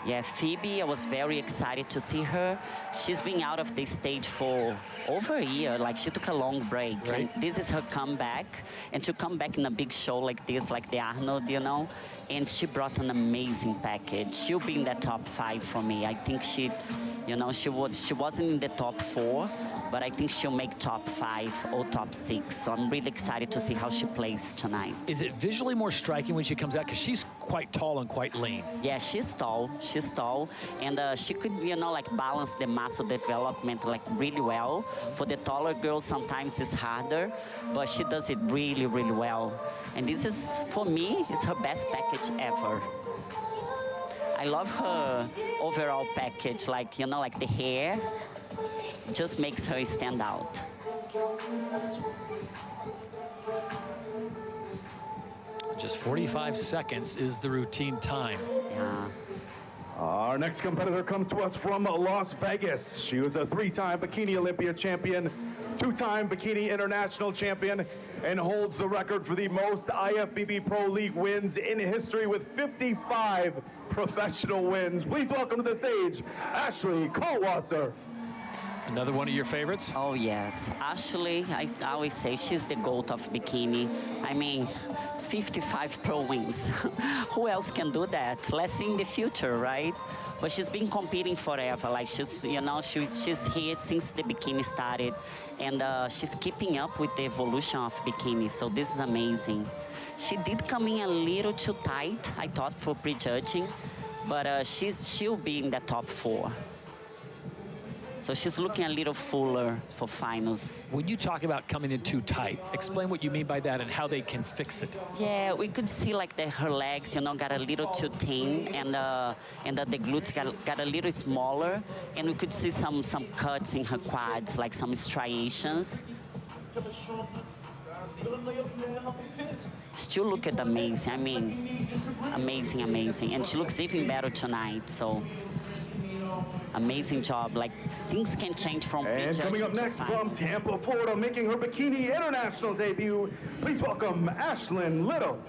Yeah, Phoebe, I was very excited to see her. She's been out of the stage for over a year. Like, she took a long break. Right. And this is her comeback. And to come back in a big show like this, like the Arnold, you know, and she brought an amazing package. She'll be in the top 5 for me. I think she, you know, she wasn't in the top 4, but I think she'll make top 5 or top 6. So I'm really excited to see how she plays tonight. Is it visually more striking when she comes out? Because she's quite tall and quite lean. Yeah, she's tall, and she could, you know, like balance the muscle development like really well. For the taller girls, sometimes it's harder, but she does it really, really well. And this is, for me, is her best package ever. I love her overall package, like, you know, like the hair just makes her stand out. Just 45 seconds is the routine time. Yeah. Our next competitor comes to us from Las Vegas. She was a 3-time Bikini Olympia champion, 2-time Bikini International champion, and holds the record for the most IFBB Pro League wins in history with 55 professional wins. Please welcome to the stage, Ashley Kaltwasser. Another one of your favorites? Oh, yes. Ashley, I always say she's the GOAT of Bikini. I mean, 55 pro wins. Who else can do that? Let's see in the future, right? But she's been competing forever. Like, she's, you know, she's here since the Bikini started. And she's keeping up with the evolution of Bikini. So this is amazing. She did come in a little too tight, I thought, for prejudging. But she'll be in the top 4. So she's looking a little fuller for finals. When you talk about coming in too tight, explain what you mean by that and how they can fix it. Yeah, we could see like her legs, you know, got a little too thin, and the glutes got a little smaller, and we could see some cuts in her quads, like some striations. Still look at amazing. I mean, amazing, amazing, and she looks even better tonight. So. Amazing job. Like, things can change from And coming up next from Tampa, Florida, making her Bikini International debut, please welcome Ashlyn Little.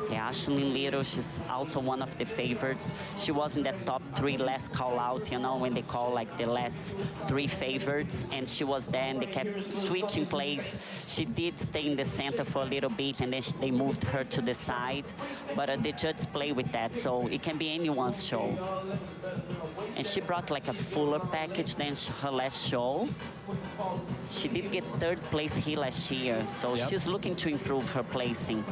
Yeah, Ashlyn Little, she's also one of the favorites. She was in the top 3 last call out, you know, when they call like the last 3 favorites, and she was there and they kept switching place. She did stay in the center for a little bit, and then they moved her to the side, but the judges play with that, so it can be anyone's show. And she brought like a fuller package than her last show. She did get 3rd place here last year, so she's looking to improve her placing.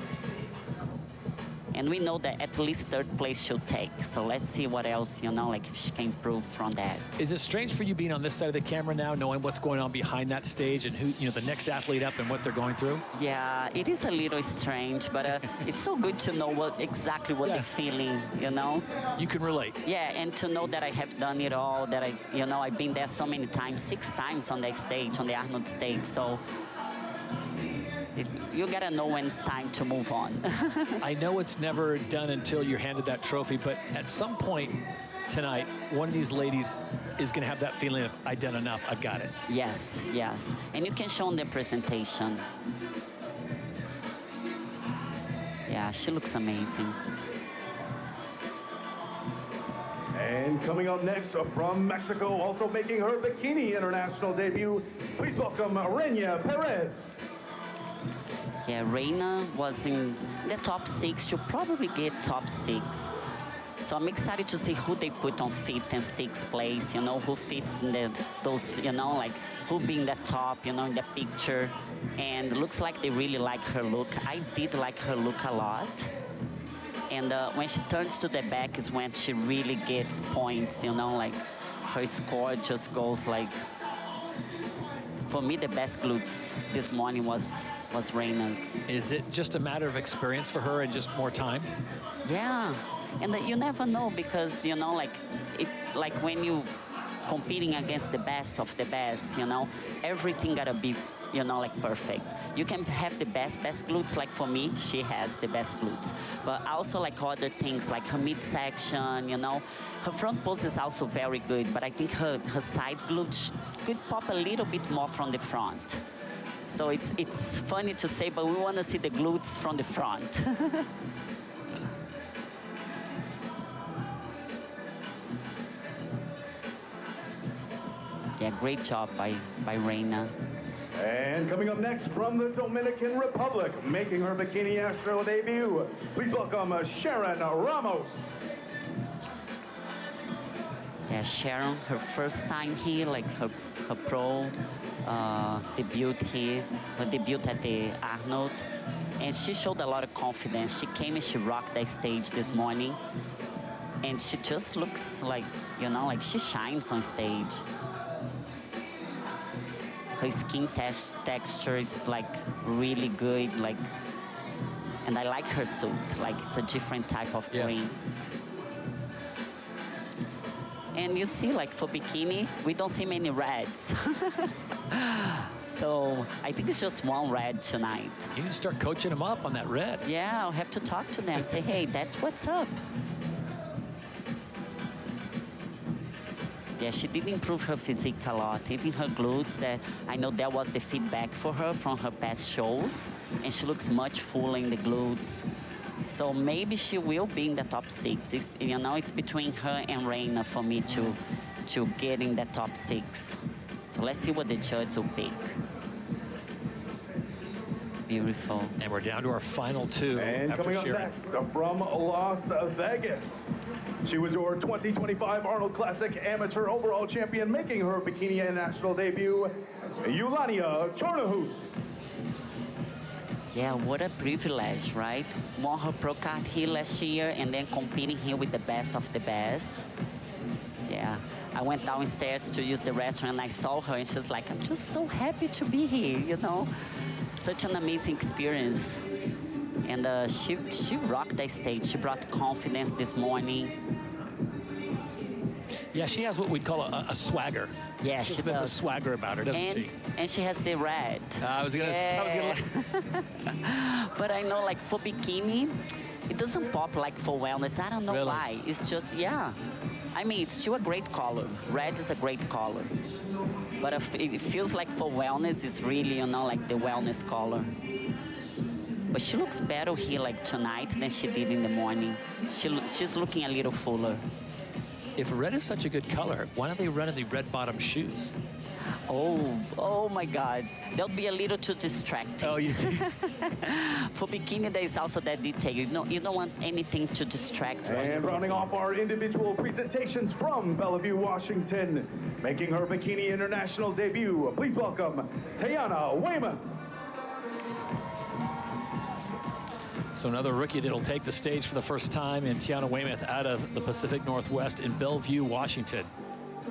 And we know that at least 3rd place she'll take. So let's see what else, you know, like if she can improve from that. Is it strange for you being on this side of the camera now, knowing what's going on behind that stage and who, you know, the next athlete up and what they're going through? Yeah, it is a little strange, but it's so good to know exactly what they're feeling, you know? You can relate. Yeah, and to know that I have done it all, that I've been there so many times, 6 times on that stage, on the Arnold stage, so. You gotta know when it's time to move on. I know it's never done until you're handed that trophy, but at some point tonight, one of these ladies is gonna have that feeling of, I've done enough, I've got it. Yes, yes. And you can show in the presentation. Yeah, she looks amazing. And coming up next from Mexico, also making her Bikini International debut, please welcome Perez. Yeah, Reina was in the top 6. She'll probably get top 6. So I'm excited to see who they put on 5th and 6th place, you know, who fits in those, you know, like who be in the top, you know, in the picture. And looks like they really like her look. I did like her look a lot. And when she turns to the back is when she really gets points, you know, like her score just goes like for me, the best glutes this morning was Reina's. Is it just a matter of experience for her and just more time? Yeah, and you never know because, you know, like when you competing against the best of the best, you know, everything gotta be, you know, like perfect. You can have the best glutes, like for me, she has the best glutes. But also like other things, like her midsection, you know. Her front pose is also very good, but I think her side glutes could pop a little bit more from the front. So it's funny to say, but we want to see the glutes from the front. Yeah, great job by Reina. And coming up next from the Dominican Republic, making her bikini national debut, please welcome Sharon Ramos. Yeah, Sharon, her first time here, like her pro debut here, her debut at the Arnold. And she showed a lot of confidence. She came and she rocked the stage this morning. And she just looks like, you know, like she shines on stage. Her skin texture is like really good, like, and I like her suit, like it's a different type of green. And you see, like for bikini, we don't see many reds. So I think it's just one red tonight. You need to start coaching them up on that red. Yeah, I'll have to talk to them, say, hey, that's what's up. Yeah, she did improve her physique a lot, even her glutes. That I know that was the feedback for her from her past shows, and she looks much fuller in the glutes. So maybe she will be in the top 6. It's, you know, it's between her and Reina for me to get in the top 6. So let's see what the judge will pick. Beautiful. And we're down to our final 2. And coming up next from Las Vegas, she was your 2025 Arnold Classic Amateur Overall Champion, making her bikini national debut, Yulania Chornohuz. Yeah, what a privilege, right? Won her pro card here last year and then competing here with the best of the best. Yeah, I went downstairs to use the restroom and I saw her and she's like, I'm just so happy to be here, you know? Such an amazing experience. And she rocked the stage. She brought confidence this morning. Yeah, she has what we'd call a swagger. Yeah, she she has a bit of a does. swagger about her, doesn't she? And she has the red. I was gonna But I know, like for bikini, it doesn't pop like for wellness. I don't know Really? why. It's just, yeah. I mean, it's still a great color. Red is a great color. But it feels like for wellness, it's really, you know, like the wellness color. But she looks better here like tonight than she did in the morning. She's looking a little fuller. If red is such a good color, why don't they run in the red bottom shoes? Oh my God. That'll be a little too distracting. Oh, you think? For bikini, there is also that detail. You don't want anything to distract. And rounding off our individual presentations from Bellevue, Washington, making her bikini international debut, please welcome Tiana Weymouth. So another rookie that'll take the stage for the first time in Tiana Weymouth out of the Pacific Northwest in Bellevue, Washington.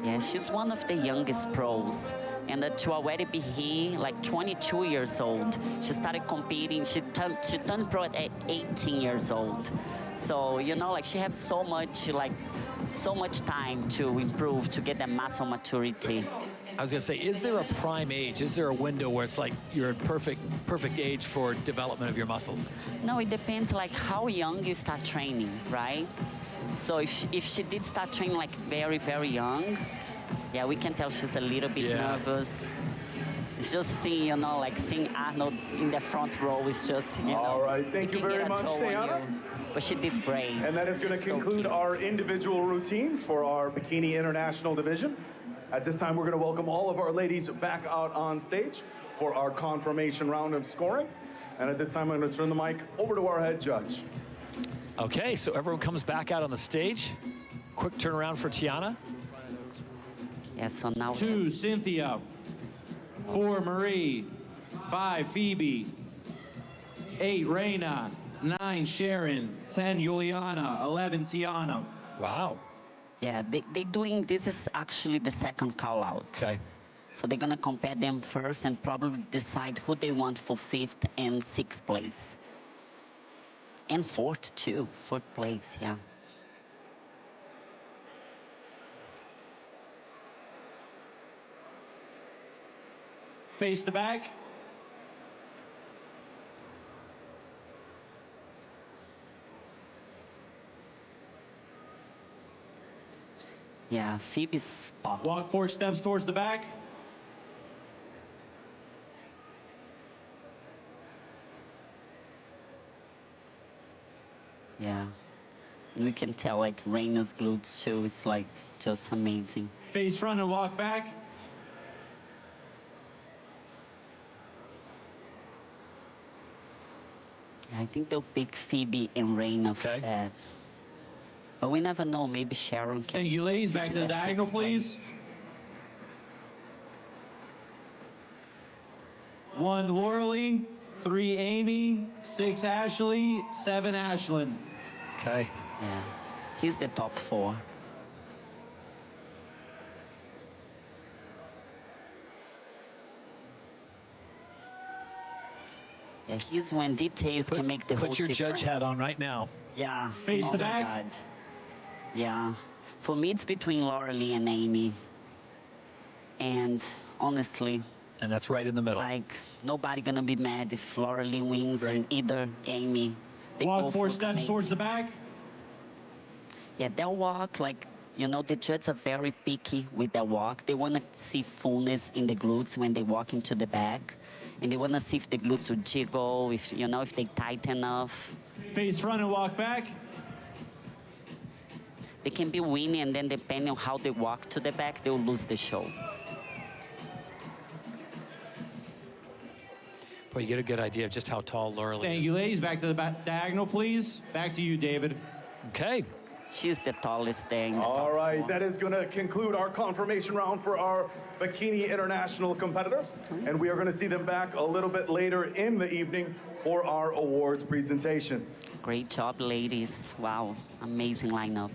Yeah, she's one of the youngest pros. And to already be here, like 22 years old. She started competing, she turned pro at 18 years old. So, you know, like she has so much time to improve, to get that muscle maturity. I was gonna say, is there a prime age? Is there a window where it's like you're at perfect age for development of your muscles? No, it depends like how young you start training, right? So if she did start training like very, very young, yeah, we can tell she's a little bit nervous. It's just seeing, you know, like seeing Arnold in the front row is just, you know. All right, thank you can very get a much, toe on Tiana. you. But she did great. And that is going to conclude our individual routines for our Bikini International Division. At this time, we're going to welcome all of our ladies back out on stage for our confirmation round of scoring. And at this time, I'm going to turn the mic over to our head judge. Okay, so everyone comes back out on the stage. Quick turnaround for Tiana. Yeah, so now 2, Cynthia. 4, Marie. 5, Phoebe. 8, Reina. 9, Sharon. 10, Juliana. 11, Tiana. Wow. Yeah, they doing, this is actually the second call out. Okay. So they're gonna compare them first and probably decide who they want for 5th and 6th place. And 4th too, 4th place, yeah. Face the back. Yeah, Phoebe's spot. Walk 4 steps towards the back. Yeah. You can tell like Raina's glutes too, it's like just amazing. Face front and walk back. I think they'll pick Phoebe and Raina for that. But we never know, maybe Sharon can. Thank you, ladies. Back to the diagonal, please. 1 Lauralee, 3 Amy, 6 Ashley, 7 Ashlyn. Okay. Yeah, he's the top 4. Yeah, he's when details can make the whole Put your difference. judge hat on right now. Yeah. Face oh the my back. God. Yeah. For me, it's between Lauralee and Amy. And honestly, and that's right in the middle. Like, nobody gonna be mad if Lauralee wins and either Amy. They Walk both 4 look steps amazing. towards the back. Yeah, they'll walk like, you know, the judges are very picky with their walk. They want to see fullness in the glutes when they walk into the back. And they want to see if the glutes will jiggle, if, you know, if they tight enough. Face front and walk back. They can be winning, and then depending on how they walk to the back, they'll lose the show. Well, you get a good idea of just how tall Lauralee Thank is. you, ladies. Back to the diagonal, please. Back to you, David. Okay. She's the tallest there in the All top right, 4. that is going to conclude our confirmation round for our Bikini International competitors. And we are going to see them back a little bit later in the evening for our awards presentations. Great job, ladies. Wow, amazing lineup.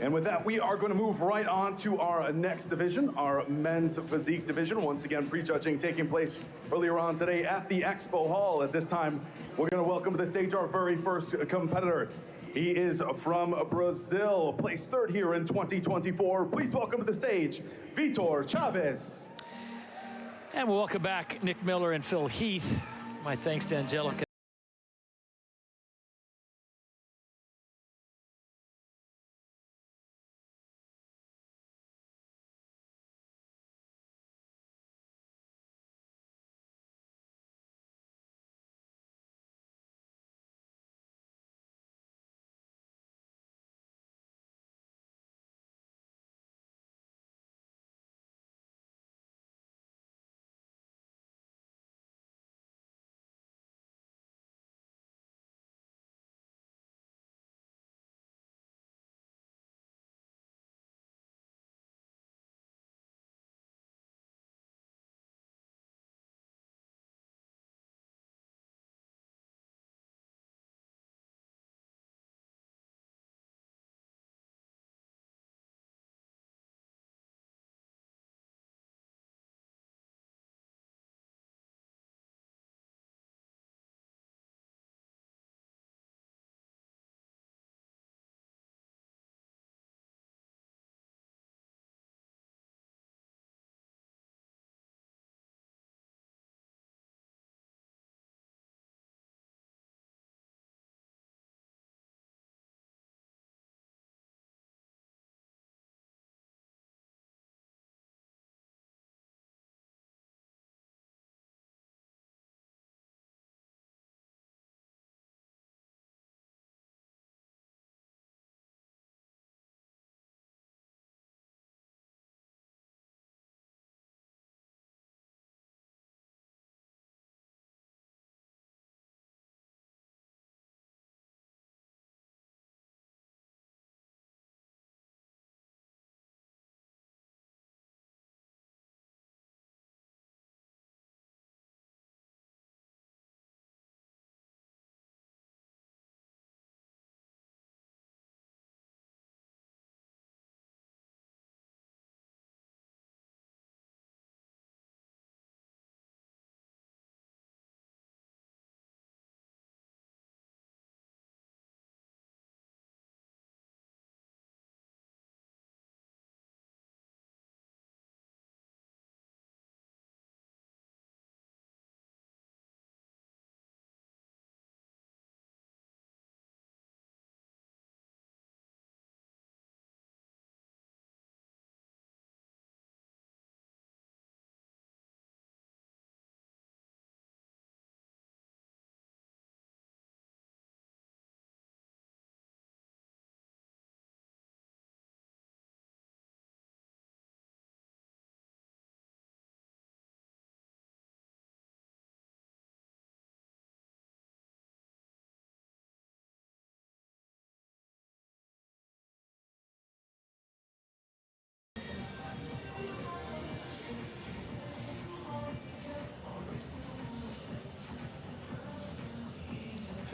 And with that, we are going to move right on to our next division, our men's physique division. Once again, prejudging taking place earlier on today at the Expo Hall. At this time, we're going to welcome to the stage our very first competitor. He is from Brazil, placed 3rd here in 2024. Please welcome to the stage, Vitor Chavez. And we'll welcome back Nick Miller and Phil Heath. My thanks to Angelica.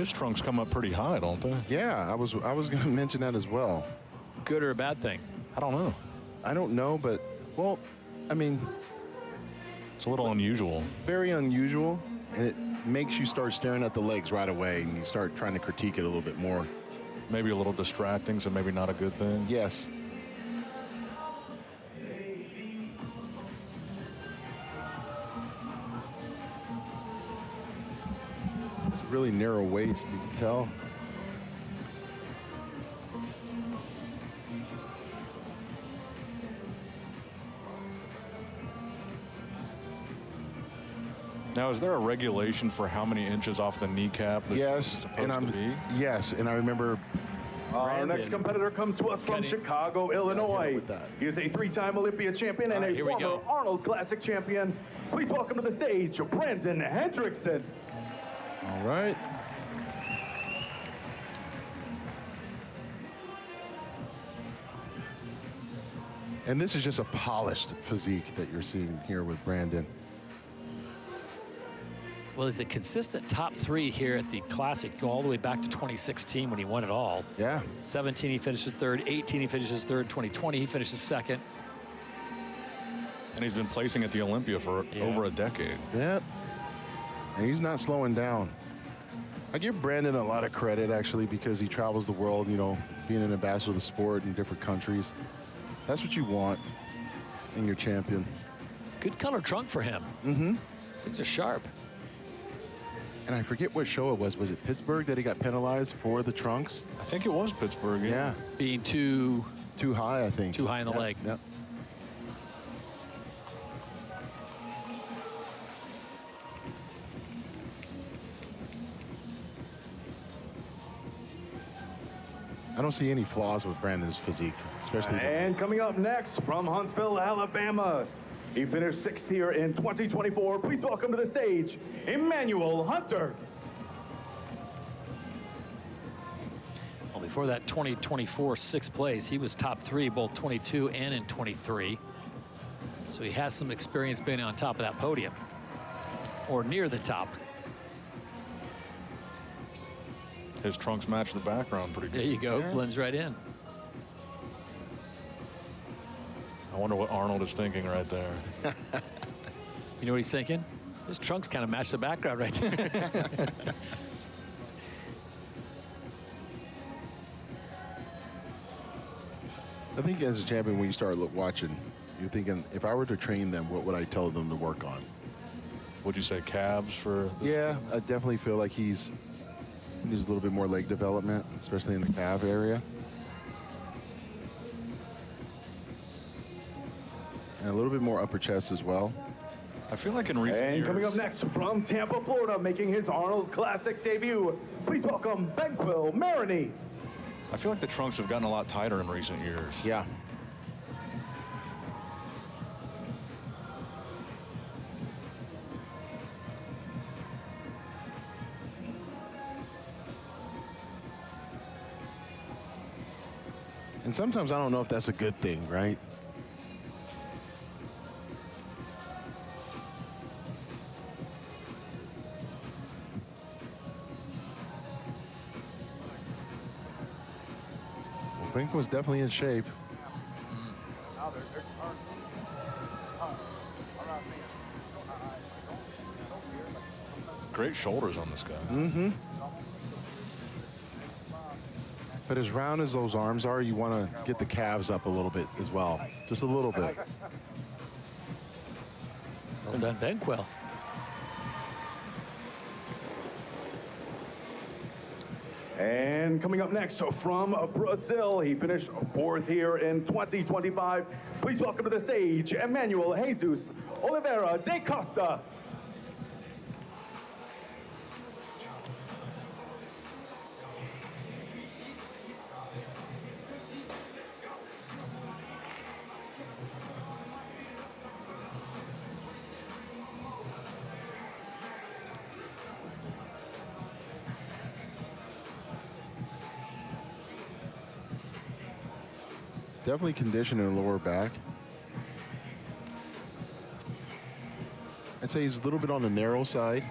His trunks come up pretty high, don't they? Yeah, I was going to mention that as well. Good or a bad thing? I don't know. I don't know, but, well, I mean, it's a little unusual. Very unusual, and it makes you start staring at the legs right away, and you start trying to critique it a little bit more. Maybe a little distracting, so maybe not a good thing. Yes. It's a really narrow waist, you can tell. Now, is there a regulation for how many inches off the kneecap? Yes, and I remember. Our next competitor comes to us from Chicago, Illinois. He is a 3-time Olympia champion and a former Arnold Classic champion. Please welcome to the stage, Brandon Hendrickson. All right. And this is just a polished physique that you're seeing here with Brandon. Well, he's a consistent top 3 here at the Classic. Go all the way back to 2016 when he won it all. Yeah. 17, he finishes 3rd. 18, he finishes 3rd. 2020, he finishes 2nd. And he's been placing at the Olympia for over a decade. Yeah. And he's not slowing down. I give Brandon a lot of credit, actually, because he travels the world, you know, being an ambassador of the sport in different countries. That's what you want in your champion. Good color trunk for him. Mm-hmm. Things are sharp. And I forget what show it was. Was it Pittsburgh that he got penalized for the trunks? I think it was Pittsburgh, yeah. Being too high, I think. Too high in the leg. Yep. I don't see any flaws with Brandon's physique, especially. And coming up next from Huntsville, Alabama, he finished 6th here in 2024. Please welcome to the stage, Emmanuel Hunter. Well, before that 2024 6th place, he was top 3, both 22 and in 23. So he has some experience being on top of that podium, or near the top. His trunks match the background pretty good. There you go, blends right in. I wonder what Arnold is thinking right there. You know what he's thinking? His trunks kind of match the background right there. I think as a champion, when you start watching, you're thinking, if I were to train them, what would I tell them to work on? Would you say calves for? Yeah, I definitely feel like he needs a little bit more leg development, especially in the calf area. And a little bit more upper chest as well. I feel like in recent years. And coming up next from Tampa, Florida, making his Arnold Classic debut, please welcome Benquill Maroney. I feel like the trunks have gotten a lot tighter in recent years. Yeah. And sometimes I don't know if that's a good thing, right? Well, Benquill was definitely in shape. Great shoulders on this guy. Mm-hmm. But as round as those arms are, you want to get the calves up a little bit as well. Just a little bit. Well done, Benquill. And coming up next from Brazil, he finished 4th here in 2025. Please welcome to the stage, Emmanuel Jesus Oliveira de Costa. Definitely conditioned in the lower back. I'd say he's a little bit on the narrow side.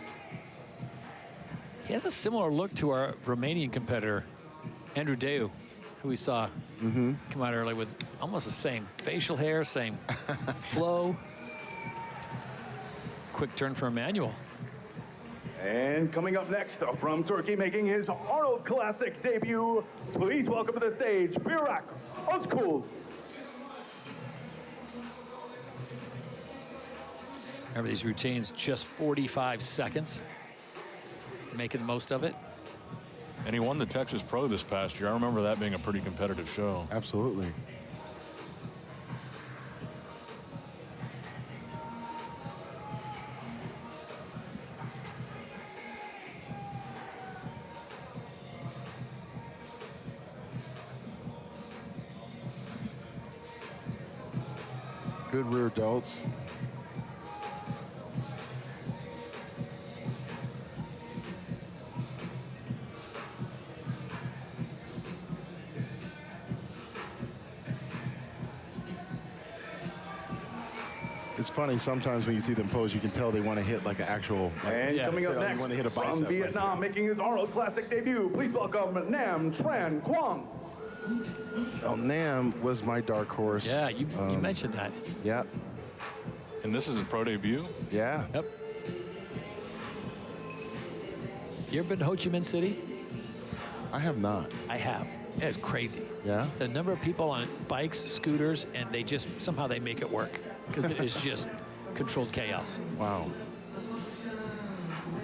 He has a similar look to our Romanian competitor, Andrew Deu, who we saw come out early with almost the same facial hair, same flow. Quick turn for Emmanuel. And coming up next from Turkey, making his Arnold Classic debut, please welcome to the stage, Burak Özkul. Remember, these routines just 45 seconds. Making the most of it. And he won the Texas Pro this past year. I remember that being a pretty competitive show. Absolutely. Good rear delts. It's funny, sometimes when you see them pose, you can tell they want to hit like an actual... And coming up next, hit a from Vietnam, making his Arnold Classic debut, please welcome Nam Tran Quang. Oh, Nam was my dark horse. Yeah, you mentioned that. Yeah. And this is his pro debut? Yeah. Yep. You ever been to Ho Chi Minh City? I have not. I have. It's crazy. Yeah? The number of people on bikes, scooters, and they just, somehow they make it work. Because it is just controlled chaos. Wow.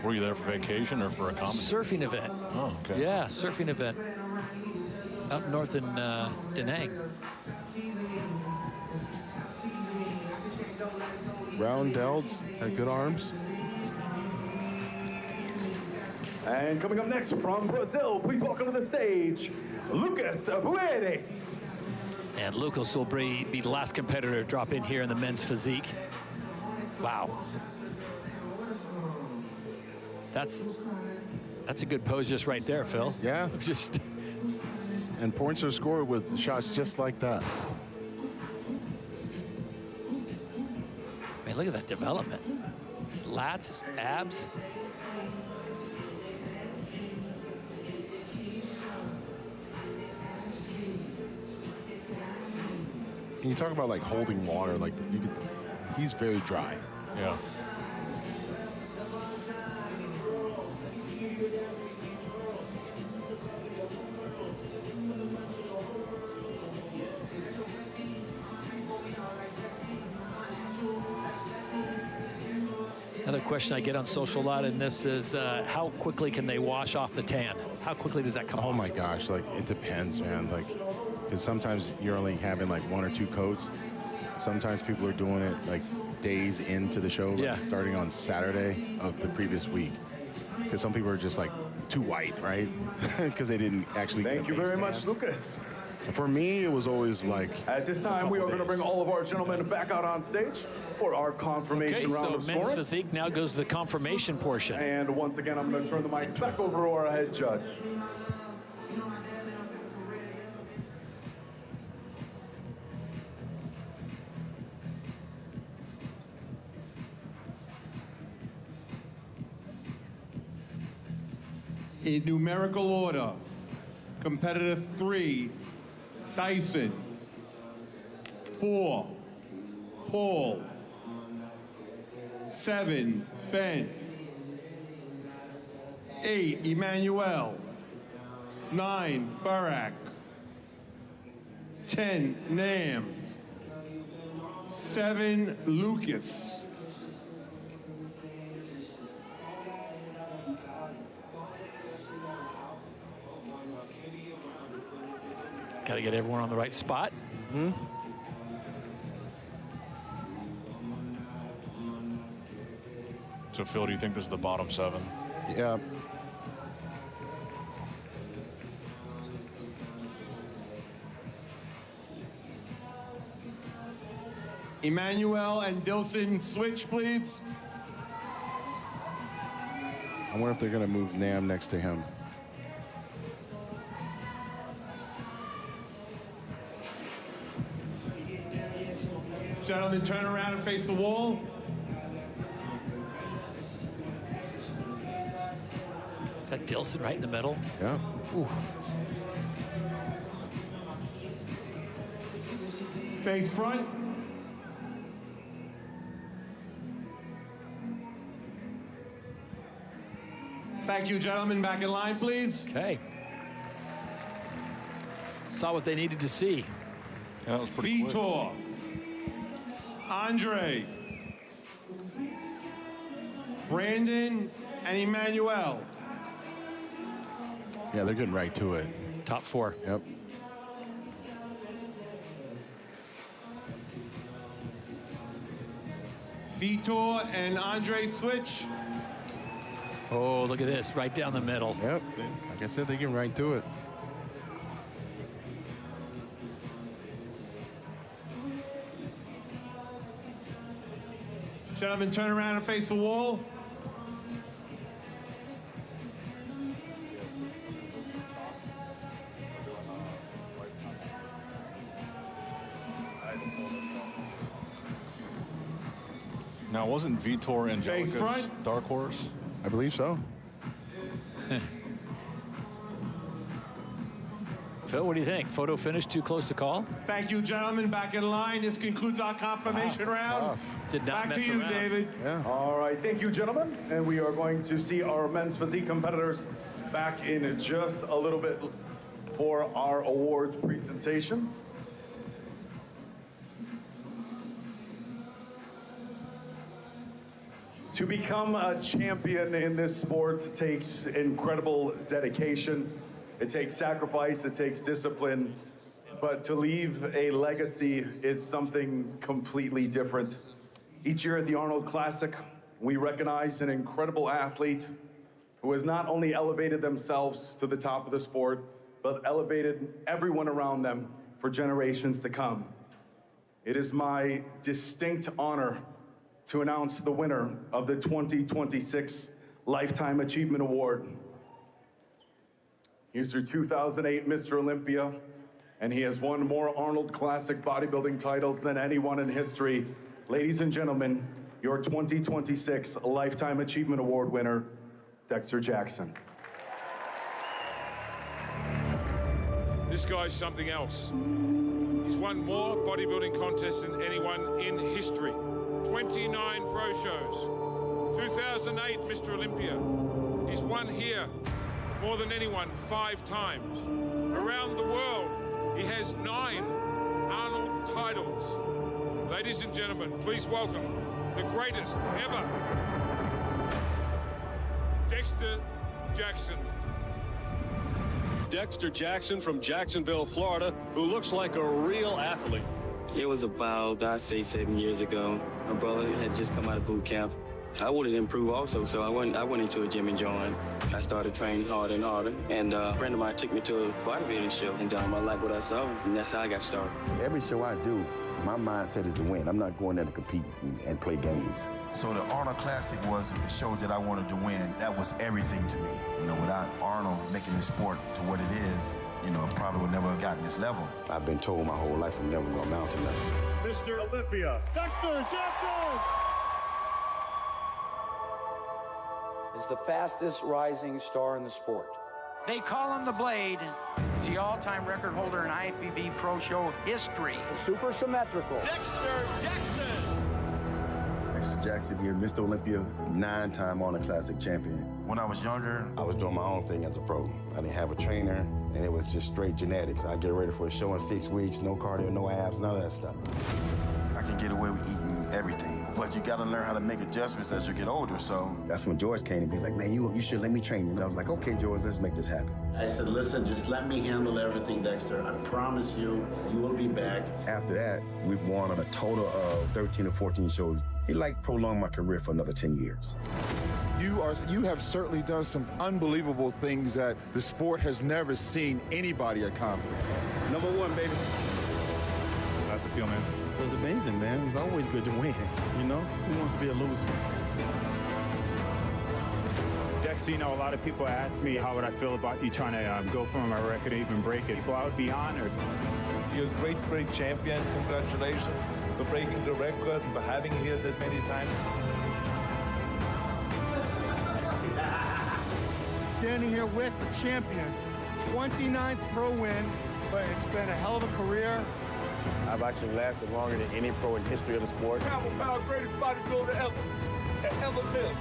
Were you there for vacation or for a comedy? Surfing event. Oh, okay. Yeah, surfing event. Up north in Da Nang. Round delts, had good arms. And coming up next from Brazil, please welcome to the stage, Lucas Perez. And Lucas will be the last competitor to drop in here in the men's physique. Wow. That's a good pose just right there, Phil. Yeah. Just. And points are scored with shots just like that. Man, look at that development. His lats, his abs. Can you talk about like holding water? Like he's very dry. Yeah. Another question I get on social a lot in this is how quickly can they wash off the tan? How quickly does that come off? Oh my gosh, like it depends, man. Like, because sometimes you're only having like 1 or 2 coats. Sometimes people are doing it like days into the show, like starting on Saturday of the previous week. Because some people are just like too white, right? Because they didn't actually. Thank you very much, Lucas. For me, it was always like. At this time, we are going to bring all of our gentlemen back out on stage for our confirmation round of men's scoring. physique now goes to the confirmation portion. And once again, I'm going to turn the mic back over to our head judge. In numerical order, competitor 3, Dyson. 4, Paul. 7, Ben. 8, Emmanuel. 9, Burak. 10, Nam. 7, Lucas. Got to get everyone on the right spot. So, Phil, do you think this is the bottom 7? Yeah. Emmanuel and Dilson, switch, please. I wonder if they're going to move Nam next to him. Gentlemen, turn around and face the wall. Is that Dilson right in the middle? Yeah. Ooh. Face front. Thank you, gentlemen. Back in line, please. Okay. Saw what they needed to see. Yeah, that was pretty quick. Vitor. Andre. Brandon and Emmanuel. Yeah, they're getting right to it. Top 4. Yep. Vitor and Andre switch. Oh, look at this, right down the middle. Yep. Like I said, they're getting right to it. Gentlemen, turn around and face the wall. Now, wasn't Vitor Angelica's front. dark horse? I believe so. Phil, what do you think? Photo finish too close to call? Thank you, gentlemen. Back in line. This concludes our confirmation round. Tough. Did not Back mess to you, around. David. Yeah. All right, thank you, gentlemen. And we are going to see our men's physique competitors back in just a little bit for our awards presentation. To become a champion in this sport takes incredible dedication. It takes sacrifice, it takes discipline, but to leave a legacy is something completely different. Each year at the Arnold Classic, we recognize an incredible athlete who has not only elevated themselves to the top of the sport, but elevated everyone around them for generations to come. It is my distinct honor to announce the winner of the 2026 Lifetime Achievement Award. He's your 2008 Mr. Olympia, and he has won more Arnold Classic bodybuilding titles than anyone in history. Ladies and gentlemen, your 2026 Lifetime Achievement Award winner, Dexter Jackson. This guy's something else. He's won more bodybuilding contests than anyone in history. 29 pro shows. 2008 Mr. Olympia. He's won here more than anyone 5 times. Around the world, he has 9 Arnold titles. Ladies and gentlemen, please welcome the greatest ever, Dexter Jackson. Dexter Jackson from Jacksonville, Florida, who looks like a real athlete. It was about, I'd say, 7 years ago. My brother had just come out of boot camp. I wanted to improve also, so I went into a gym and joined. I started training harder and harder, and a friend of mine took me to a bodybuilding show, and I liked what I saw, and that's how I got started. Every show I do, my mindset is to win. I'm not going there to compete and play games. So the Arnold Classic was a show that I wanted to win. That was everything to me. You know, without Arnold making the sport to what it is, you know, probably would never have gotten this level. I've been told my whole life I'm never going to amount to nothing. Mr. Olympia, Dexter Jackson! Is the fastest rising star in the sport. They call him the Blade. He's the all-time record holder in IFBB Pro Show history. Super symmetrical. Dexter Jackson here, Mr. Olympia, 9-time Arnold Classic champion. When I was younger, I was doing my own thing as a pro. I didn't have a trainer, and it was just straight genetics. I get ready for a show in 6 weeks, no cardio, no abs, none of that stuff. I can get away with eating everything, but you gotta learn how to make adjustments as you get older, so. That's when George came to me. He's like, man, you should let me train you. And I was like, okay, George, let's make this happen. I said, listen, just let me handle everything, Dexter. I promise you, you will be back. After that, we've won on a total of 13 or 14 shows. He prolonged my career for another 10 years. You have certainly done some unbelievable things that the sport has never seen anybody accomplish. Number 1, baby. That's a feel, man. It was amazing, man. It was always good to win, you know? Who wants to be a loser? Dexter, you know, a lot of people ask me how would I feel about you trying to go from a record or even break it. Well, I would be honored. You're a great, great champion. Congratulations for breaking the record and for having you here that many times. standing here with the champion. 29th pro win, but it's been a hell of a career. I've actually lasted longer than any pro in history of the sport. Power, greatest bodybuilder ever lived.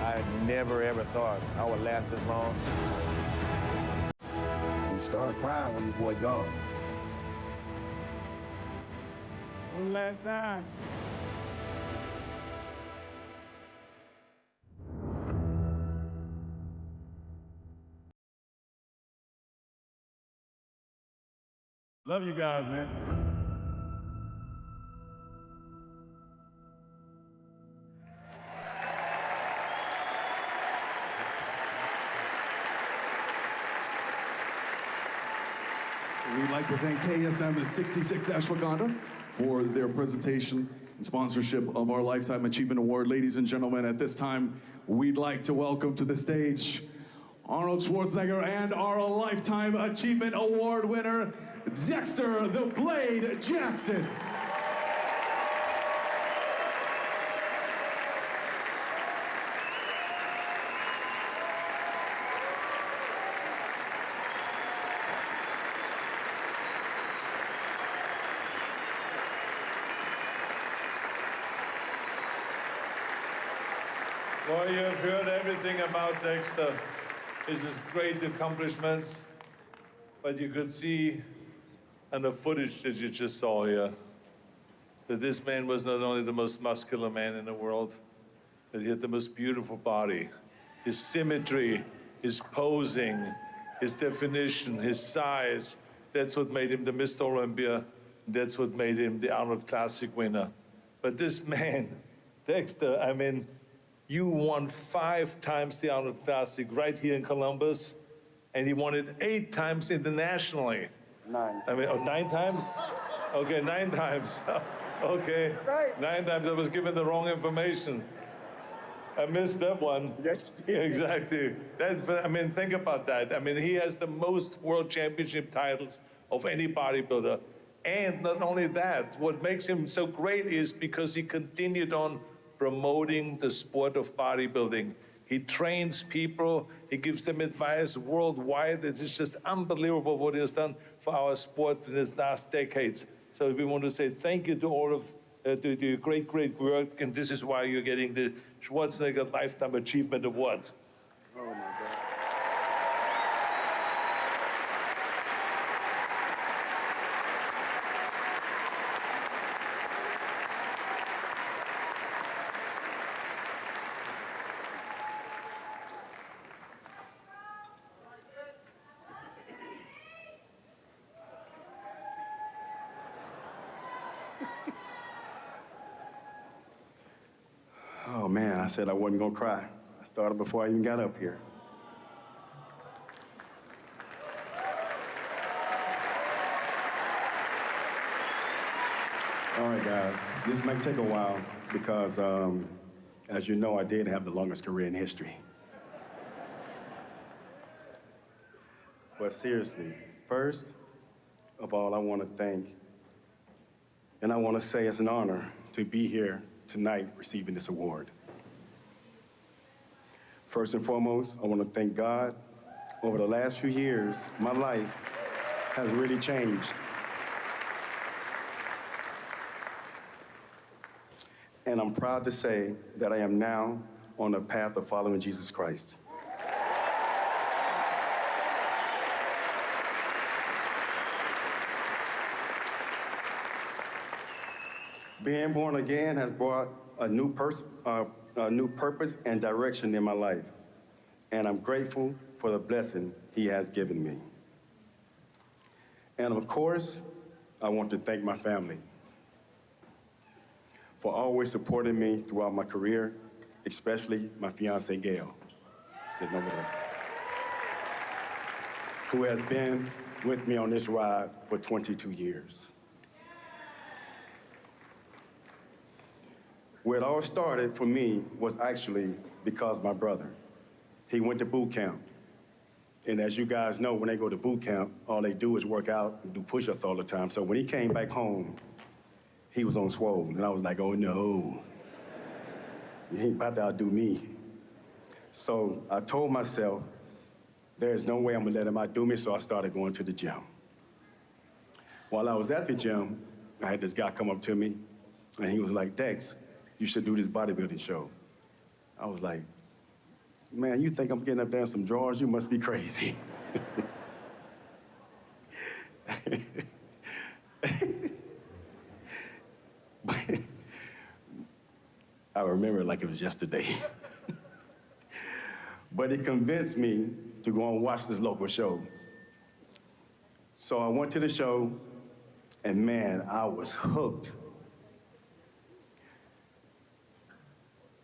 I never ever thought I would last this long. You start crying when your boy gone. One last time. Love you guys, man. We'd like to thank KSM 66 Ashwagandha for their presentation and sponsorship of our Lifetime Achievement Award. Ladies and gentlemen, at this time, we'd like to welcome to the stage Arnold Schwarzenegger and our Lifetime Achievement Award winner, Dexter the Blade Jackson. Well, you have heard everything about Dexter, his great accomplishments, but you could see in the footage that you just saw here that this man was not only the most muscular man in the world, but he had the most beautiful body. His symmetry, his posing, his definition, his size, that's what made him the Mr. Olympia. That's what made him the Arnold Classic winner. But this man, Dexter, I mean, you won 5 times the Arnold Classic right here in Columbus, and he won it 8 times internationally. 9. I mean, 9 times? Okay, 9 times. Okay, right. 9 times. I was given the wrong information. I missed that one. Yes. Yeah, exactly. I mean, think about that. I mean, he has the most world championship titles of any bodybuilder. And not only that, what makes him so great is because he continued on promoting the sport of bodybuilding. He trains people, he gives them advice worldwide. It is just unbelievable what he has done for our sport in his last decades. So we want to say thank you to all of your great, great work, and this is why you're getting the Schwarzenegger Lifetime Achievement Award. Oh, my God. Oh man, I said I wasn't gonna cry. I started before I even got up here. All right, guys, this might take a while because, as you know, I did have the longest career in history. But seriously, first of all, I want to thank, and I want to say it's an honor to be here tonight receiving this award. First and foremost, I want to thank God. Over the last few years, my life has really changed. And I'm proud to say that I am now on the path of following Jesus Christ. Being born again has brought a new purpose and direction in my life, and I'm grateful for the blessing He has given me. And of course, I want to thank my family for always supporting me throughout my career, especially my fiancée, Gail, sitting over there, who has been with me on this ride for 22 years. Where it all started for me was actually because my brother. He went to boot camp. And as you guys know, when they go to boot camp, all they do is work out and do push-ups all the time. So when he came back home, he was on swole. And I was like, oh no, he ain't about to outdo me. So I told myself there's no way I'm gonna let him outdo me, so I started going to the gym. While I was at the gym, I had this guy come up to me, and he was like, Dex, you should do this bodybuilding show. I was like, man, you think I'm getting up there in some drawers? You must be crazy. I remember it like it was yesterday. But it convinced me to go and watch this local show. So I went to the show, and man, I was hooked.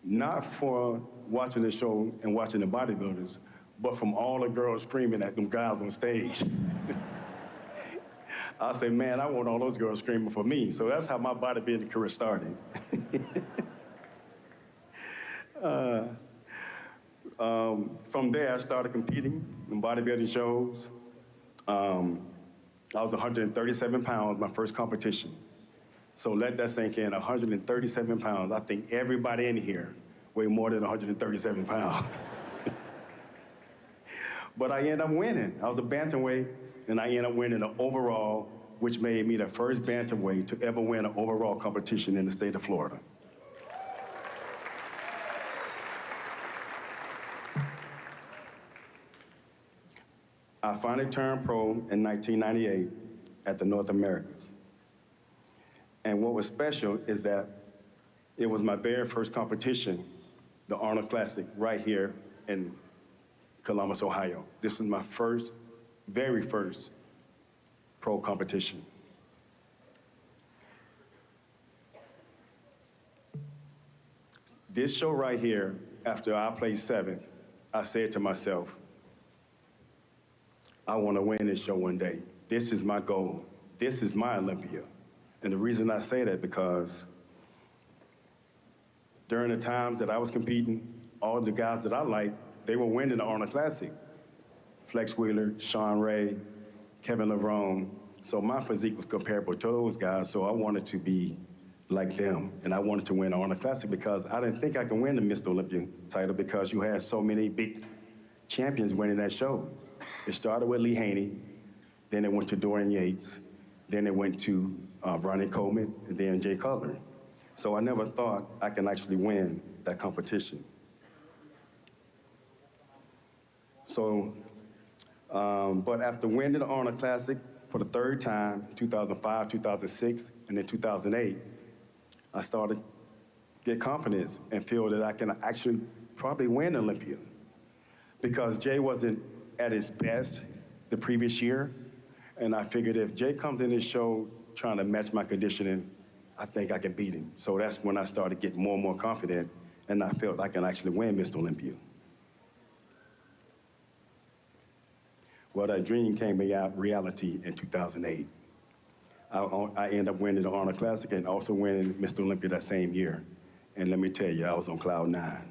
Not for watching the show and watching the bodybuilders, but from all the girls screaming at them guys on stage. I said, man, I want all those girls screaming for me. So that's how my bodybuilding career started. From there, I started competing in bodybuilding shows. I was 137 pounds, my first competition. So let that sink in, 137 pounds. I think everybody in here weighed more than 137 pounds. But I ended up winning. I was a bantamweight, and I ended up winning the overall, which made me the first bantamweight to ever win an overall competition in the state of Florida. I finally turned pro in 1998 at the North Americas. And what was special is that it was my very first competition, the Arnold Classic, right here in Columbus, Ohio. This is my first, very first pro competition. This show right here, after I placed seventh, I said to myself, I want to win this show one day. This is my goal. This is my Olympia. And the reason I say that because during the times that I was competing, all the guys that I liked, they were winning the Arnold Classic. Flex Wheeler, Sean Ray, Kevin Lerone. So my physique was comparable to those guys, so I wanted to be like them. And I wanted to win the Arnold Classic because I didn't think I could win the Mr. Olympia title because you had so many big champions winning that show. It started with Lee Haney, then it went to Dorian Yates, then it went to Ronnie Coleman, and then Jay Cutler. So I never thought I can actually win that competition. So, but after winning the Arnold Classic for the third time, 2005, 2006, and then 2008, I started to get confidence and feel that I can actually probably win Olympia. Because Jay wasn't at his best the previous year, and I figured if Jay comes in this show trying to match my conditioning, I think I can beat him. So that's when I started getting more and more confident, and I felt I can actually win Mr. Olympia. Well, that dream came reality in 2008. I ended up winning the Arnold Classic and also winning Mr. Olympia that same year. And let me tell you, I was on cloud 9.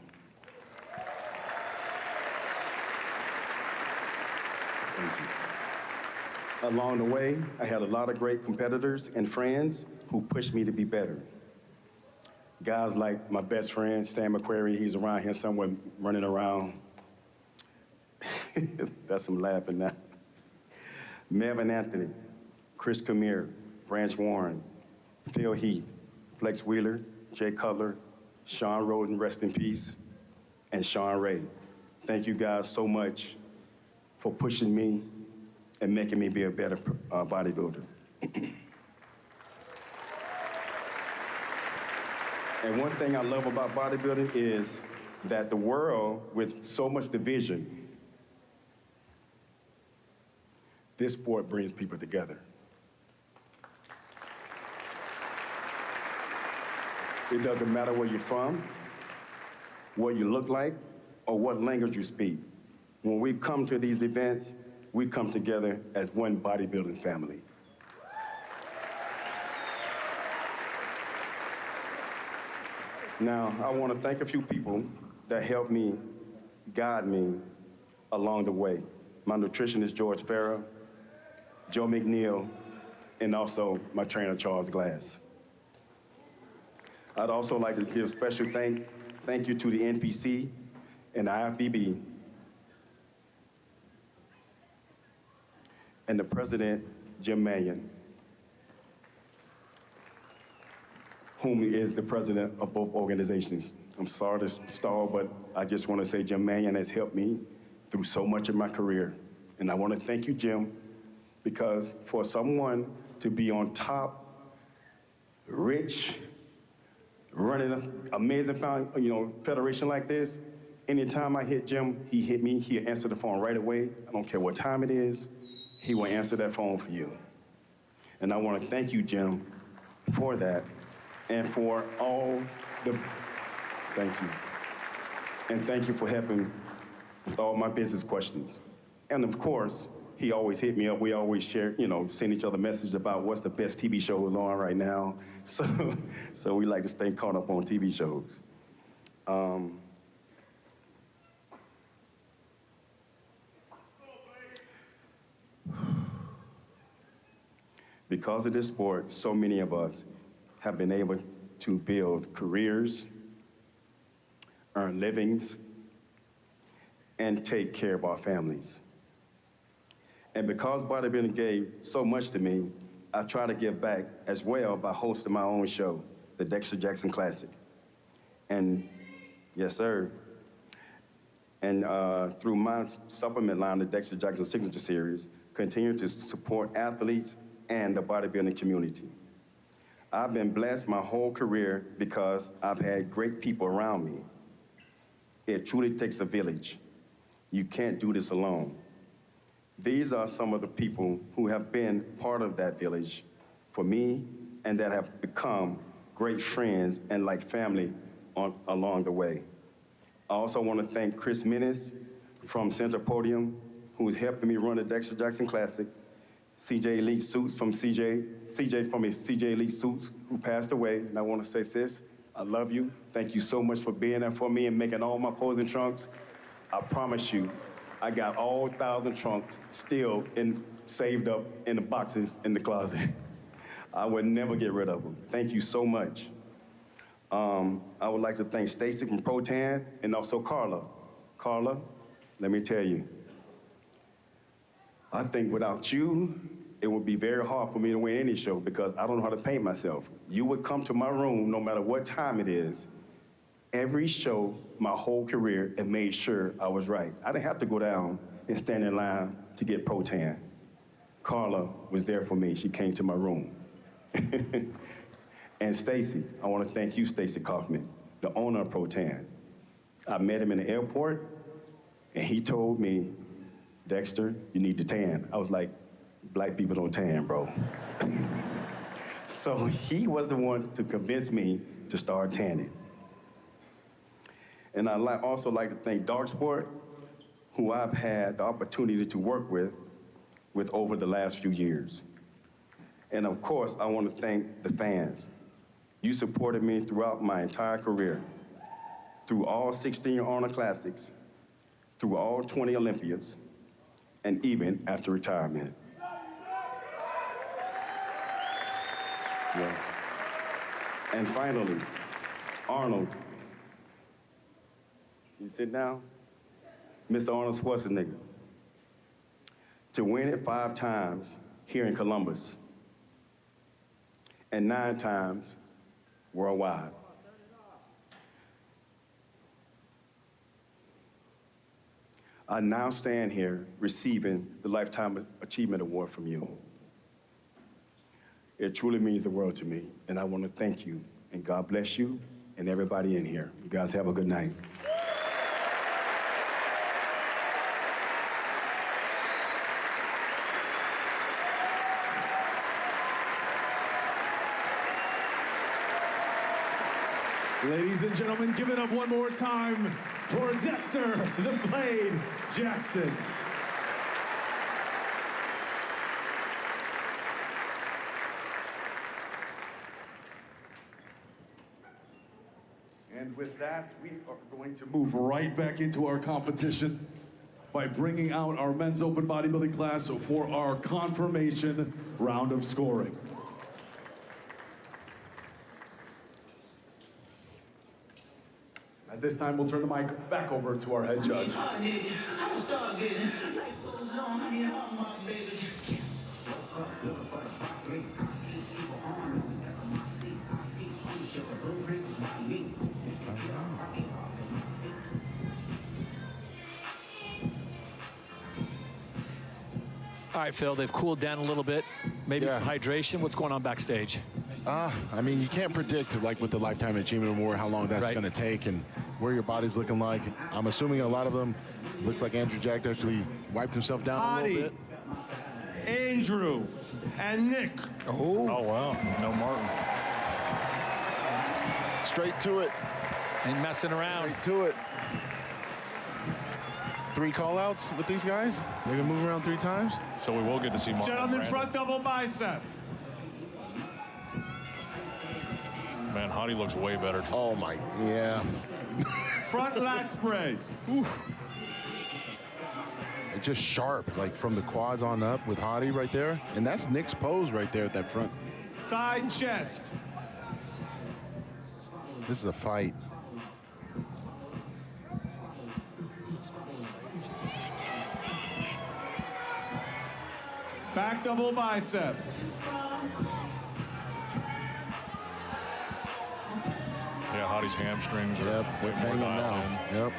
Thank you. Along the way, I had a lot of great competitors and friends who pushed me to be better. Guys like my best friend, Stan McQuarrie, he's around here somewhere running around. That's some laughing now. Melvin Anthony, Chris Camere, Branch Warren, Phil Heath, Flex Wheeler, Jay Cutler, Sean Roden, rest in peace, and Sean Ray. Thank you guys so much for pushing me and making me be a better bodybuilder. And one thing I love about bodybuilding is that the world, with so much division, this sport brings people together. It doesn't matter where you're from, what you look like, or what language you speak. When we come to these events, we come together as one bodybuilding family. Now, I want to thank a few people that helped me, guide me along the way. My nutritionist, George Farah, Joe McNeil, and also my trainer, Charles Glass. I'd also like to give a special thank you to the NPC and the IFBB and the president, Jim Mannion, whom is the president of both organizations. I'm sorry to stall, but I just want to say Jim Mannion has helped me through so much of my career. And I want to thank you, Jim, because for someone to be on top, rich, running an amazing federation like this, anytime I hit Jim, he hit me, he'll answer the phone right away. I don't care what time it is, he will answer that phone for you. And I want to thank you, Jim, for that, and for all the, thank you. And thank you for helping with all my business questions. And of course, he always hit me up. We always share, send each other messages about what's the best TV shows on right now. So we like to stay caught up on TV shows. Because of this sport, so many of us have been able to build careers, earn livings, and take care of our families. And because bodybuilding gave so much to me, I try to give back as well by hosting my own show, the Dexter Jackson Classic. And yes, sir. And through my supplement line, the Dexter Jackson Signature Series, continue to support athletes and the bodybuilding community. I've been blessed my whole career because I've had great people around me. It truly takes a village. You can't do this alone. These are some of the people who have been part of that village for me and that have become great friends and like family along the way. I also want to thank Chris Minnis from Center Podium, who's helping me run the Dexter Jackson Classic, CJ Elite Suits from CJ from his CJ Elite Suits, who passed away. And I want to say, sis, I love you. Thank you so much for being there for me and making all my posing trunks. I promise you, I got all 1,000 trunks still saved up in the boxes in the closet. I would never get rid of them. Thank you so much. I would like to thank Stacy from Pro-Tan and also Carla. Carla, let me tell you, I think without you, it would be very hard for me to win any show because I don't know how to paint myself. You would come to my room no matter what time it is, every show, my whole career, and made sure I was right. I didn't have to go down and stand in line to get Pro-Tan. Carla was there for me. She came to my room. And Stacy, I want to thank you, Stacy Kaufman, the owner of Pro-Tan. I met him in the airport, and he told me, Dexter, you need to tan. I was like, black people don't tan, bro. So he was the one to convince me to start tanning. And I'd also like to thank Dark Sport, who I've had the opportunity to work with over the last few years. And of course, I want to thank the fans. You supported me throughout my entire career, through all 16 Arnold Classics, through all 20 Olympias, and even after retirement. Yes. And finally, Arnold. You sit down? Mr. Arnold Schwarzenegger. To win it 5 times here in Columbus, and 9 times worldwide. I now stand here receiving the Lifetime Achievement Award from you. It truly means the world to me, and I want to thank you, and God bless you and everybody in here. You guys have a good night. Ladies and gentlemen, give it up one more time for Dexter the Blade Jackson. And with that, we are going to move right back into our competition by bringing out our men's open bodybuilding class for our confirmation round of scoring. At this time, we'll turn the mic back over to our head judge. All right, Phil, they've cooled down a little bit. Maybe Yeah. some hydration. What's going on backstage? I mean, you can't predict, like with the Lifetime Achievement Award, how long that's Right. going to take and where your body's looking like. I'm assuming a lot of them, looks like Andrew Jack actually wiped himself down a little bit. Andrew, and Nick. Oh, wow. No Martin. Straight to it. Ain't messing around. Straight to it. 3 call-outs with these guys? They're going to move around 3 times? So we will get to see Martin. Gentlemen, Brando. front double bicep. Man, Hottie looks way better. Oh, my, yeah. Front lat spray. It's just sharp, like from the quads on up with Hottie right there. And that's Nick's pose right there at that front. Side chest. This is a fight. Back double bicep. Yeah, Hottie's hamstrings are way more hanging dialed in. now. Yep.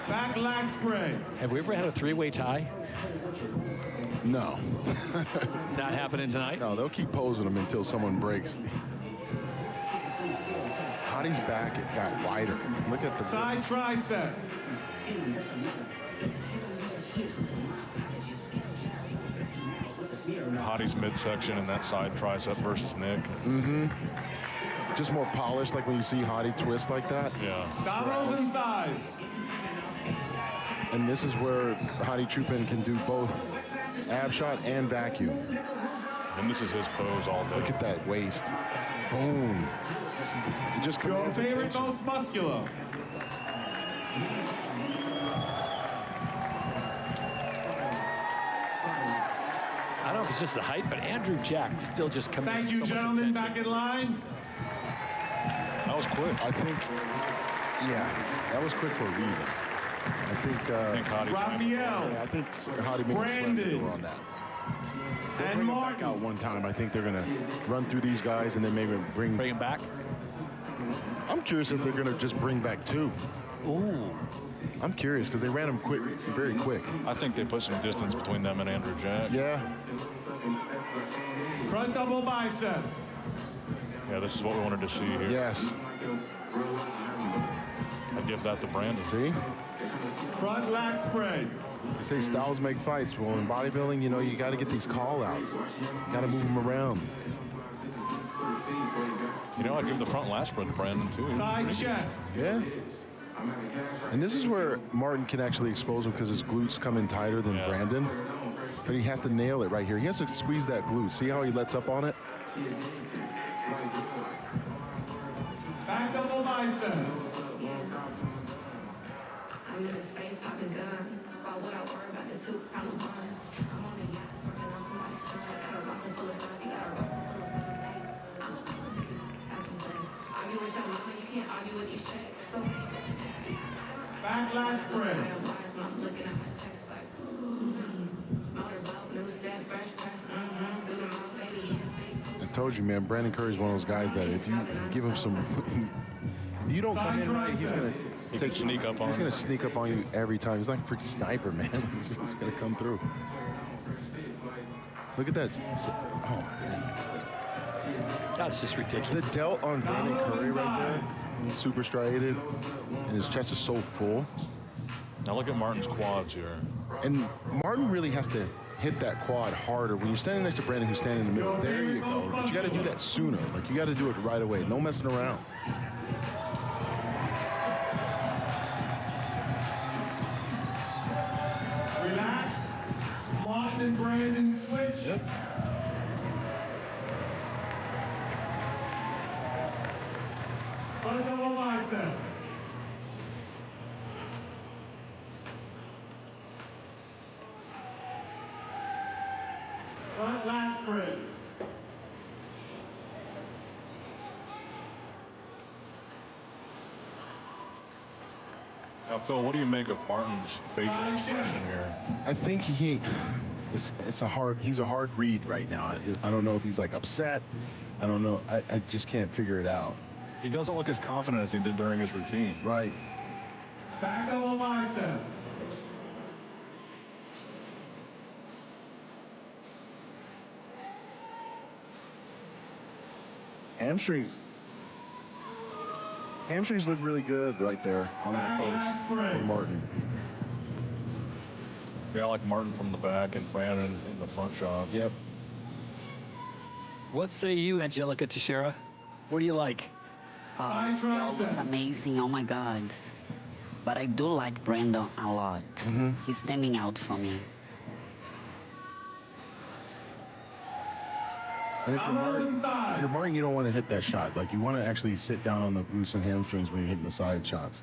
Back lat spray. Have we ever had a 3-way tie? No. Not happening tonight? No, they'll keep posing them until someone breaks. Hottie's back, it got wider. Look at the Side tricep. Hottie's midsection and that side tricep versus Nick. Mm-hmm. Just more polished, like when you see Hottie twist like that. Yeah. Dominoes and thighs. And this is where Hottie Chupan can do both ab shot and vacuum. And this is his pose all day. Look at that waist. Boom. It just Your commands favorite attention. most muscular. I don't know if it's just the height, but Andrew Jack still just commands Thank you, so much gentlemen. attention. Back in line. That was quick. I think, yeah, that was quick for a reason. I think Hottie. Raphael. Yeah, I think Hottie made Brandon. a on that. They'll And bring him Martin. back out one time. I think they're going to run through these guys and then maybe bring him back? I'm curious if they're going to just bring back 2. Ooh. I'm curious because they ran them quick, very quick. I think they put some distance between them and Andrew Jack. Yeah. Front double bicep. Yeah, this is what we wanted to see here. Yes. I give that to Brandon. See? Front lat spray. They say styles make fights. Well, in bodybuilding, you know, you got to get these call-outs. You got to move them around. You know, I'd give the front last spread to Brandon, too. Side chest. Yeah. And this is where Martin can actually expose him because his glutes come in tighter than Brandon. But he has to nail it right here. He has to squeeze that glute. See how he lets up on it? Back double bicep. Back lat spray. I told you, man, Brandon Curry's one of those guys that if you give him some, if you don't come in right, he's gonna sneak up on He's you. gonna sneak up on you every time. He's like a freaking sniper, man. He's gonna come through. Look at that. Oh, man. That's just ridiculous. The delt on Brandon Curry right there, he's super striated, and his chest is so full. Now look at Martin's quads here. And Martin really has to hit that quad harder. When you're standing next to Brandon, who's standing in the middle, there you go. But you got to do that sooner. Like, you got to do it right away. No messing around. Relax. Martin and Brandon switch. Yep. Front double bicep. Front lat spread. Now, Phil, what do you make of Martin's facial expression here? I think he's a hard read right now. I don't know if he's like upset. I don't know. I just can't figure it out. He doesn't look as confident as he did during his routine. Right. Back double bicep. Hamstrings look really good right there on that post for Martin. Yeah, I like Martin from the back and Brandon in the front shot. Yep. What say you, Angelica Teixeira? What do you like? They all look amazing, oh my God. But I do like Brando a lot. He's standing out for me. And if you're Martin, you don't want to hit that shot. Like, you want to actually sit down on the glutes and hamstrings when you're hitting the side shots.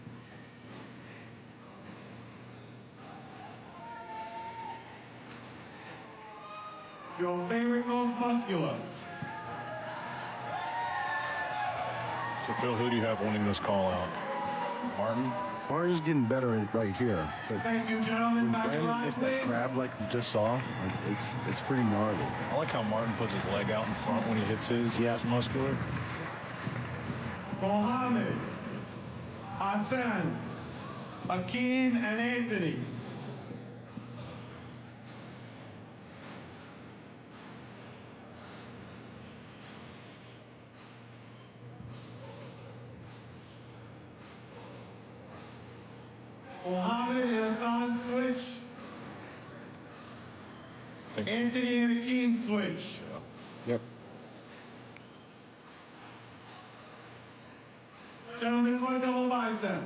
Your favorite most muscular. So, Phil, who do you have winning this call out? Martin? Martin's getting better right here. But Thank you, gentlemen. when Back in Brandon line, gets that please. grab like we just saw, like, it's pretty gnarly. I like how Martin puts his leg out in front when he hits his muscular. Mohammed, Hassan, Hakeem, and Anthony. Mohammed and Hassan switch. Anthony and Hakeem switch. Yep. Gentlemen, for a double bicep.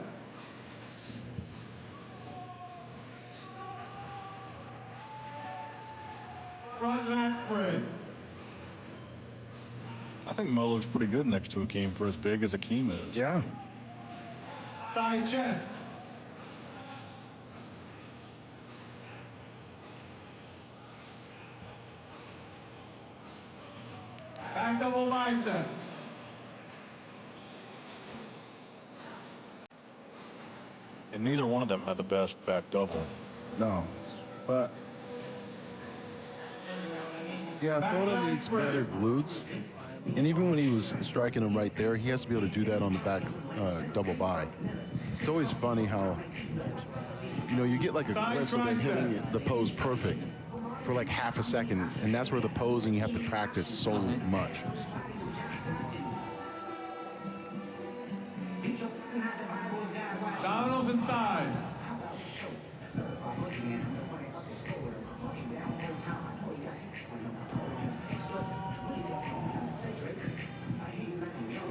Front lat spread. I think Mo looks pretty good next to Hakeem for as big as Hakeem is. Yeah. Side chest. Back double bicep. And neither one of them had the best back double. No. But yeah, Foda needs better glutes. And even when he was striking him right there, he has to be able to do that on the back double by. It's always funny how, you get like a glimpse of them hitting the pose perfect for like half a second, and that's where the posing you have to practice so much. Abdominals and thighs.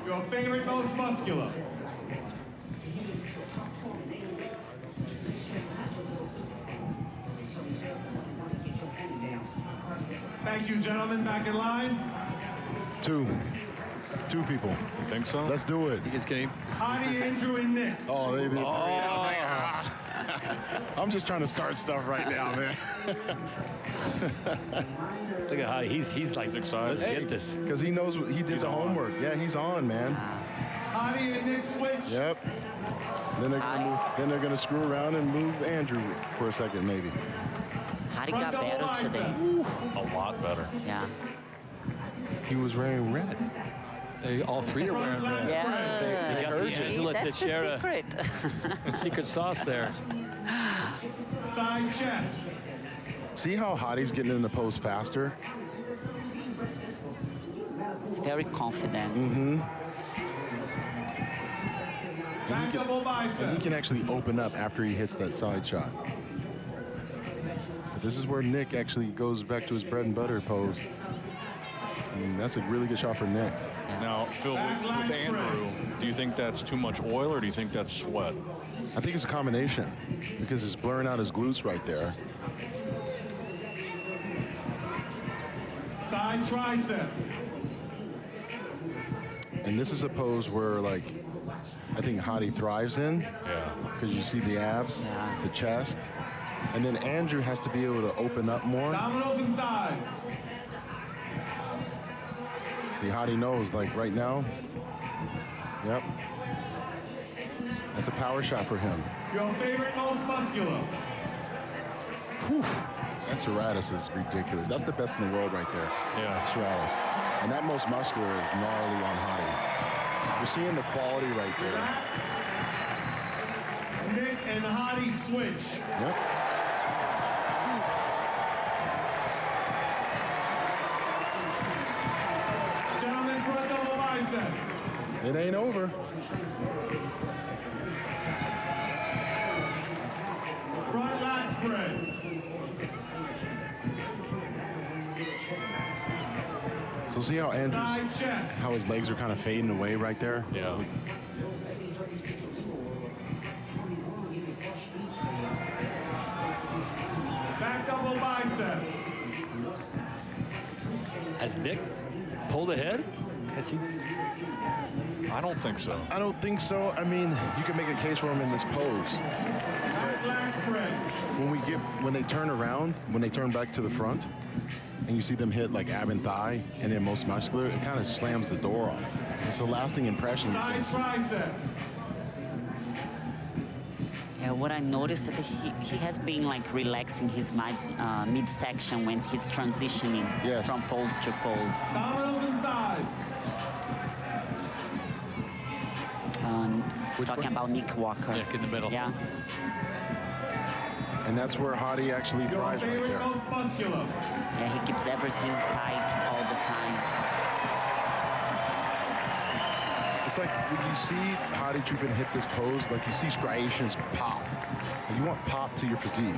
Your favorite most muscular. Thank you, gentlemen. Back in line. Two people. You think so? Let's do it. Hottie, Andrew, and Nick. Oh, they did great. I was like, ah. I'm just trying to start stuff right now, man. Look at Hottie. He's like excited. Let's get this. Because he knows he did the homework. Yeah, he's on, man. Hottie and Nick switch. Yep. Then they're gonna screw around and move Andrew for a second, maybe. Hottie got better today. A lot better. Yeah. He was wearing red. All three are wearing red. Yeah. They got the Angela That's the Teixeira secret. secret sauce there. Side chest. See how Hottie's getting in the pose faster? It's very confident. Mm-hmm. Back double bicep. And he can actually open up after he hits that side shot. But this is where Nick actually goes back to his bread and butter pose. And that's a really good shot for Nick. Now, Phil, with Andrew, do you think that's too much oil or do you think that's sweat? I think it's a combination because it's blurring out his glutes right there. Side tricep. And this is a pose where, like, I think Hottie thrives in. Yeah. Because you see the abs, the chest. And then Andrew has to be able to open up more. Abdominals and thighs. See, Hottie knows, like, right now. Yep. That's a power shot for him. Your favorite most muscular. Whew. That serratus is ridiculous. That's the best in the world right there. Yeah. Serratus. And that most muscular is gnarly on Hottie. You're seeing the quality right there. Nick and Hadi switch. Yep. Gentlemen, front double bicep. It ain't over. Front lat spread. So see how Side chest. how his legs are kind of fading away right there? Yeah. Back double bicep. Has Nick pulled ahead? Has he? I don't think so. I don't think so. I mean, you can make a case for him in this pose. Back lat spread. When they turn around, when they turn back to the front, and you see them hit like ab and thigh, and then most muscular, it kind of slams the door on it. It's a lasting impression. Side tricep. Yeah, what I noticed that he has been like relaxing his midsection when he's transitioning from pose to pose. Abdominals and thighs. Talking about Nick Walker. Nick in the middle. Yeah. And that's where Hadi actually thrives right there. Most muscular. Yeah, he keeps everything tight all the time. It's like when you see Hadi Chupan hit this pose, like you see striations pop. Like you want pop to your physique.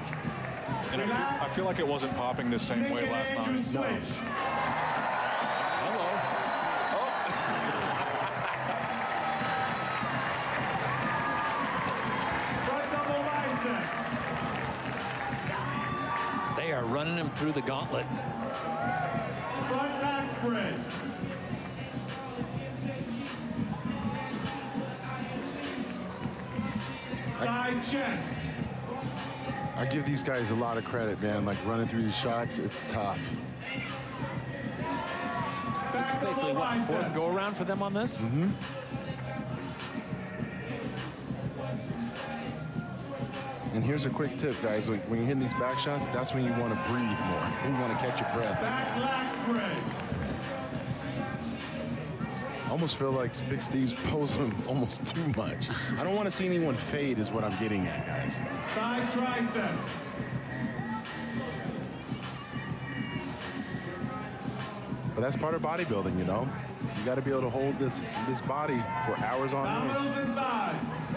And I feel like it wasn't popping the same way last night. No. Hello. Front double bicep. They are running him through the gauntlet. Front lat spread. Side chest. I give these guys a lot of credit, man. Like running through these shots, it's tough. This is basically what, the fourth go around for them on this? Mm-hmm. And here's a quick tip, guys. When you're hitting these back shots, that's when you want to breathe more. You want to catch your breath. Back lat spread. I almost feel like Big Steve's posing almost too much. I don't want to see anyone fade is what I'm getting at, guys. Side tricep. But that's part of bodybuilding, you know? You got to be able to hold this body for hours on end. Abdominals and thighs.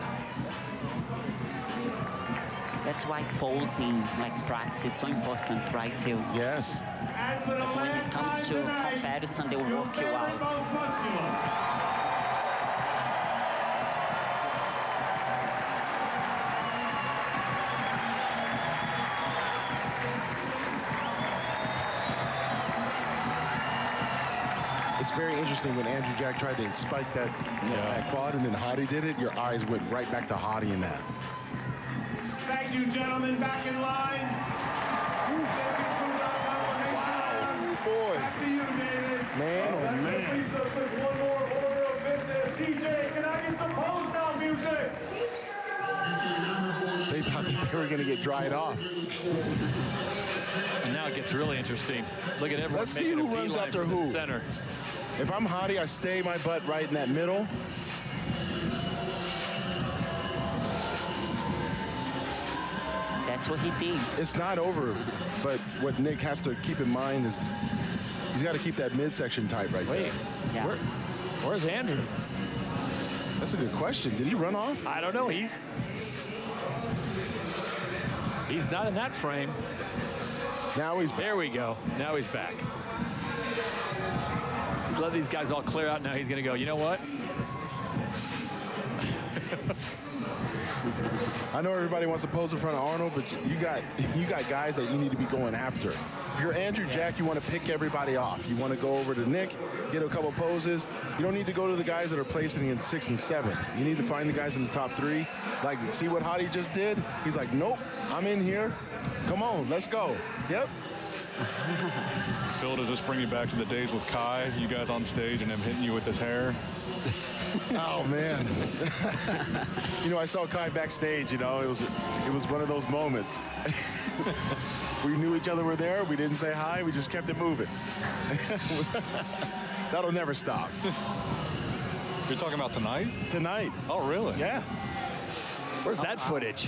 That's why posing, like practice, is so important, right, Phil? Yes. Because when it comes to comparison, they will work you out. It's very interesting when Andrew Jack tried to spike that, that quad and then Hadi did it, your eyes went right back to Hadi in that. Thank you, gentlemen. Back in line. Boy. Back to you, David. Man, oh man. One more order of business. DJ, can I get some pose down music? They thought that they were going to get dried off. And now it gets really interesting. Look at everyone. Let's see who runs after who. Center. If I'm Hadi, I stay my butt right in that middle. That's what he did. It's not over, but what Nick has to keep in mind is he's got to keep that midsection tight right there. Yeah. Where's Andrew? That's a good question. Did he run off? I don't know. He's not in that frame. Now he's back. There we go. Now he's back. Let these guys all clear out. Now he's going to go, you know what? I know everybody wants to pose in front of Arnold, but you got guys that you need to be going after. If you're Andrew Jack, you want to pick everybody off. You want to go over to Nick, get a couple poses. You don't need to go to the guys that are placing in 6 and 7. You need to find the guys in the top 3. Like, see what Hadi just did? He's like, nope, I'm in here. Come on, let's go. Yep. Phil, does this bring you back to the days with Kai, you guys on stage and him hitting you with his hair? Oh man. You know, I saw Kai backstage, you know, it was one of those moments. We knew each other were there, we didn't say hi, we just kept it moving. That'll never stop. You're talking about tonight? Tonight. Oh, really? Yeah. Where's that footage?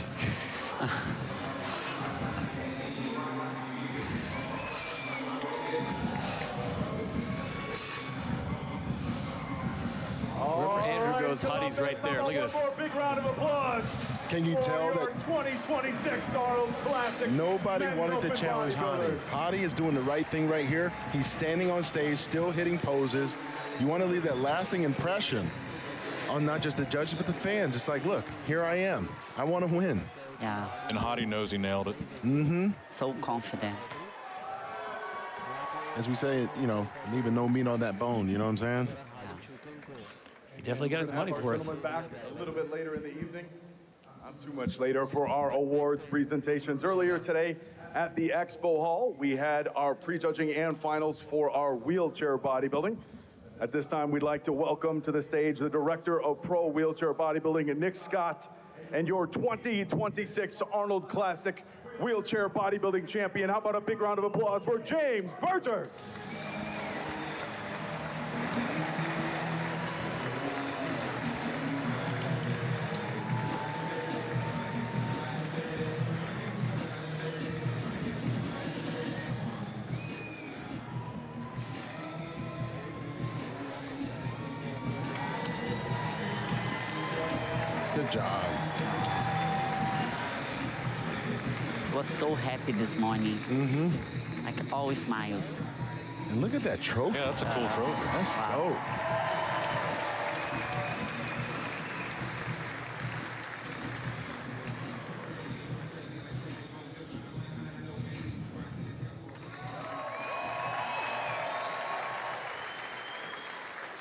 Wherever Andrew goes, Huddy's right there. Look at this. Big round of applause. Can you tell that 2026 Arnold Classic? nobody Men's wanted to Open challenge Hadi? Bodybuilders. Hadi is doing the right thing right here. He's standing on stage, still hitting poses. You want to leave that lasting impression on not just the judges, but the fans. It's like, look, here I am. I want to win. Yeah. And Hadi knows he nailed it. Mm-hmm. So confident. As we say, you know, leaving no meat on that bone, you know what I'm saying? He definitely got his money's worth. Gentlemen back a little bit later in the evening. Not too much later for our awards presentations. Earlier today at the Expo Hall, we had our prejudging and finals for our wheelchair bodybuilding. At this time, we'd like to welcome to the stage the Director of Pro Wheelchair Bodybuilding, Nick Scott, and your 2026 Arnold Classic Wheelchair Bodybuilding Champion. How about a big round of applause for James Berger? Good job. I was so happy this morning. Mm-hmm. Like always smiles. And look at that trophy. Yeah, that's a cool trophy. That's dope.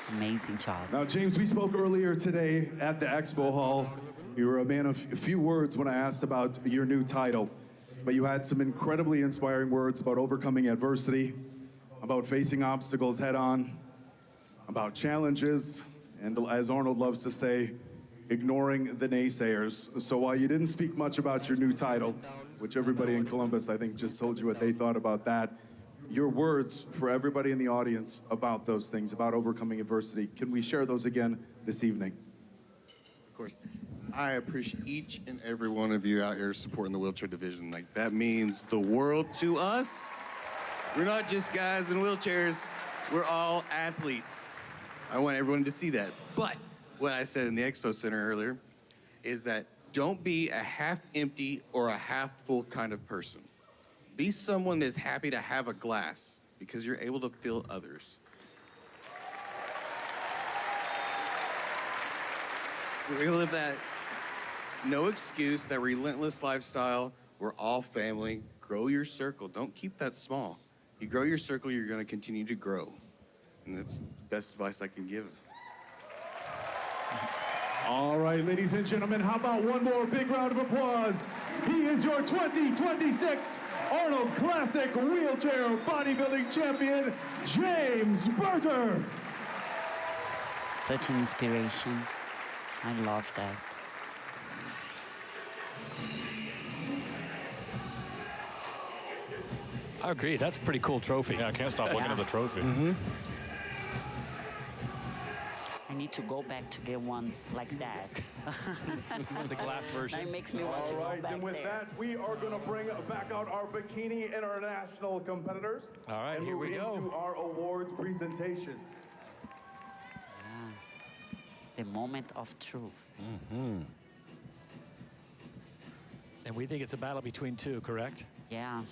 Amazing job. Now, James, we spoke earlier today at the Expo Hall. You were a man of few words when I asked about your new title, but you had some incredibly inspiring words about overcoming adversity, about facing obstacles head on, about challenges, and as Arnold loves to say, ignoring the naysayers. So while you didn't speak much about your new title, which everybody in Columbus, I think, just told you what they thought about that, your words for everybody in the audience about those things, about overcoming adversity, can we share those again this evening? Of course. I appreciate each and every one of you out here supporting the wheelchair division. Like, that means the world to us. We're not just guys in wheelchairs. We're all athletes. I want everyone to see that. But what I said in the Expo Center earlier is that don't be a half-empty or a half-full kind of person. Be someone that's happy to have a glass because you're able to fill others. We're gonna live that no excuse, that relentless lifestyle. We're all family. Grow your circle. Don't keep that small. You grow your circle, you're gonna continue to grow. And that's the best advice I can give. All right, ladies and gentlemen, how about one more big round of applause? He is your 2026 Arnold Classic Wheelchair Bodybuilding Champion, James Berger. Such an inspiration. I love that. I agree. That's a pretty cool trophy. Yeah, I can't stop looking at the trophy. Mm-hmm. I need to go back to get one like that. The glass version. That makes me want to All go right, back and with there. that, we are going to bring back out our Bikini International competitors. All right, and here we move go. into our awards presentations. The moment of truth. Mm-hmm. And we think it's a battle between two, correct? Yeah.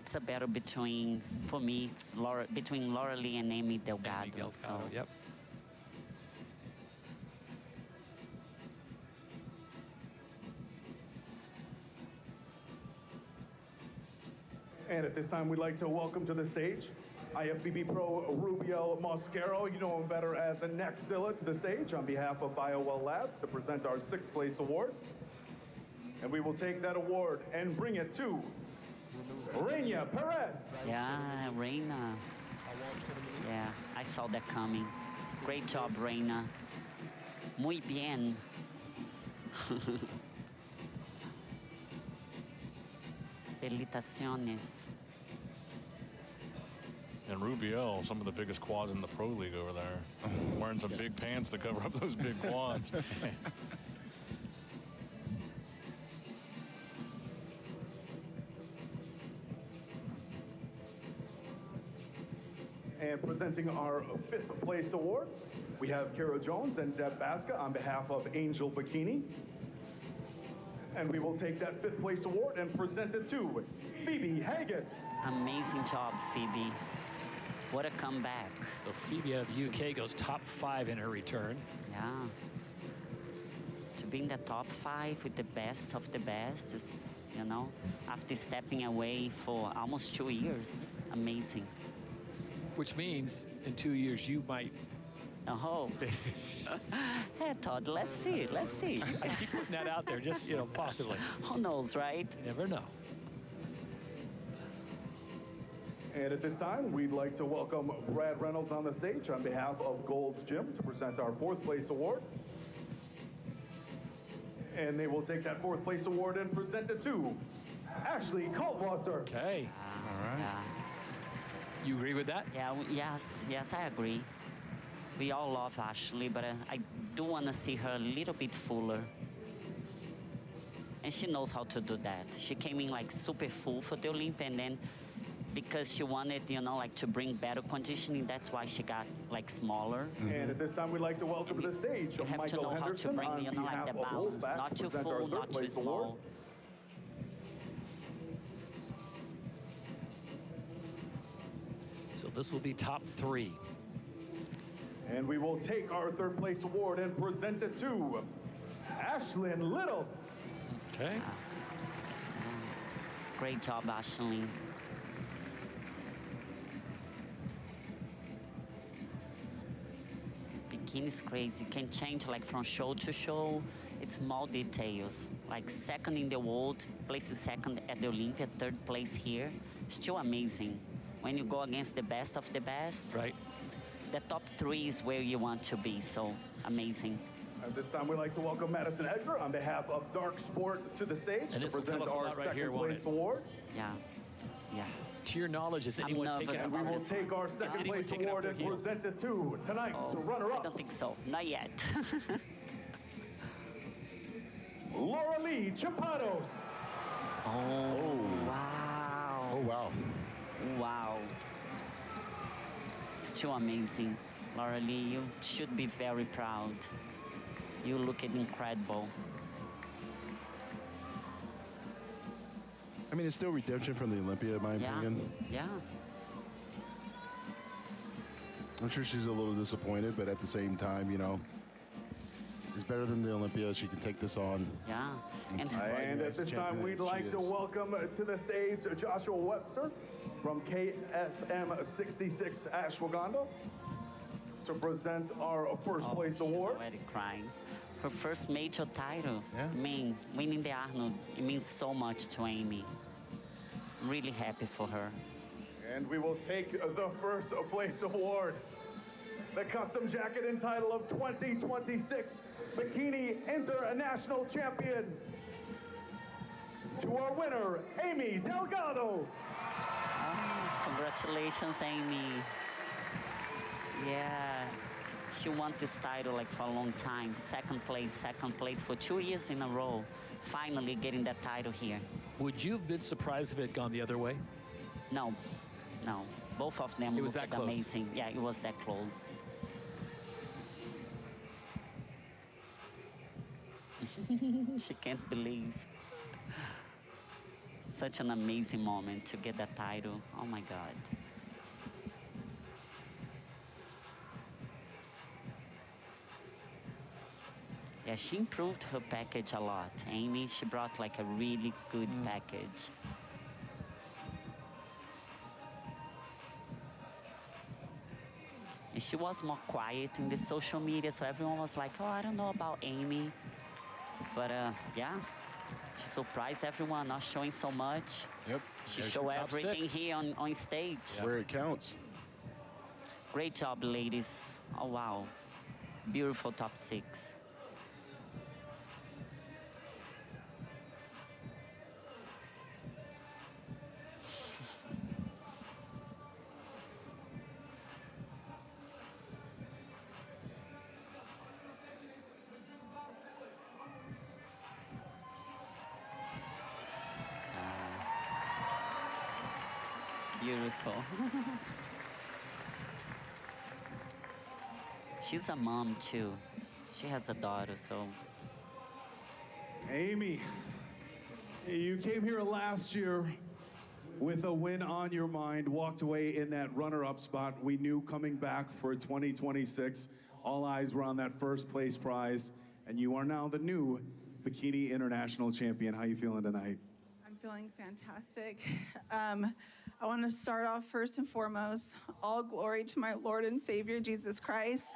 It's a battle between, for me, it's between Laura Lee and Amy Delgado. So. Yep. And at this time, we'd like to welcome to the stage IFBB Pro Rubio Mosquero, you know him better as a Nexzilla, to the stage on behalf of BioWell Labs to present our 6th place award. And we will take that award and bring it to Reina Perez. Yeah, Reina. Yeah, I saw that coming. Great job, Reina. Muy bien. Felicitaciones. And Rubiel, some of the biggest quads in the Pro League over there. Wearing some big pants to cover up those big quads. And presenting our 5th place award, we have Kara Jones and Deb Baska on behalf of Angel Bikini. And we will take that 5th place award and present it to Phoebe Hagan. Amazing job, Phoebe. What a comeback. So Phoebe out of the UK goes top 5 in her return. Yeah. To be in the top 5 with the best of the best is, you know, after stepping away for almost 2 years. Amazing. Which means in 2 years you might. Oh. Hey, Todd, let's see. Let's see. I keep putting that out there, just, you know, possibly. Who knows, right? You never know. And at this time, we'd like to welcome Brad Reynolds on the stage on behalf of Gold's Gym to present our 4th place award. And they will take that 4th place award and present it to Ashley Kaltwasser. Okay. All right. Yeah. You agree with that? Yeah, yes, I agree. We all love Ashley, but I do want to see her a little bit fuller. And she knows how to do that. She came in like super full for the Olympia, and then because she wanted, you know, like to bring better conditioning, that's why she got like smaller. And at this time, we'd like to welcome to the stage You have to Michael know how to Henderson bring, on you know, like behalf the of balance, Wolfpack not to too present our full, 3rd not too place small. award. So this will be top 3. And we will take our 3rd place award and present it to Ashlyn Little. Okay. Great job, Ashley. Bikini is crazy. You can change like from show to show. It's small details. Like 2nd in the world, places 2nd at the Olympia, 3rd place here. Still amazing. When you go against the best of the best, right? The top 3 is where you want to be. So amazing. At this time, we'd like to welcome Madison Edgar on behalf of Dark Sport to the stage And to this will tell present us a our lot right 2nd here, won't place it? award. Yeah, yeah. To your knowledge, has anyone taken And we will take our 2nd place award and present it to tonight's runner-up. I don't think so. Not yet. Laura Lee Chapados. Oh, wow. Oh, wow. Wow. Still amazing. Laura Lee, you should be very proud. You look incredible. I mean, it's still redemption from the Olympia, in my opinion. Yeah. I'm sure she's a little disappointed, but at the same time, you know, it's better than the Olympia. She can take this on. Yeah. And at this time, we'd like to welcome to the stage Joshua Webster from KSM 66 Ashwagandha to present our 1st place award. She's already crying. Her first major title. Yeah. I mean, winning the Arnold, it means so much to Amy. I'm really happy for her. And we will take the 1st place award. The custom jacket and title of 2026 Bikini International Champion. To our winner, Amy Delgado. Congratulations, Amy. Yeah, she won this title like for a long time. 2nd place for 2 years in a row. Finally getting that title here. Would you have been surprised if it had gone the other way? No, no. Both of them was that looked close. amazing. Yeah, it was that close. She can't believe. Such an amazing moment to get that title. Oh my God. Yeah, she improved her package a lot. Amy, she brought like a really good package. And she was more quiet in the social media, so everyone was like, oh, I don't know about Amy. But yeah, she surprised everyone, not showing so much. Yep. She showed everything here on stage. Where it counts. Great job, ladies. Oh, wow. Beautiful top 6. Beautiful. She's a mom too. She has a daughter, so. Amy, you came here last year with a win on your mind, walked away in that runner-up spot. We knew coming back for 2026, all eyes were on that first place prize, and you are now the new Bikini International Champion. How you feeling tonight? I'm feeling fantastic. I want to start off first and foremost, all glory to my Lord and Savior, Jesus Christ.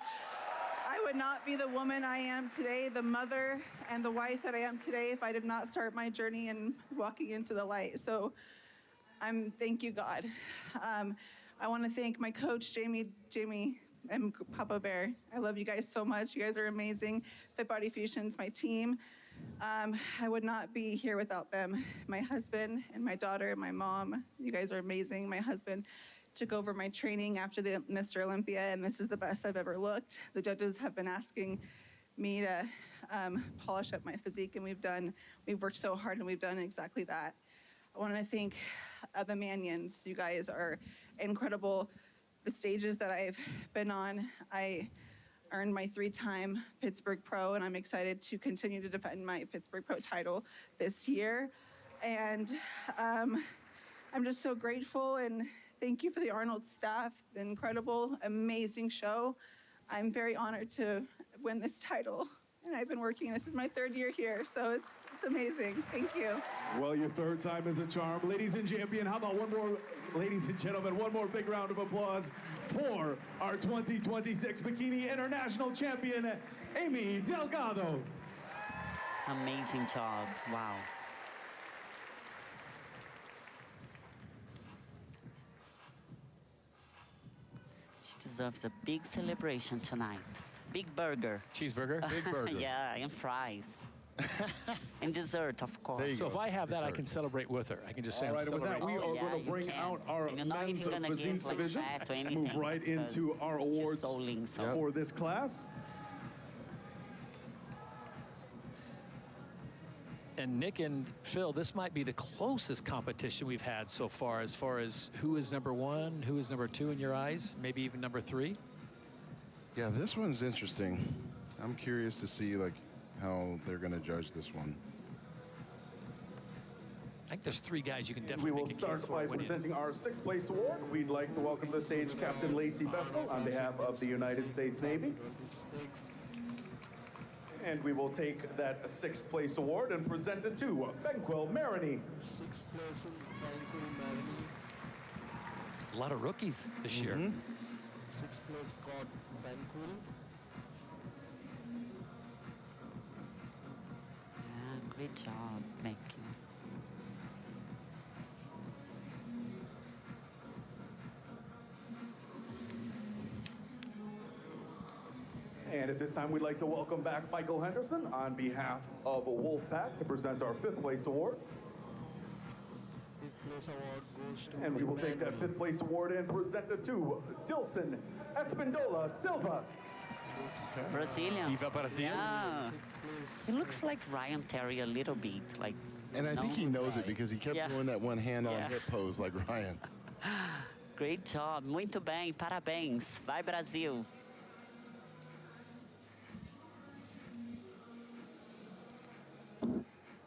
I would not be the woman I am today, the mother and the wife that I am today, if I did not start my journey and walking into the light. So thank you, God. I want to thank my coach, Jamie, and Papa Bear. I love you guys so much. You guys are amazing. Fit Body Fusions, my team. I would not be here without them. My husband and my daughter and my mom, you guys are amazing. My husband took over my training after the Mr. Olympia, and this is the best I've ever looked. The judges have been asking me to polish up my physique, and we've worked so hard, and we've done exactly that. I want to thank the Manions. You guys are incredible. The stages that I've been on, I earned my 3-time Pittsburgh Pro, and I'm excited to continue to defend my Pittsburgh Pro title this year. And I'm just so grateful, and thank you for the Arnold staff, the incredible, amazing show. I'm very honored to win this title, and I've been working. This is my 3rd year here, so it's amazing. Thank you. Well, your 3rd time is a charm. Ladies and champion, how about ladies and gentlemen, one more big round of applause for our 2026 Bikini International Champion, Amy Delgado. Amazing job, wow. She deserves a big celebration tonight. Big burger. Cheeseburger? Big burger. Yeah, and fries. And dessert, of course. So if I have that, I can celebrate with her. I can just say, all right, with that, we are going to bring out our men's physique division and move right into our awards for this class. And Nick and Phil, this might be the closest competition we've had so far as who is number 1, who is number 2 in your eyes, maybe even number 3. Yeah, this one's interesting. I'm curious to see how they're going to judge this one. I think there's 3 guys you can definitely We will make a case start for by winning. presenting our 6th place award. We'd like to welcome to the stage Captain Lacey Vestal on behalf of the United States Navy. And we will take that 6th place award and present it to Benquil Marini. 6th place in Benquil Marini. A lot of rookies this year. 6th place got Benquil. Yeah, great job, Mickey. And at this time, we'd like to welcome back Michael Henderson on behalf of Wolfpack to present our 5th place award. 5th place award goes to And we will take that 5th place award and present it to Dilson Espindola Silva. Brazilian. Viva Brazil. Yeah. He looks like Ryan Terry a little bit. And I think he knows it because he kept doing that one hand on hip pose like Ryan. Great job. Muito bem. Parabéns. Vai, Brasil.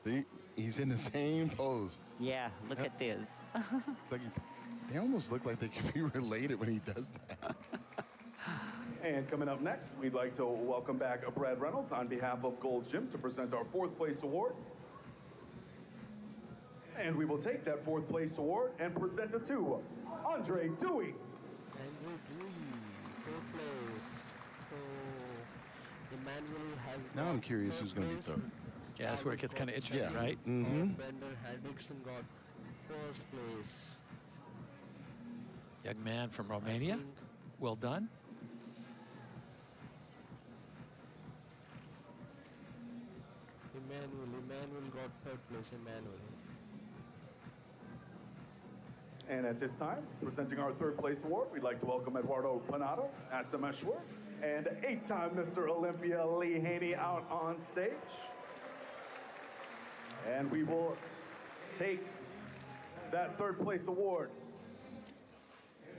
See, he's in the same pose. Yeah, look at this. It's like they almost look like they could be related when he does that. And coming up next, we'd like to welcome back Brad Reynolds on behalf of Gold's Gym to present our 4th place award. And we will take that 4th place award and present it to Andre Dewey. Andre Dewey, 4th place. So, Emmanuel has Now I'm curious who's going to be 3rd. Yeah, that's where it gets kind of interesting, right? Mm-hmm. Bender Hendrickson got 1st place. Young man from Romania. Well done. Emmanuel got 3rd place, Emmanuel. And at this time, presenting our 3rd place award, we'd like to welcome Eduardo Panado, Asameshwar, and 8-time Mr. Olympia Lee Haney out on stage. And we will take that 3rd place award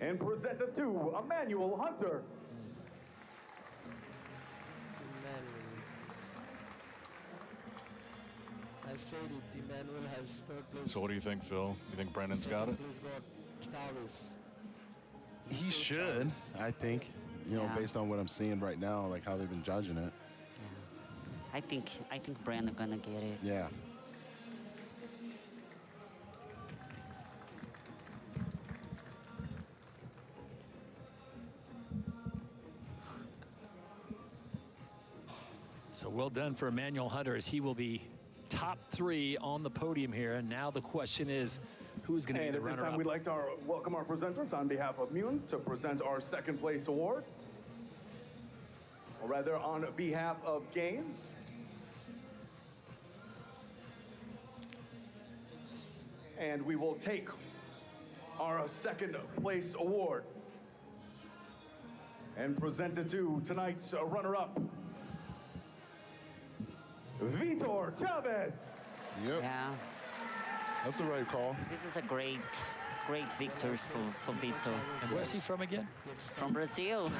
And presented to Emmanuel Hunter. I said it, Emmanuel has third place. So what do you think, Phil? You think Brandon's got it? He should, I think. You know, Yeah. based on what I'm seeing right now, like how they've been judging it. I think Brando gonna get it. Yeah. So well done for Emmanuel Hunter, as he will be top 3 on the podium here. And now the question is, who's going to be And the the at this time, runner-up? we'd like to welcome our presenters on behalf of Mune to present our second place award. Or rather, on behalf of Gaines. And we will take our second place award and present it to tonight's runner-up, Vitor Chavez. Yep. Yeah. That's the right call. This is a great victory for Vitor. And where's he from again? From Brazil.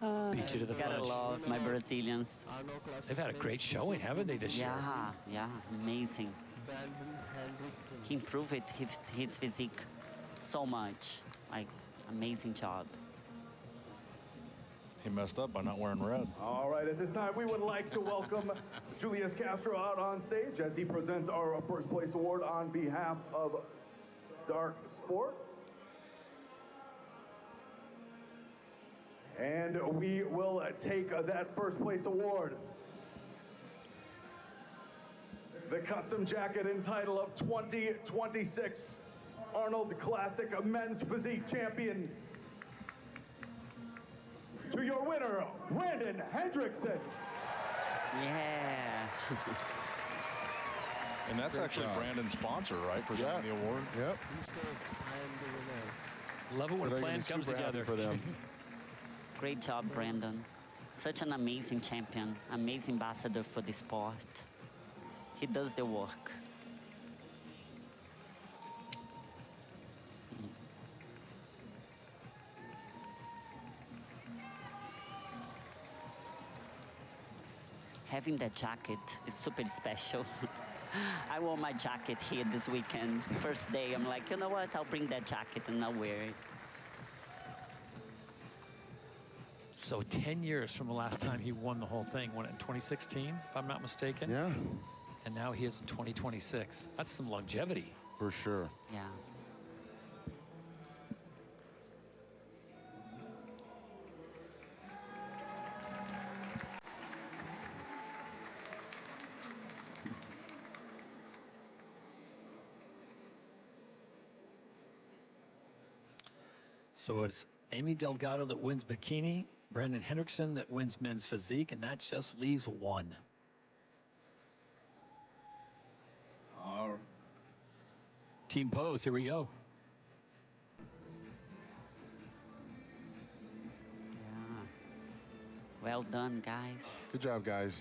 Beat you to the Gotta punch. love my Brazilians. They've had a great showing, haven't they, this year? Yeah, amazing. He improved his physique so much. Like, amazing job. He messed up by not wearing red. All right, at this time, we would like to welcome Julius Castro out on stage as he presents our first place award on behalf of Dark Sport. And we will take that first place award. The custom jacket and title of 2026 Arnold Classic Men's Physique Champion. To your winner, Brandon Hendrickson. Yeah. And that's actually Brandon's sponsor, right? Presenting the award. Yep. Love it when They're a gonna plan be comes super happy together. for them. Great job, Brandon. Such an amazing champion, amazing ambassador for the sport. He does the work. Having that jacket is super special. I wore my jacket here this weekend. First day, I'm like, you know what? I'll bring that jacket and I'll wear it. So 10 years from the last time he won the whole thing. Won it in 2016, if I'm not mistaken. Yeah. And now he is in 2026. That's some longevity. For sure. Yeah. So it's Amy Delgado that wins bikini, Brandon Hendrickson that wins men's physique, and that just leaves one. Team pose, here we go. Yeah. Well done, guys. Good job, guys.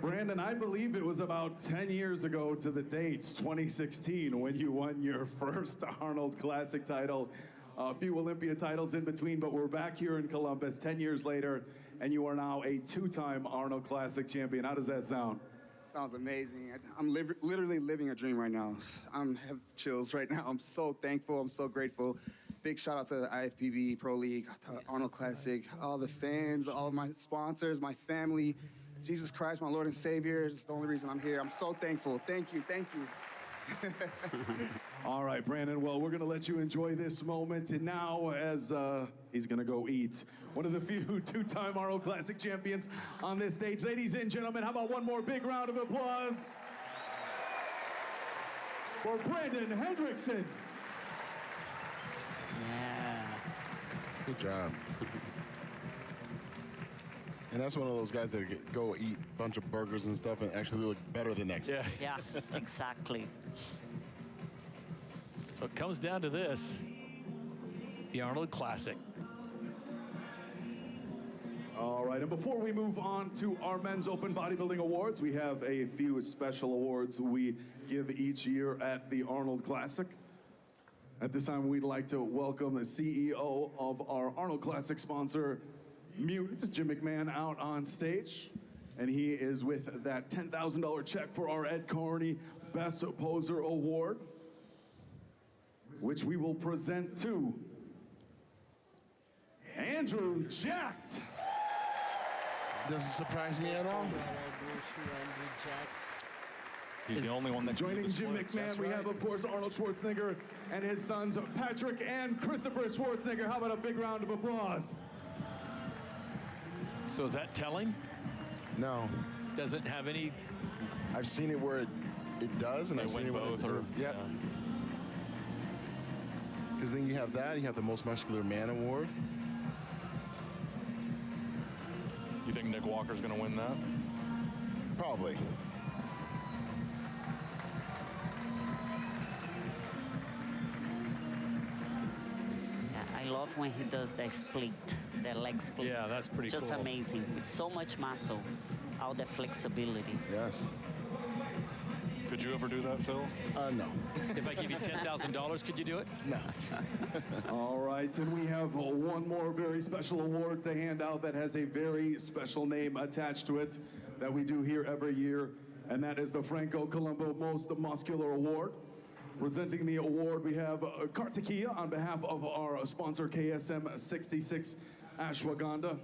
Brandon, I believe it was about 10 years ago to the date, 2016, when you won your first Arnold Classic title. A few Olympia titles in between, but we're back here in Columbus 10 years later, and you are now a 2-time Arnold Classic champion. How does that sound? Sounds amazing. I'm literally living a dream right now. I have chills right now. I'm so thankful. I'm so grateful. Big shout out to the IFBB Pro League, to Arnold Classic, all the fans, all my sponsors, my family. Jesus Christ, my Lord and Savior, is the only reason I'm here. I'm so thankful. Thank you, thank you. All right, Brandon, well, we're gonna let you enjoy this moment. And now, as he's gonna go eat, one of the few 2-time Arnold Classic champions on this stage. Ladies and gentlemen, how about one more big round of applause for Brandon Hendrickson. Yeah. Good job. And that's one of those guys that go eat a bunch of burgers and stuff and actually look better the next day. Yeah, exactly. So it comes down to this, the Arnold Classic. All right, and before we move on to our Men's Open Bodybuilding Awards, we have a few special awards we give each year at the Arnold Classic. At this time, we'd like to welcome the CEO of our Arnold Classic sponsor, Mutant, Jim McMahon, out on stage. And he is with that $10,000 check for our Ed Carney Best Poser Award, which we will present to Andrew Jacked. Doesn't surprise me at all. He's the only one that joining Jim McMahon. We have, of course, Arnold Schwarzenegger and his sons Patrick and Christopher Schwarzenegger. How about a big round of applause? So is that telling? No. Doesn't have any. I've seen it where it does, and They I've seen win it where both, it, or yep. Because then you have that. You have the Most Muscular Man Award. You think Nick Walker's going to win that? Probably. I love when he does the split, the leg split. Yeah, that's pretty It's just cool. amazing. It's so much muscle, all the flexibility. Yes. Could you ever do that, Phil? No. If I give you $10,000, could you do it? No. All right, and we have one more very special award to hand out that has a very special name attached to it that we do here every year, and that is the Franco Colombo Most Muscular Award. Presenting the award, we have Kartikeya on behalf of our sponsor KSM 66 Ashwagandha.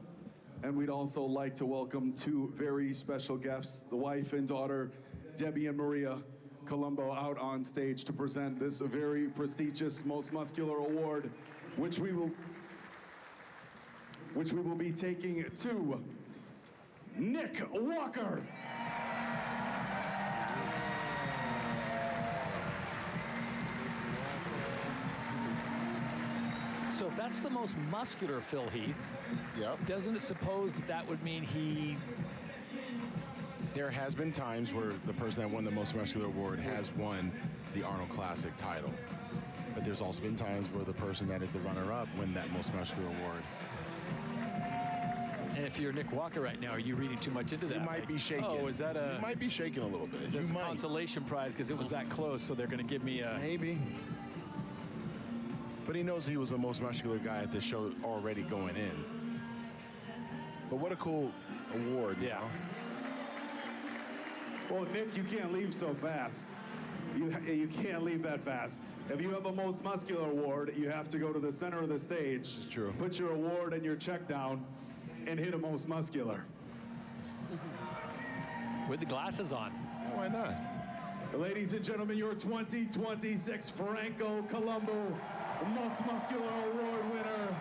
And we'd also like to welcome two very special guests, the wife and daughter, Debbie and Maria Colombo, out on stage to present this very prestigious Most Muscular Award, which we will be taking to Nick Walker. So if that's the most muscular Phil Heath, doesn't it suppose that that would mean he... There has been times where the person that won the Most Muscular Award has won the Arnold Classic title. But there's also been times where the person that is the runner-up win that Most Muscular Award. And if you're Nick Walker right now, are you reading too much into that? You might be shaking. Oh, is that a... You might be shaking a little bit. Is this a consolation prize because it was that close, so they're going to give me a... Maybe. But he knows he was the most muscular guy at this show already going in. But what a cool award. Yeah. Well, Nick, you can't leave so fast. You can't leave that fast. If you have a Most Muscular Award, you have to go to the center of the stage, true. Put your award and your check down, and hit a Most Muscular. With the glasses on. Why not? Ladies and gentlemen, your 2026 Franco Colombo Most Muscular Award winner,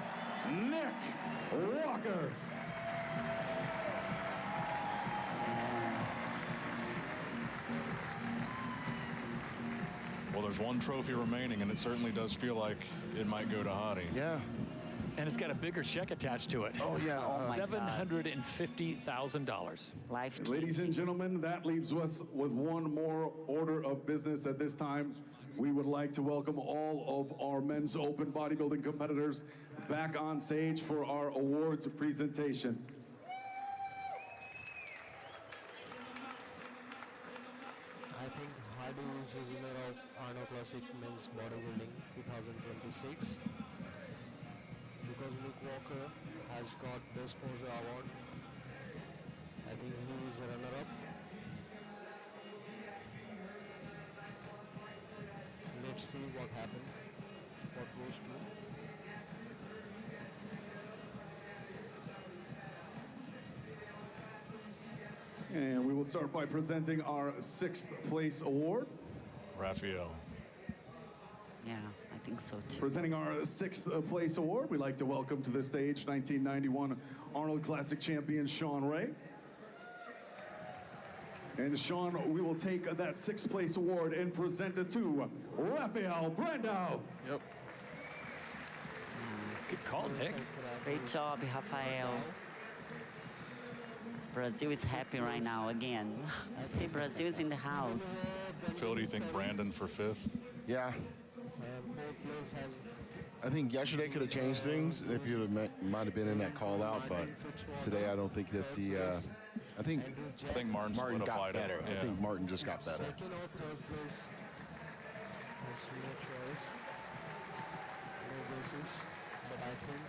Nick Walker. Well, there's one trophy remaining, and it certainly does feel like it might go to Hadi. Yeah. And it's got a bigger check attached to it. Oh, yeah. $750,000. Life. Ladies and gentlemen, that leaves us with one more order of business at this time. We would like to welcome all of our Men's Open Bodybuilding competitors back on stage for our awards presentation. I think Hadi is the winner of Arnold Classic Men's Bodybuilding 2026 because Nick Walker has got Best Poser Award. I think he is a runner-up. Let's see what happened, what goes to. And we will start by presenting our 6th place award. Raphael. Yeah, I think so too. Presenting our 6th place award, we'd like to welcome to the stage 1991 Arnold Classic champion Sean Ray. And Sean, we will take that 6th place award and present it to Raphael Brando. Yep. Good call, Nick. Great job, Rafael. Brazil is happy right now again. See, Brazil is in the house. Phil, do you think Brandon for 5th? Yeah. I think yesterday could have changed things if you might have been in that call out, but today I don't think that the. I think Martin got better. Yeah. I think Martin just got better. Second or third place has no choice, no basis, but I think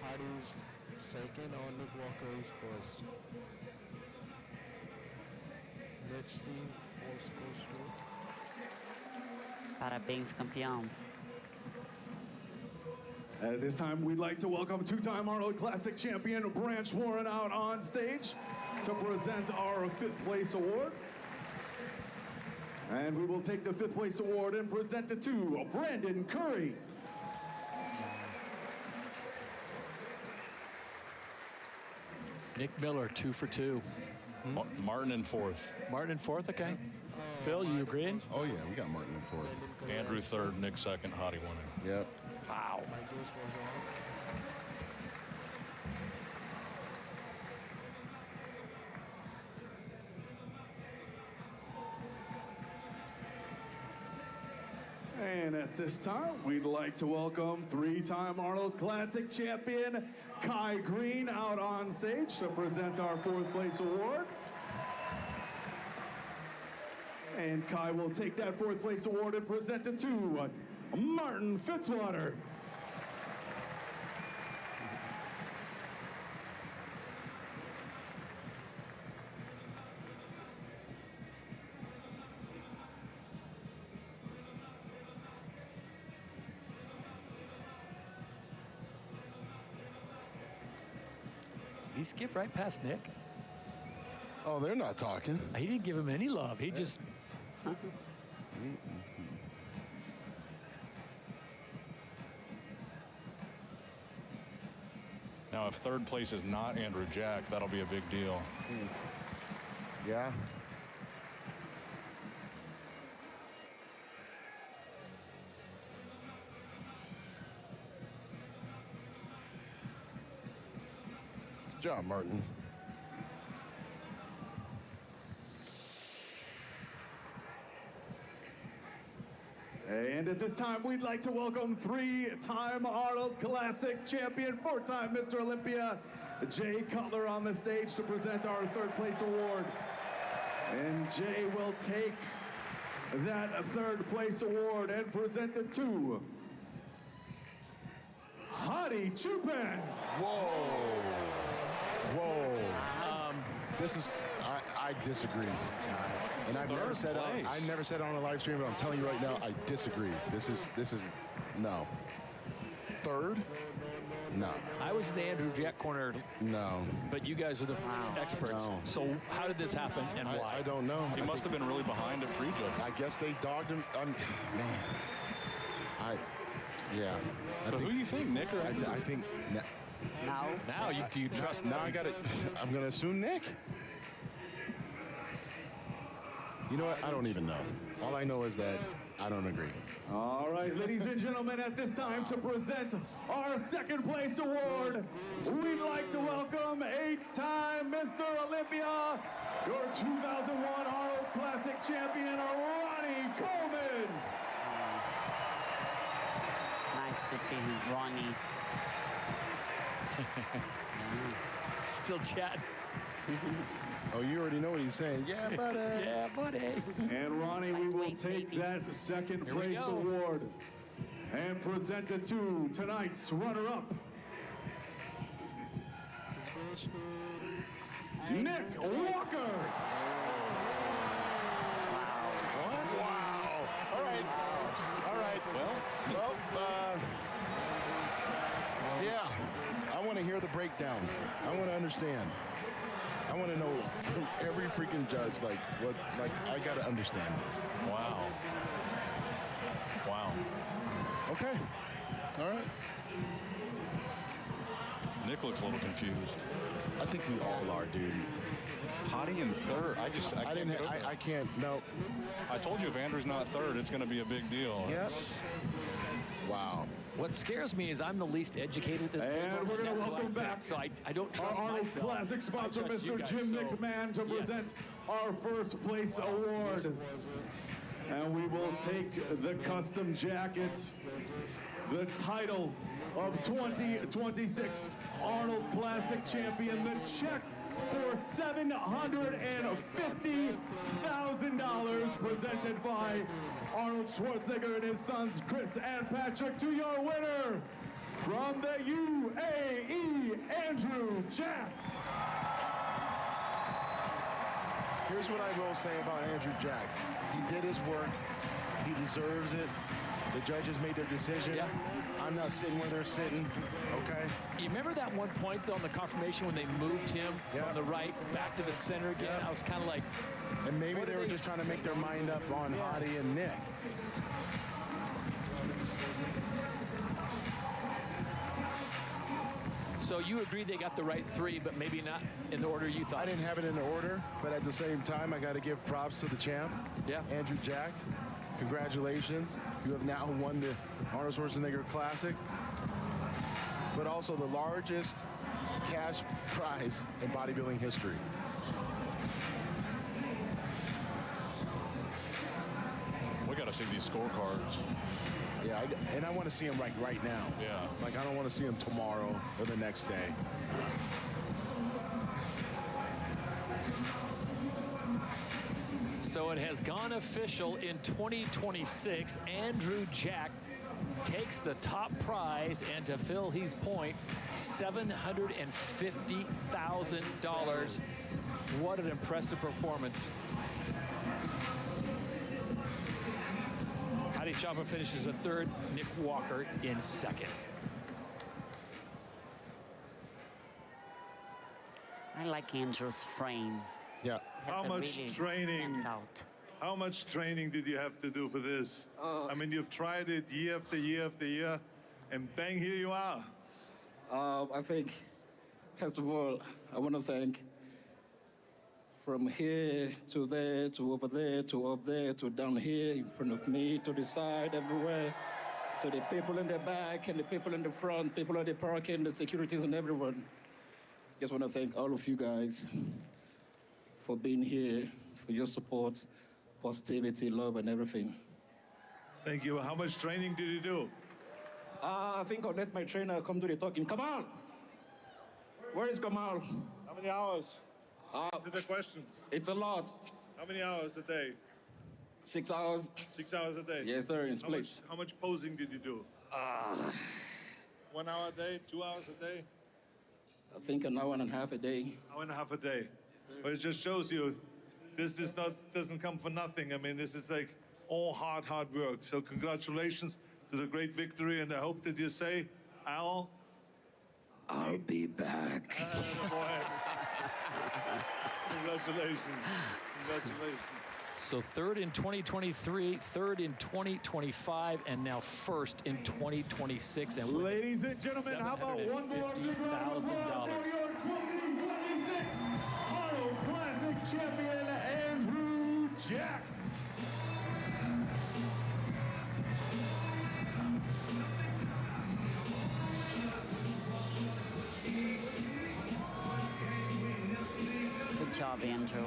Hardy is second or Nick Walker is first. Let's see what's goes to. Parabéns, campeão. At this time, we'd like to welcome two-time Arnold Classic champion Branch Warren out on stage to present our 5th place award. And we will take the 5th place award and present it to Brandon Curry. Nick Miller, 2 for 2. Martin in 4th. Martin in 4th, okay. Phil, you agreeing? Oh, yeah, we got Martin in 4th. Andrew 3rd, Nick 2nd, Hottie winning. Yep. Wow. And at this time, we'd like to welcome 3-time Arnold Classic champion Kai Green out on stage to present our 4th place award. And Kai will take that 4th place award and present it to Martin Fitzwater. He skipped right past Nick. Oh, they're not talking. He didn't give him any love. He just... Now, if 3rd place is not Andrew Jack, that'll be a big deal. Yeah. Good job, Martin. And at this time, we'd like to welcome 3-time Arnold Classic champion, 4-time Mr. Olympia, Jay Cutler on the stage to present our 3rd place award. And Jay will take that 3rd place award and present it to Hottie Chupan. Whoa. Whoa. This is, I disagree. And I've never said it on a live stream, but I'm telling you right now, I disagree. This is no. 3rd? No. I was in the Andrew Jack corner. No. But you guys are the experts. No. So how did this happen and why? I don't know. He must have been really behind at prejudge. I guess they dogged him. Yeah. So who do you think, Nick or Andrew? I think. Now do you trust? Now I got it. I'm going to assume Nick. You know what? I don't even know. All I know is that I don't agree. All right, ladies and gentlemen, at this time to present our 2nd place award, we'd like to welcome 8-time Mr. Olympia, your 2001 Arnold Classic champion, Ronnie Coleman. Nice to see him, Ronnie. Still chatting. Oh, you already know what he's saying. Yeah, buddy. Yeah, buddy. And Ronnie, we will take that 2nd place award and present it to tonight's runner-up, Nick Walker. Wow. All right. Well, yeah. I want to hear the breakdown. I want to understand. I want to know every freaking judge, I got to understand this. Wow. Okay. All right. Nick looks a little confused. I think we all are, dude. Hottie in 3rd. I can't, no. I told you if Andrew's not 3rd, it's going to be a big deal. Yep. Wow. What scares me is I'm the least educated at this table. And we're going to welcome back so I don't trust our Arnold myself. Classic sponsor, I trust you Mr. guys. Jim So, McMahon, to yes. present our first place award. And we will take the custom jacket, the title of 2026 Arnold Classic champion, the check for $750,000 presented by Arnold Schwarzenegger and his sons Chris and Patrick, to your winner from the UAE, Andrew Jack. Here's what I will say about Andrew Jack. He did his work. He deserves it. The judges made their decision. Yeah. I'm not sitting where they're sitting, okay? You remember that one point, though, on the confirmation when they moved him from the right back to the center again? I was kind of like... And maybe they were just trying to make their mind up on Hadi and Nick. So you agree they got the right three, but maybe not in the order you thought? I didn't have it in the order, but at the same time, I got to give props to the champ, Andrew Jack. Congratulations. You have now won the Arnold Schwarzenegger Classic, but also the largest cash prize in bodybuilding history. We got to see these scorecards. Yeah, and I want to see them right now. Yeah. Like, I don't want to see them tomorrow or the next day. So it has gone official in 2026. Andrew Jack takes the top prize, and to fill his point, $750,000. What an impressive performance. Hadi Chapa finishes in third, Nick Walker in second. I like Andrew's frame. Yeah. How much training? How much training did you have to do for this? I mean, you've tried it year after year after year, and bang, here you are. I think, first of all, I want to thank from here to there to over there to up there to down here in front of me to the side, everywhere, to the people in the back and the people in the front, people at the parking, the securities and everyone. Just want to thank all of you guys for being here, for your support, positivity, love, and everything. Thank you. How much training did you do? I think I'll let my trainer come to the talking. Kamal! Where is Kamal? How many hours? Answer the questions. It's a lot. How many hours a day? 6 hours. 6 hours a day? Yes, sir, in splits. How much posing did you do? 1 hour a day, 2 hours a day? I think an hour and a half a day. Hour and a half a day. But it just shows you this is doesn't come for nothing. I mean, this is like all hard work. So congratulations to the great victory, and I hope that you say, I'll be back. Congratulations. Congratulations. So third in 2023, third in 2025, and now first in 2026. And ladies and gentlemen, how about one more big round of applause for your 2026 Arnold Classic champion, Andrew Jack. Good job, Andrew.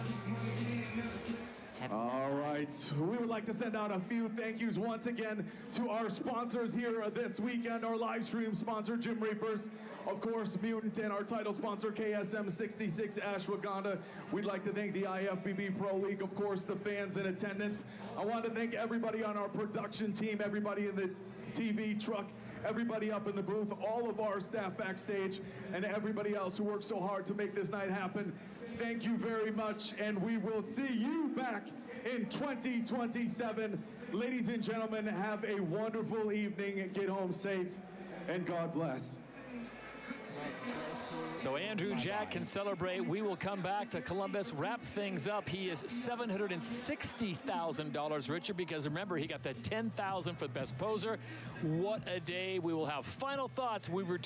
All right, we would like to send out a few thank yous once again to our sponsors here this weekend, our live stream sponsor, Gym Reapers, of course, Mutant, and our title sponsor, KSM 66 Ashwagandha. We'd like to thank the IFBB Pro League, of course, the fans in attendance. I want to thank everybody on our production team, everybody in the TV truck, everybody up in the booth, all of our staff backstage, and everybody else who worked so hard to make this night happen. Thank you very much, and we will see you back in 2027. Ladies and gentlemen, have a wonderful evening. Get home safe, and God bless. So Andrew Jack can celebrate. We will come back to Columbus, wrap things up. He is $760,000 richer because remember, he got the $10,000 for the best poser. What a day. We will have final thoughts. We return.